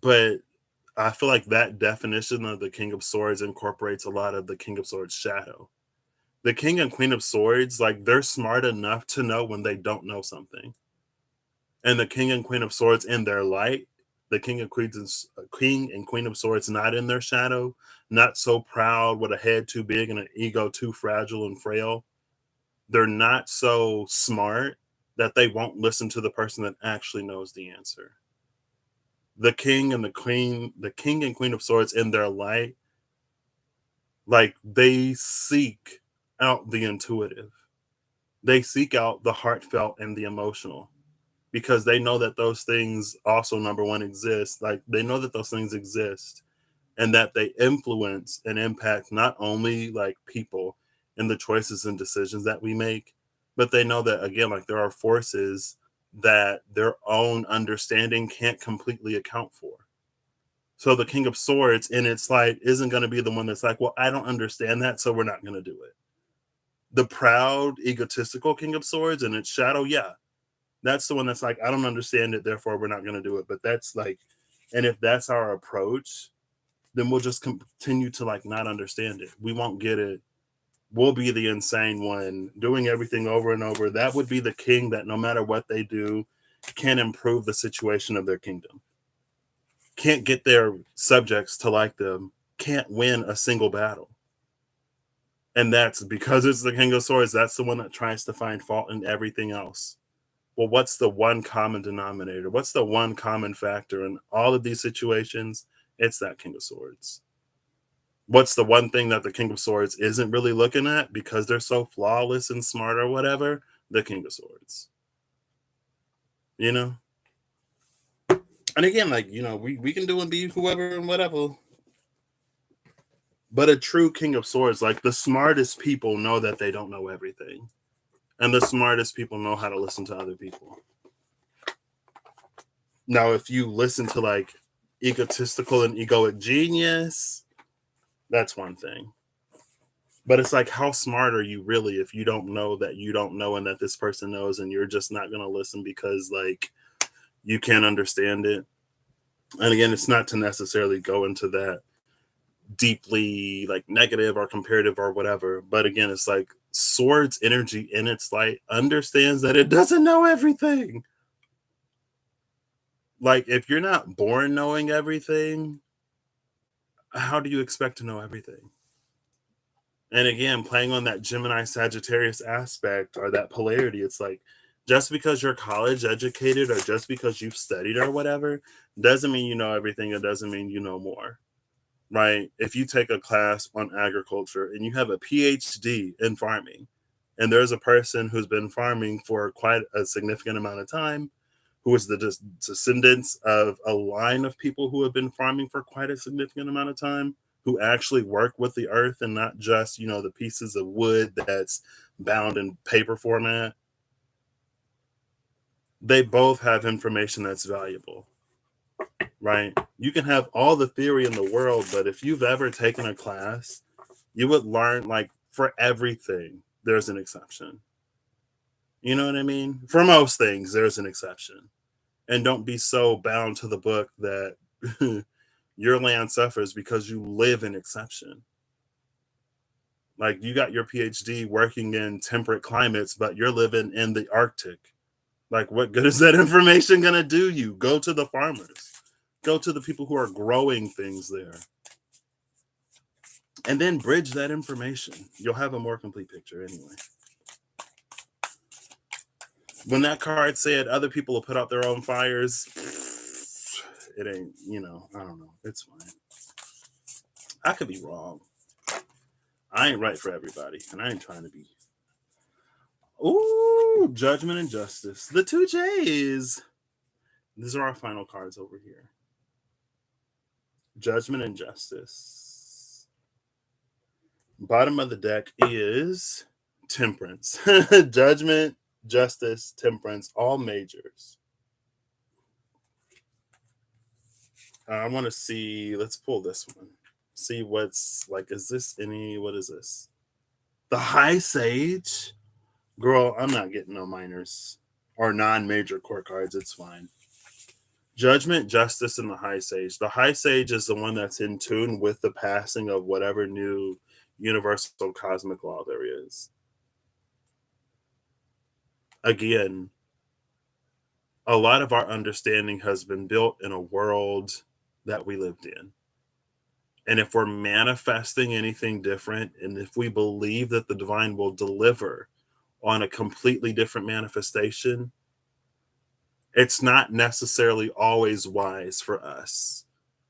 But I feel like that definition of the king of swords incorporates a lot of the king of swords shadow. The king and queen of swords, like they're smart enough to know when they don't know something. And the king and queen of swords in their light, the king and queen of swords not in their shadow, not so proud with a head too big and an ego too fragile and frail. They're not so smart that they won't listen to the person that actually knows the answer. The king and queen of swords in their light, like they seek out the intuitive. They seek out the heartfelt and the emotional, because they know that those things also, number one, exist. Like they know that those things exist and that they influence and impact not only like people and the choices and decisions that we make, but they know that, again, like there are forces that their own understanding can't completely account for. So the king of swords in its light isn't going to be the one that's like, well, I don't understand that, so we're not going to do it. The proud, egotistical king of swords in its shadow, yeah, that's the one that's like, I don't understand it, therefore we're not going to do it. But that's like, and if that's our approach, then we'll just continue to like not understand it. We won't get it. We'll be the insane one doing everything over and over. That would be the king that no matter what they do, can't improve the situation of their kingdom, can't get their subjects to like them, can't win a single battle. And that's because it's the king of swords. That's the one that tries to find fault in everything else. Well, what's the one common denominator? What's the one common factor in all of these situations? It's that king of swords. What's the one thing that the king of swords isn't really looking at because they're so flawless and smart or whatever? The king of swords. You know? And again, like, you know, we can do and be whoever and whatever. But a true king of swords, like the smartest people know that they don't know everything. And the smartest people know how to listen to other people. Now, if you listen to like egotistical and egoic genius, that's one thing. But it's like, how smart are you really if you don't know that you don't know and that this person knows, and you're just not going to listen because like you can't understand it? And again, it's not to necessarily go into that deeply like negative or comparative or whatever. But again, it's like swords energy in its light understands that it doesn't know everything. Like if you're not born knowing everything, how do you expect to know everything? And again, playing on that Gemini Sagittarius aspect or that polarity, it's like just because you're college educated or just because you've studied or whatever doesn't mean you know everything. It doesn't mean you know more. right? If you take a class on agriculture and you have a PhD in farming, and there's a person who's been farming for quite a significant amount of time, who is the descendants of a line of people who have been farming for quite a significant amount of time, who actually work with the earth and not just, the pieces of wood that's bound in paper format. They both have information that's valuable, right? You can have all the theory in the world, but if you've ever taken a class, you would learn, like, for everything, there's an exception. You know what I mean? For most things, there's an exception. And don't be so bound to the book that your land suffers because you live in exception. Like, you got your PhD working in temperate climates, but you're living in the Arctic. Like, what good is that information going to do you? Go to the farmers, go to the people who are growing things there, and then bridge that information. You'll have a more complete picture anyway. When that card said other people will put out their own fires, it ain't, I don't know. It's fine. I could be wrong. I ain't right for everybody, and I ain't trying to be. Ooh, judgment and justice. The two J's. These are our final cards over here. Judgment and justice. Bottom of the deck is temperance. Judgment, justice, temperance, all majors. I want to see, let's pull this one. See what's like, is this any, what is this? The High Sage? Girl, I'm not getting no minors or non-major court cards. It's fine. Judgment, justice, and the High Sage. The High Sage is the one that's in tune with the passing of whatever new universal cosmic law there is. Again, a lot of our understanding has been built in a world that we lived in. And if we're manifesting anything different, and if we believe that the divine will deliver on a completely different manifestation, it's not necessarily always wise for us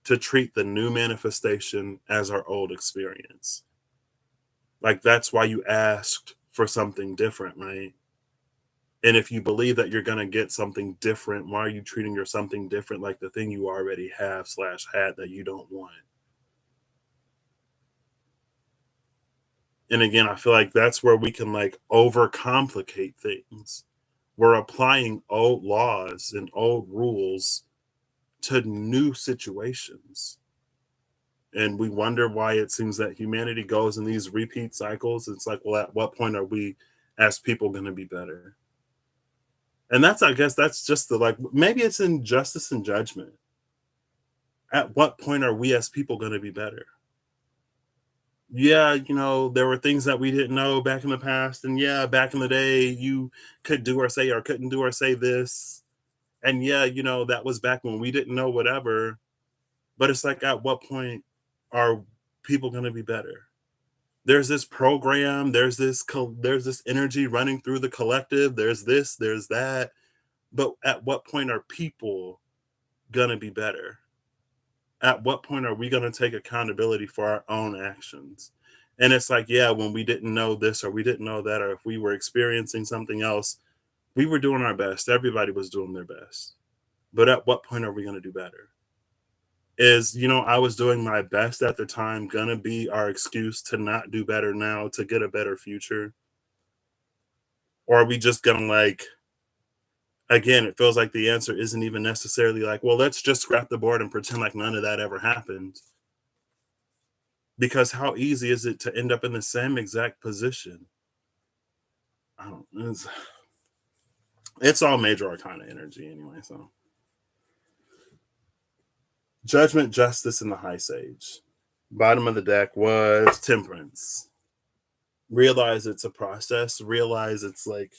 to treat the new manifestation as our old experience. Like, that's why you asked for something different, right? And if you believe that you're going to get something different, why are you treating your something different like the thing you already have / had that you don't want? And again, I feel like that's where we can, like, overcomplicate things. We're applying old laws and old rules to new situations. And we wonder why it seems that humanity goes in these repeat cycles. It's like, well, at what point are we as people going to be better? And I guess that's just maybe it's in justice and judgment. At what point are we as people going to be better? Yeah, there were things that we didn't know back in the past. And yeah, back in the day, you could do or say or couldn't do or say this. And yeah, that was back when we didn't know whatever. But it's like, at what point are people going to be better? There's this program, there's this energy running through the collective, there's this, there's that. But at what point are people going to be better? At what point are we going to take accountability for our own actions? And it's like, yeah, when we didn't know this or we didn't know that, or if we were experiencing something else, we were doing our best. Everybody was doing their best. But at what point are we going to do better? Is, I was doing my best at the time going to be our excuse to not do better now, to get a better future? Or are we just going to, again, it feels like the answer isn't even necessarily like, well, let's just scrap the board and pretend like none of that ever happened. Because how easy is it to end up in the same exact position? It's all major arcana energy anyway. So, judgment, justice, and the High Sage. Bottom of the deck was temperance. Realize it's a process. Realize it's like,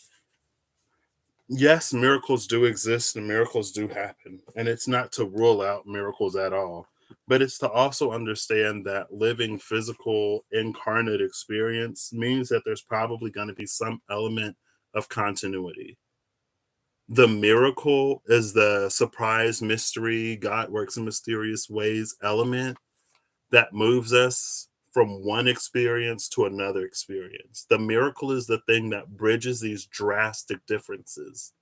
yes, miracles do exist and miracles do happen. And it's not to rule out miracles at all, but it's to also understand that living physical incarnate experience means that there's probably going to be some element of continuity. The miracle is the surprise, mystery, God works in mysterious ways element, that moves us from one experience to another experience. The miracle is the thing that bridges these drastic differences.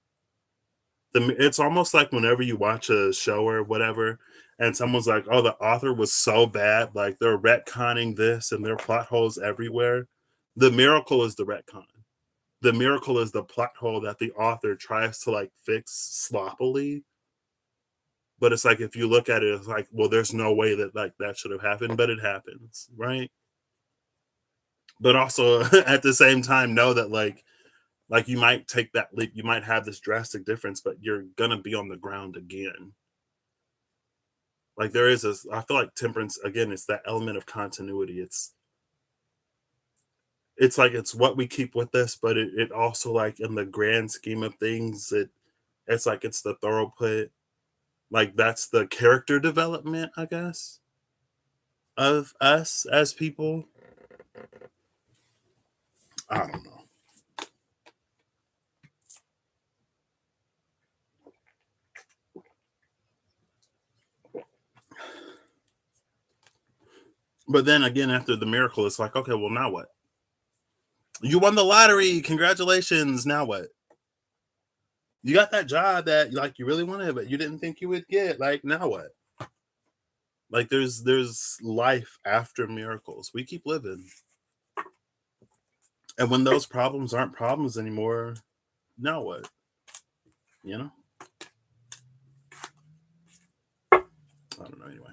It's almost like whenever you watch a show or whatever, and someone's like, "Oh, the author was so bad, like they're retconning this and there are plot holes everywhere." The miracle is the retcon. The miracle is the plot hole that the author tries to like fix sloppily. But it's like if you look at it, it's like, well, there's no way that like that should have happened, but it happens, right? But also at the same time, know that like you might take that leap, you might have this drastic difference, but you're gonna be on the ground again. Like there is this, I feel like temperance again, it's that element of continuity. It's like it's what we keep with us, but it also like in the grand scheme of things, it's like it's the thoroughput. Like that's the character development, I guess, of us as people. I don't know. But then again, after the miracle, it's like, okay, well, now what? You won the lottery. Congratulations. Now what? You got that job that like you really wanted, but you didn't think you would get. Like, now what? Like there's life after miracles. We keep living. And when those problems aren't problems anymore, now what? You know? I don't know anyway.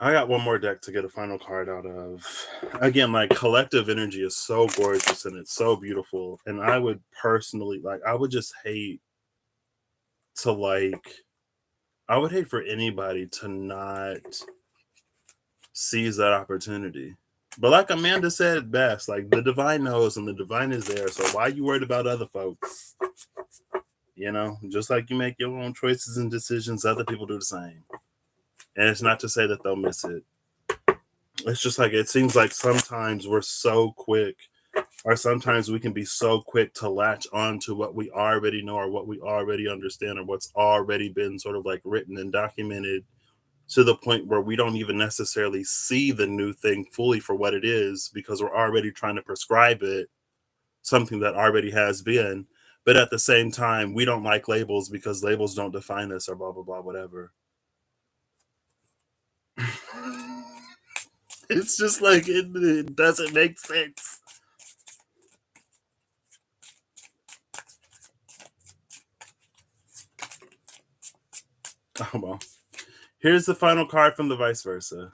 I got one more deck to get a final card out of. Again, like collective energy is so gorgeous and it's so beautiful. And I would personally like I would just hate to like I would hate for anybody to not seize that opportunity. But like Amanda said best, like the divine knows and the divine is there. So why are you worried about other folks? You know, just like you make your own choices and decisions, other people do the same. And it's not to say that they'll miss it. It's just like it seems like sometimes we're so quick, or sometimes we can be so quick to latch on to what we already know or what we already understand or what's already been sort of like written and documented to the point where we don't even necessarily see the new thing fully for what it is because we're already trying to prescribe it something that already has been. But at the same time, we don't like labels because labels don't define us or blah, blah, blah, whatever. It's just like it doesn't make sense. Oh, well. Here's the final card from the vice versa.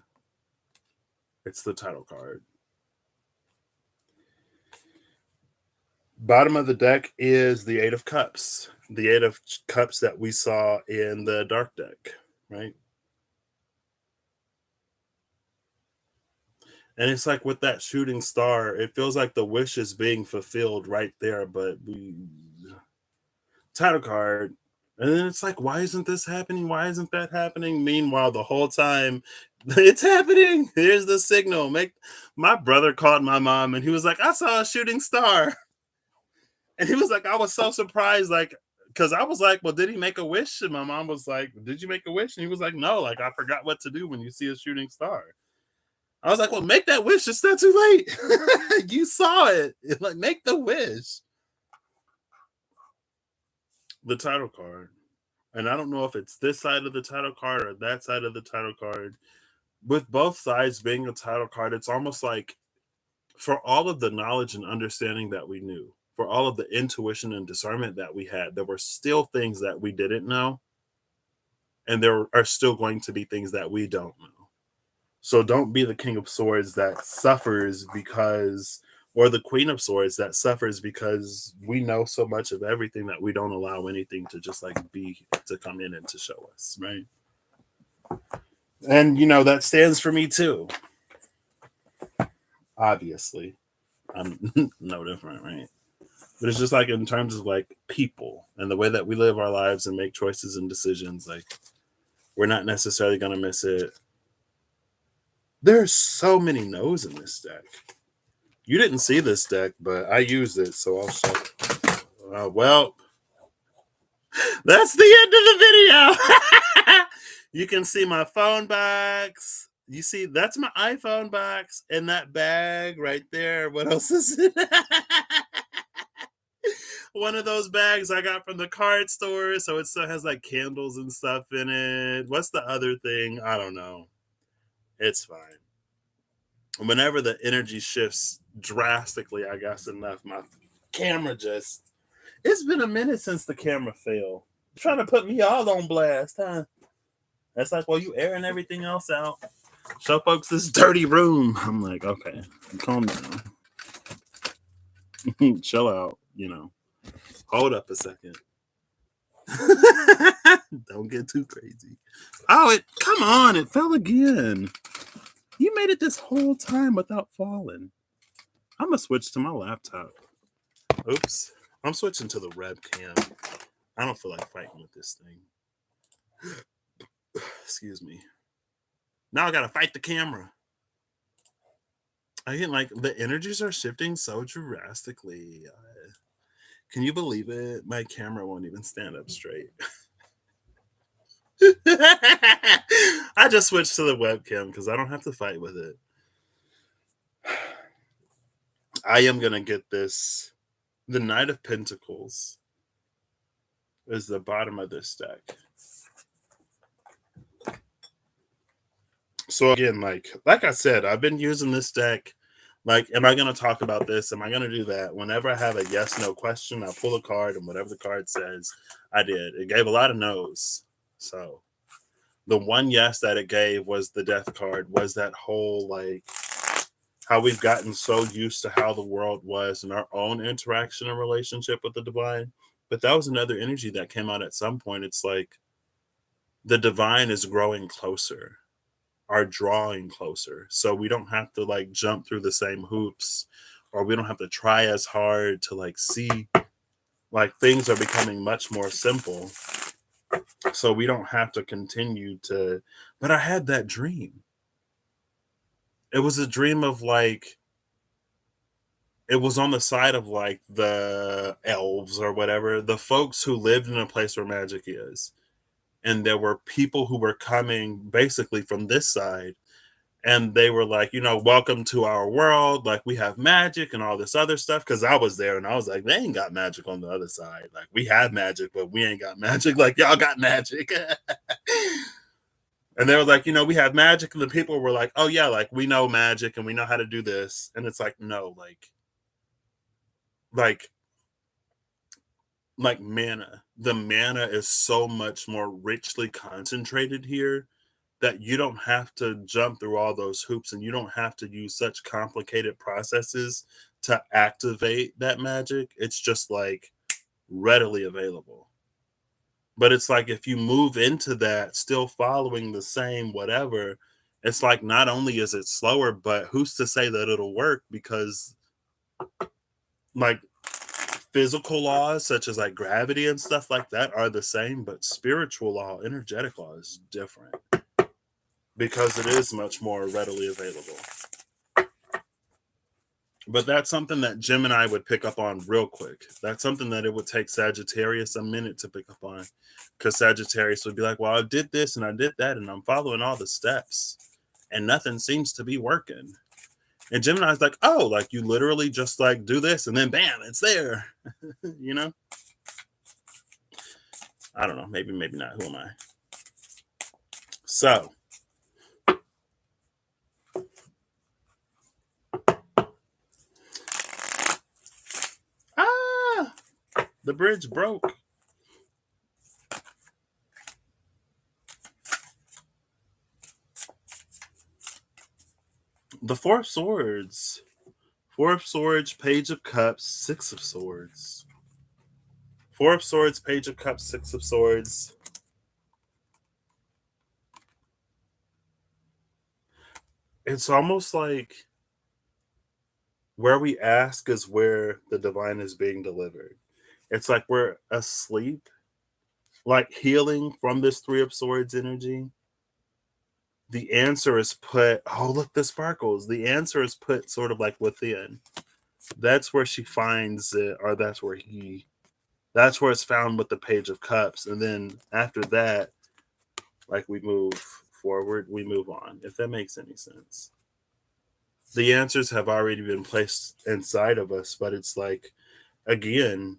It's the title card. Bottom of the deck is the Eight of Cups. The Eight of Cups that we saw in the Dark deck, right? And it's like with that shooting star, it feels like the wish is being fulfilled right there, but we title card. And then it's like, why isn't this happening? Why isn't that happening? Meanwhile, the whole time, it's happening. Here's the signal. Make my brother called my mom and he was like, I saw a shooting star. And he was like, I was so surprised, like, because I was like, well, did he make a wish? And my mom was like, did you make a wish? And he was like, no, like I forgot what to do when you see a shooting star. I was like, well, make that wish. It's not too late. You saw it. Like, make the wish. The title card. And I don't know if it's this side of the title card or that side of the title card. With both sides being a title card, it's almost like for all of the knowledge and understanding that we knew, for all of the intuition and discernment that we had, there were still things that we didn't know. And there are still going to be things that we don't know. So don't be the King of Swords that suffers because, or the Queen of Swords that suffers because we know so much of everything that we don't allow anything to just like be to come in and to show us, right? And you know, that stands for me too. Obviously, I'm no different, right? But it's just like in terms of like people and the way that we live our lives and make choices and decisions, like we're not necessarily going to miss it. There's so many no's in this deck. You didn't see this deck, but I used it, so I'll show. Well, that's the end of the video. You can see my phone box You see, that's my iPhone box and that bag right there. What else is it? One of those bags I got from the card store, so it still has like candles and stuff in it. What's the other thing? I don't know. It's fine. Whenever the energy shifts drastically, I guess enough, my camera just. It's been a minute since the camera failed. Trying to put me all on blast, huh? That's like, well, you airing everything else out. Show folks this dirty room. I'm like, okay, calm down. Chill out, Hold up a second. Don't get too crazy. Oh, come on, it fell again. You made it this whole time without falling. I'm gonna switch to my laptop. Oops. I'm switching to the webcam. I don't feel like fighting with this thing. Excuse me. Now I gotta fight the camera. Again, like the energies are shifting so drastically. Can you believe it? My camera won't even stand up straight. I just switched to the webcam because I don't have to fight with it. I am gonna get this. The Knight of Pentacles is the bottom of this deck. So again, like I said, I've been using this deck. Like, am I going to talk about this? Am I going to do that? Whenever I have a yes/no question, I pull a card, and whatever the card says, I did. It gave a lot of no's. So the one yes that it gave was the Death card. Was that whole like how we've gotten so used to how the world was and our own interaction and relationship with the divine. But that was another energy that came out at some point. It's like the divine is growing closer, are drawing closer. So we don't have to like jump through the same hoops, or we don't have to try as hard to like see, like things are becoming much more simple. So we don't have to continue to, but I had that dream. It was a dream of like, it was on the side of like the elves or whatever, the folks who lived in a place where magic is. And there were people who were coming basically from this side, and they were like, welcome to our world. Like, we have magic and all this other stuff. Cause I was there and I was like, they ain't got magic on the other side. Like, we have magic, but we ain't got magic. Like, y'all got magic. And they were like, we have magic. And the people were like, oh, yeah, like, we know magic and we know how to do this. And it's like, no, like mana. The mana is so much more richly concentrated here that you don't have to jump through all those hoops, and you don't have to use such complicated processes to activate that magic. It's just like readily available. But it's like if you move into that still following the same whatever, it's like not only is it slower, but who's to say that it'll work? Because like physical laws such as like gravity and stuff like that are the same, but spiritual law, energetic law is different because it is much more readily available. But that's something that Gemini would pick up on real quick. That's something that it would take Sagittarius a minute to pick up on, because Sagittarius would be like, well, I did this and I did that and I'm following all the steps and nothing seems to be working. And Gemini's like, oh, like you literally just like do this and then bam, it's there. I don't know. Maybe not. Who am I? So the bridge broke. The Four of Swords. Four of Swords, Page of Cups, Six of Swords. Four of Swords, Page of Cups, Six of Swords. It's almost like where we ask is where the divine is being delivered. It's like we're asleep, like healing from this Three of Swords energy. The answer is put, oh, look, the sparkles. The answer is put sort of like within. That's where she finds it, or that's where it's found with the Page of Cups. And then after that, like we move forward, we move on, if that makes any sense. The answers have already been placed inside of us, but it's like, again,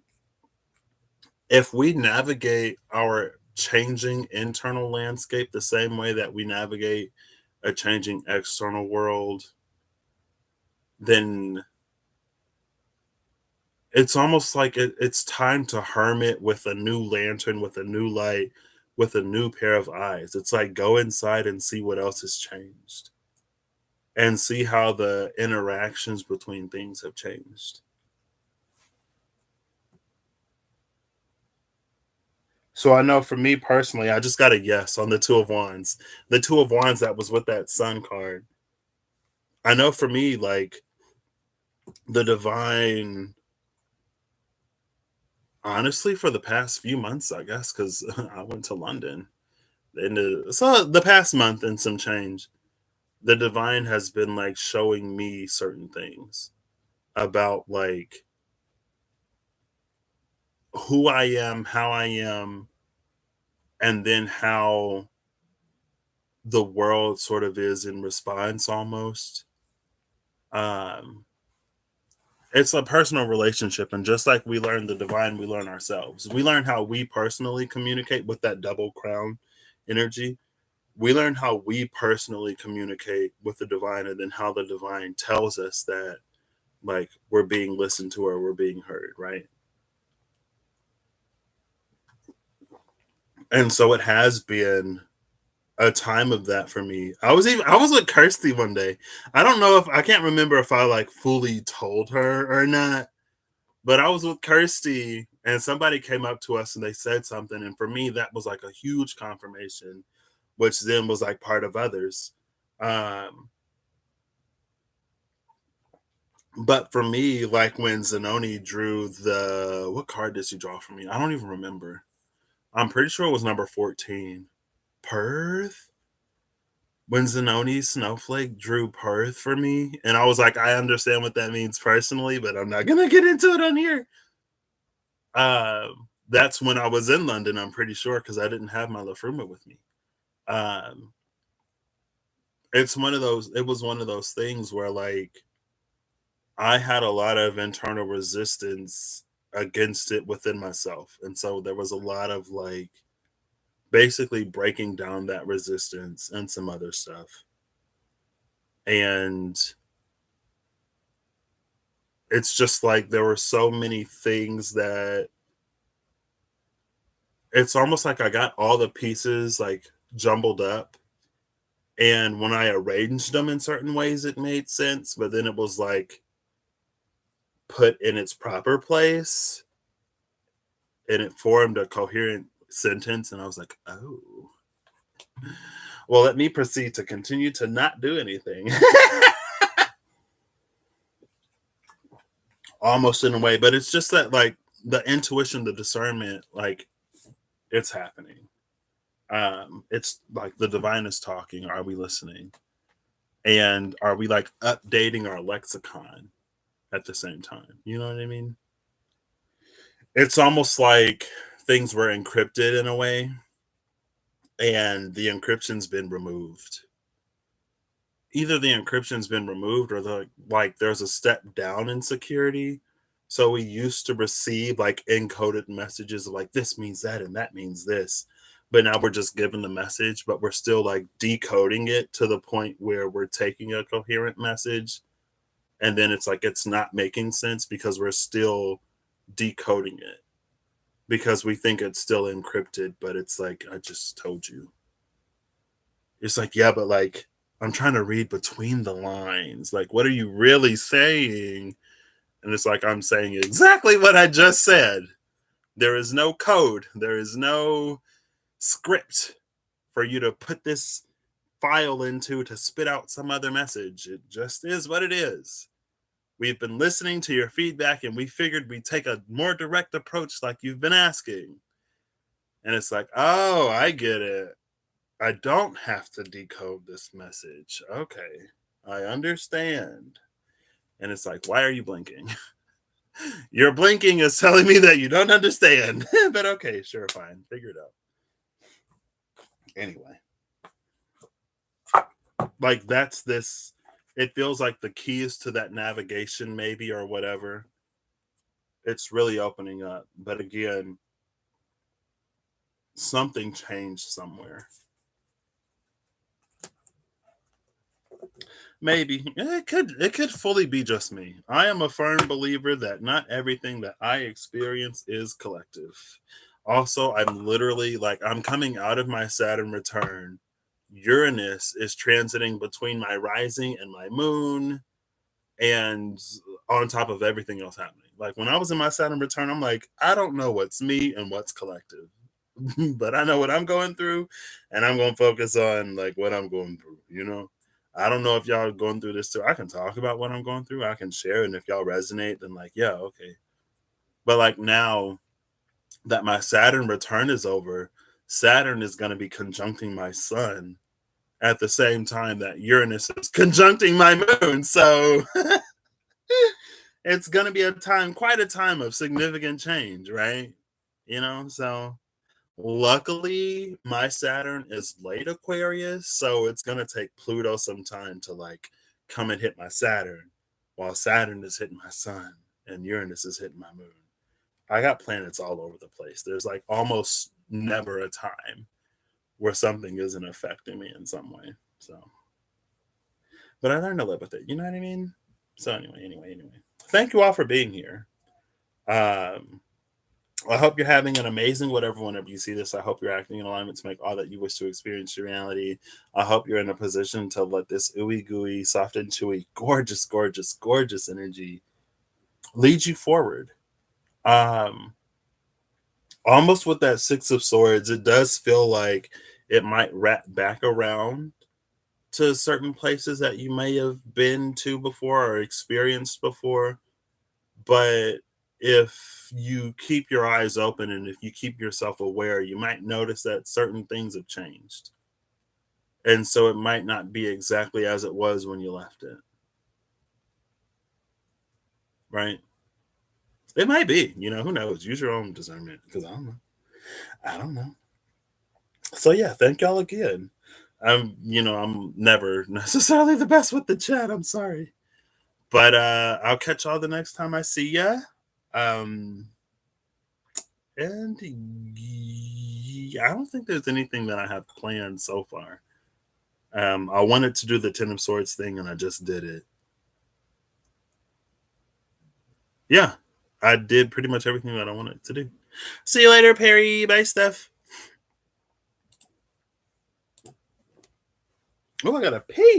if we navigate our changing internal landscape the same way that we navigate a changing external world, then it's almost like it's time to hermit with a new lantern, with a new light, with a new pair of eyes. It's like go inside and see what else has changed and see how the interactions between things have changed. So I know for me personally, I just got a yes on the Two of Wands. The Two of Wands that was with that Sun card. I know for me, like the divine, honestly, for the past few months, I guess, because I went to London. So the past month and some change, the divine has been like showing me certain things about like who I am, how I am, and then how the world sort of is in response almost. Um, it's a personal relationship, and just like we learn the divine, we learn ourselves. We learn how we personally communicate with that double crown energy. We learn how we personally communicate with the divine, and then how the divine tells us that like we're being listened to or we're being heard, right? And so it has been a time of that for me. I was with Kirsty one day. I don't know if I can't remember if I like fully told her or not, but I was with Kirsty and somebody came up to us and they said something, and for me that was like a huge confirmation, which then was like part of others. Um but for me, like when Zanoni drew the what card did she draw for me? I don't even remember. I'm pretty sure it was number 14. Perth? When Zanoni Snowflake drew Perth for me, and I was like, I understand what that means personally, but I'm not gonna get into it on here. That's when I was in London, I'm pretty sure, because I didn't have my Lafruma with me. Um, it was one of those things where like I had a lot of internal resistance against it within myself. And so there was a lot of like basically breaking down that resistance and some other stuff. And it's just like there were so many things that it's almost like I got all the pieces like jumbled up. And when I arranged them in certain ways, it made sense. But then it was like put in its proper place and it formed a coherent sentence. And I was like, oh, well, let me proceed to continue to not do anything. Almost in a way. But it's just that, like, the intuition, the discernment, like, it's happening. It's like the divine is talking. Are we listening? And are we like updating our lexicon at the same time? You know what I mean? It's almost like things were encrypted in a way, and the encryption's been removed. Either the encryption's been removed or like there's a step down in security. So we used to receive like encoded messages of like this means that and that means this. But now we're just given the message, but we're still like decoding it to the point where we're taking a coherent message and then it's like it's not making sense because we're still decoding it because we think it's still encrypted, but it's like I just told you. It's like, yeah, but like I'm trying to read between the lines. Like, what are you really saying? And it's like I'm saying exactly what I just said. There is no code. There is no script for you to put this file into to spit out some other message. It just is what it is. We've been listening to your feedback and we figured we'd take a more direct approach like you've been asking. And it's like, oh, I get it. I don't have to decode this message. Okay, I understand. And it's like, why are you blinking? Your blinking is telling me that you don't understand. But okay, sure, fine. Figure it out. Anyway. like that's this. It feels like the keys to that navigation, maybe, or whatever. It's really opening up. But again, something changed somewhere. Maybe it could fully be just me. I am a firm believer that not everything that I experience is collective. Also, I'm literally like I'm coming out of my Saturn return. Uranus is transiting between my rising and my moon, and on top of everything else happening. Like when I was in my Saturn return, I'm like, I don't know what's me and what's collective. But I know what I'm going through, and I'm going to focus on like what I'm going through, you know. I don't know if y'all are going through this too. I can talk about what I'm going through. I can share, and if y'all resonate, then like, yeah, okay. But like now that my Saturn return is over, Saturn is going to be conjuncting my sun at the same time that Uranus is conjuncting my moon. So it's going to be quite a time of significant change, right? You know, so luckily, my Saturn is late Aquarius, so it's gonna take Pluto some time to like come and hit my Saturn, while Saturn is hitting my Sun and Uranus is hitting my Moon. I got planets all over the place. There's like almost never a time where something isn't affecting me in some way. So, but I learned to live with it. You know what I mean? So anyway. Thank you all for being here. Um, I hope you're having an amazing whenever you see this. I hope you're acting in alignment to make all that you wish to experience your reality. I hope you're in a position to let this ooey gooey, soft and chewy, gorgeous, gorgeous, gorgeous energy lead you forward. Um, Almost with that Six of Swords, it does feel like it might wrap back around to certain places that you may have been to before or experienced before. But if you keep your eyes open and if you keep yourself aware, you might notice that certain things have changed. And so it might not be exactly as it was when you left it. Right? It might be, who knows? Use your own discernment because I don't know. I don't know. So yeah, thank y'all again. I'm never necessarily the best with the chat. I'm sorry. But I'll catch y'all the next time I see ya. Um And I don't think there's anything that I have planned so far. I wanted to do the Ten of Swords thing, and I just did it. Yeah, I did pretty much everything that I wanted to do. See you later, Perry. Bye, Steph. Oh, I gotta pee.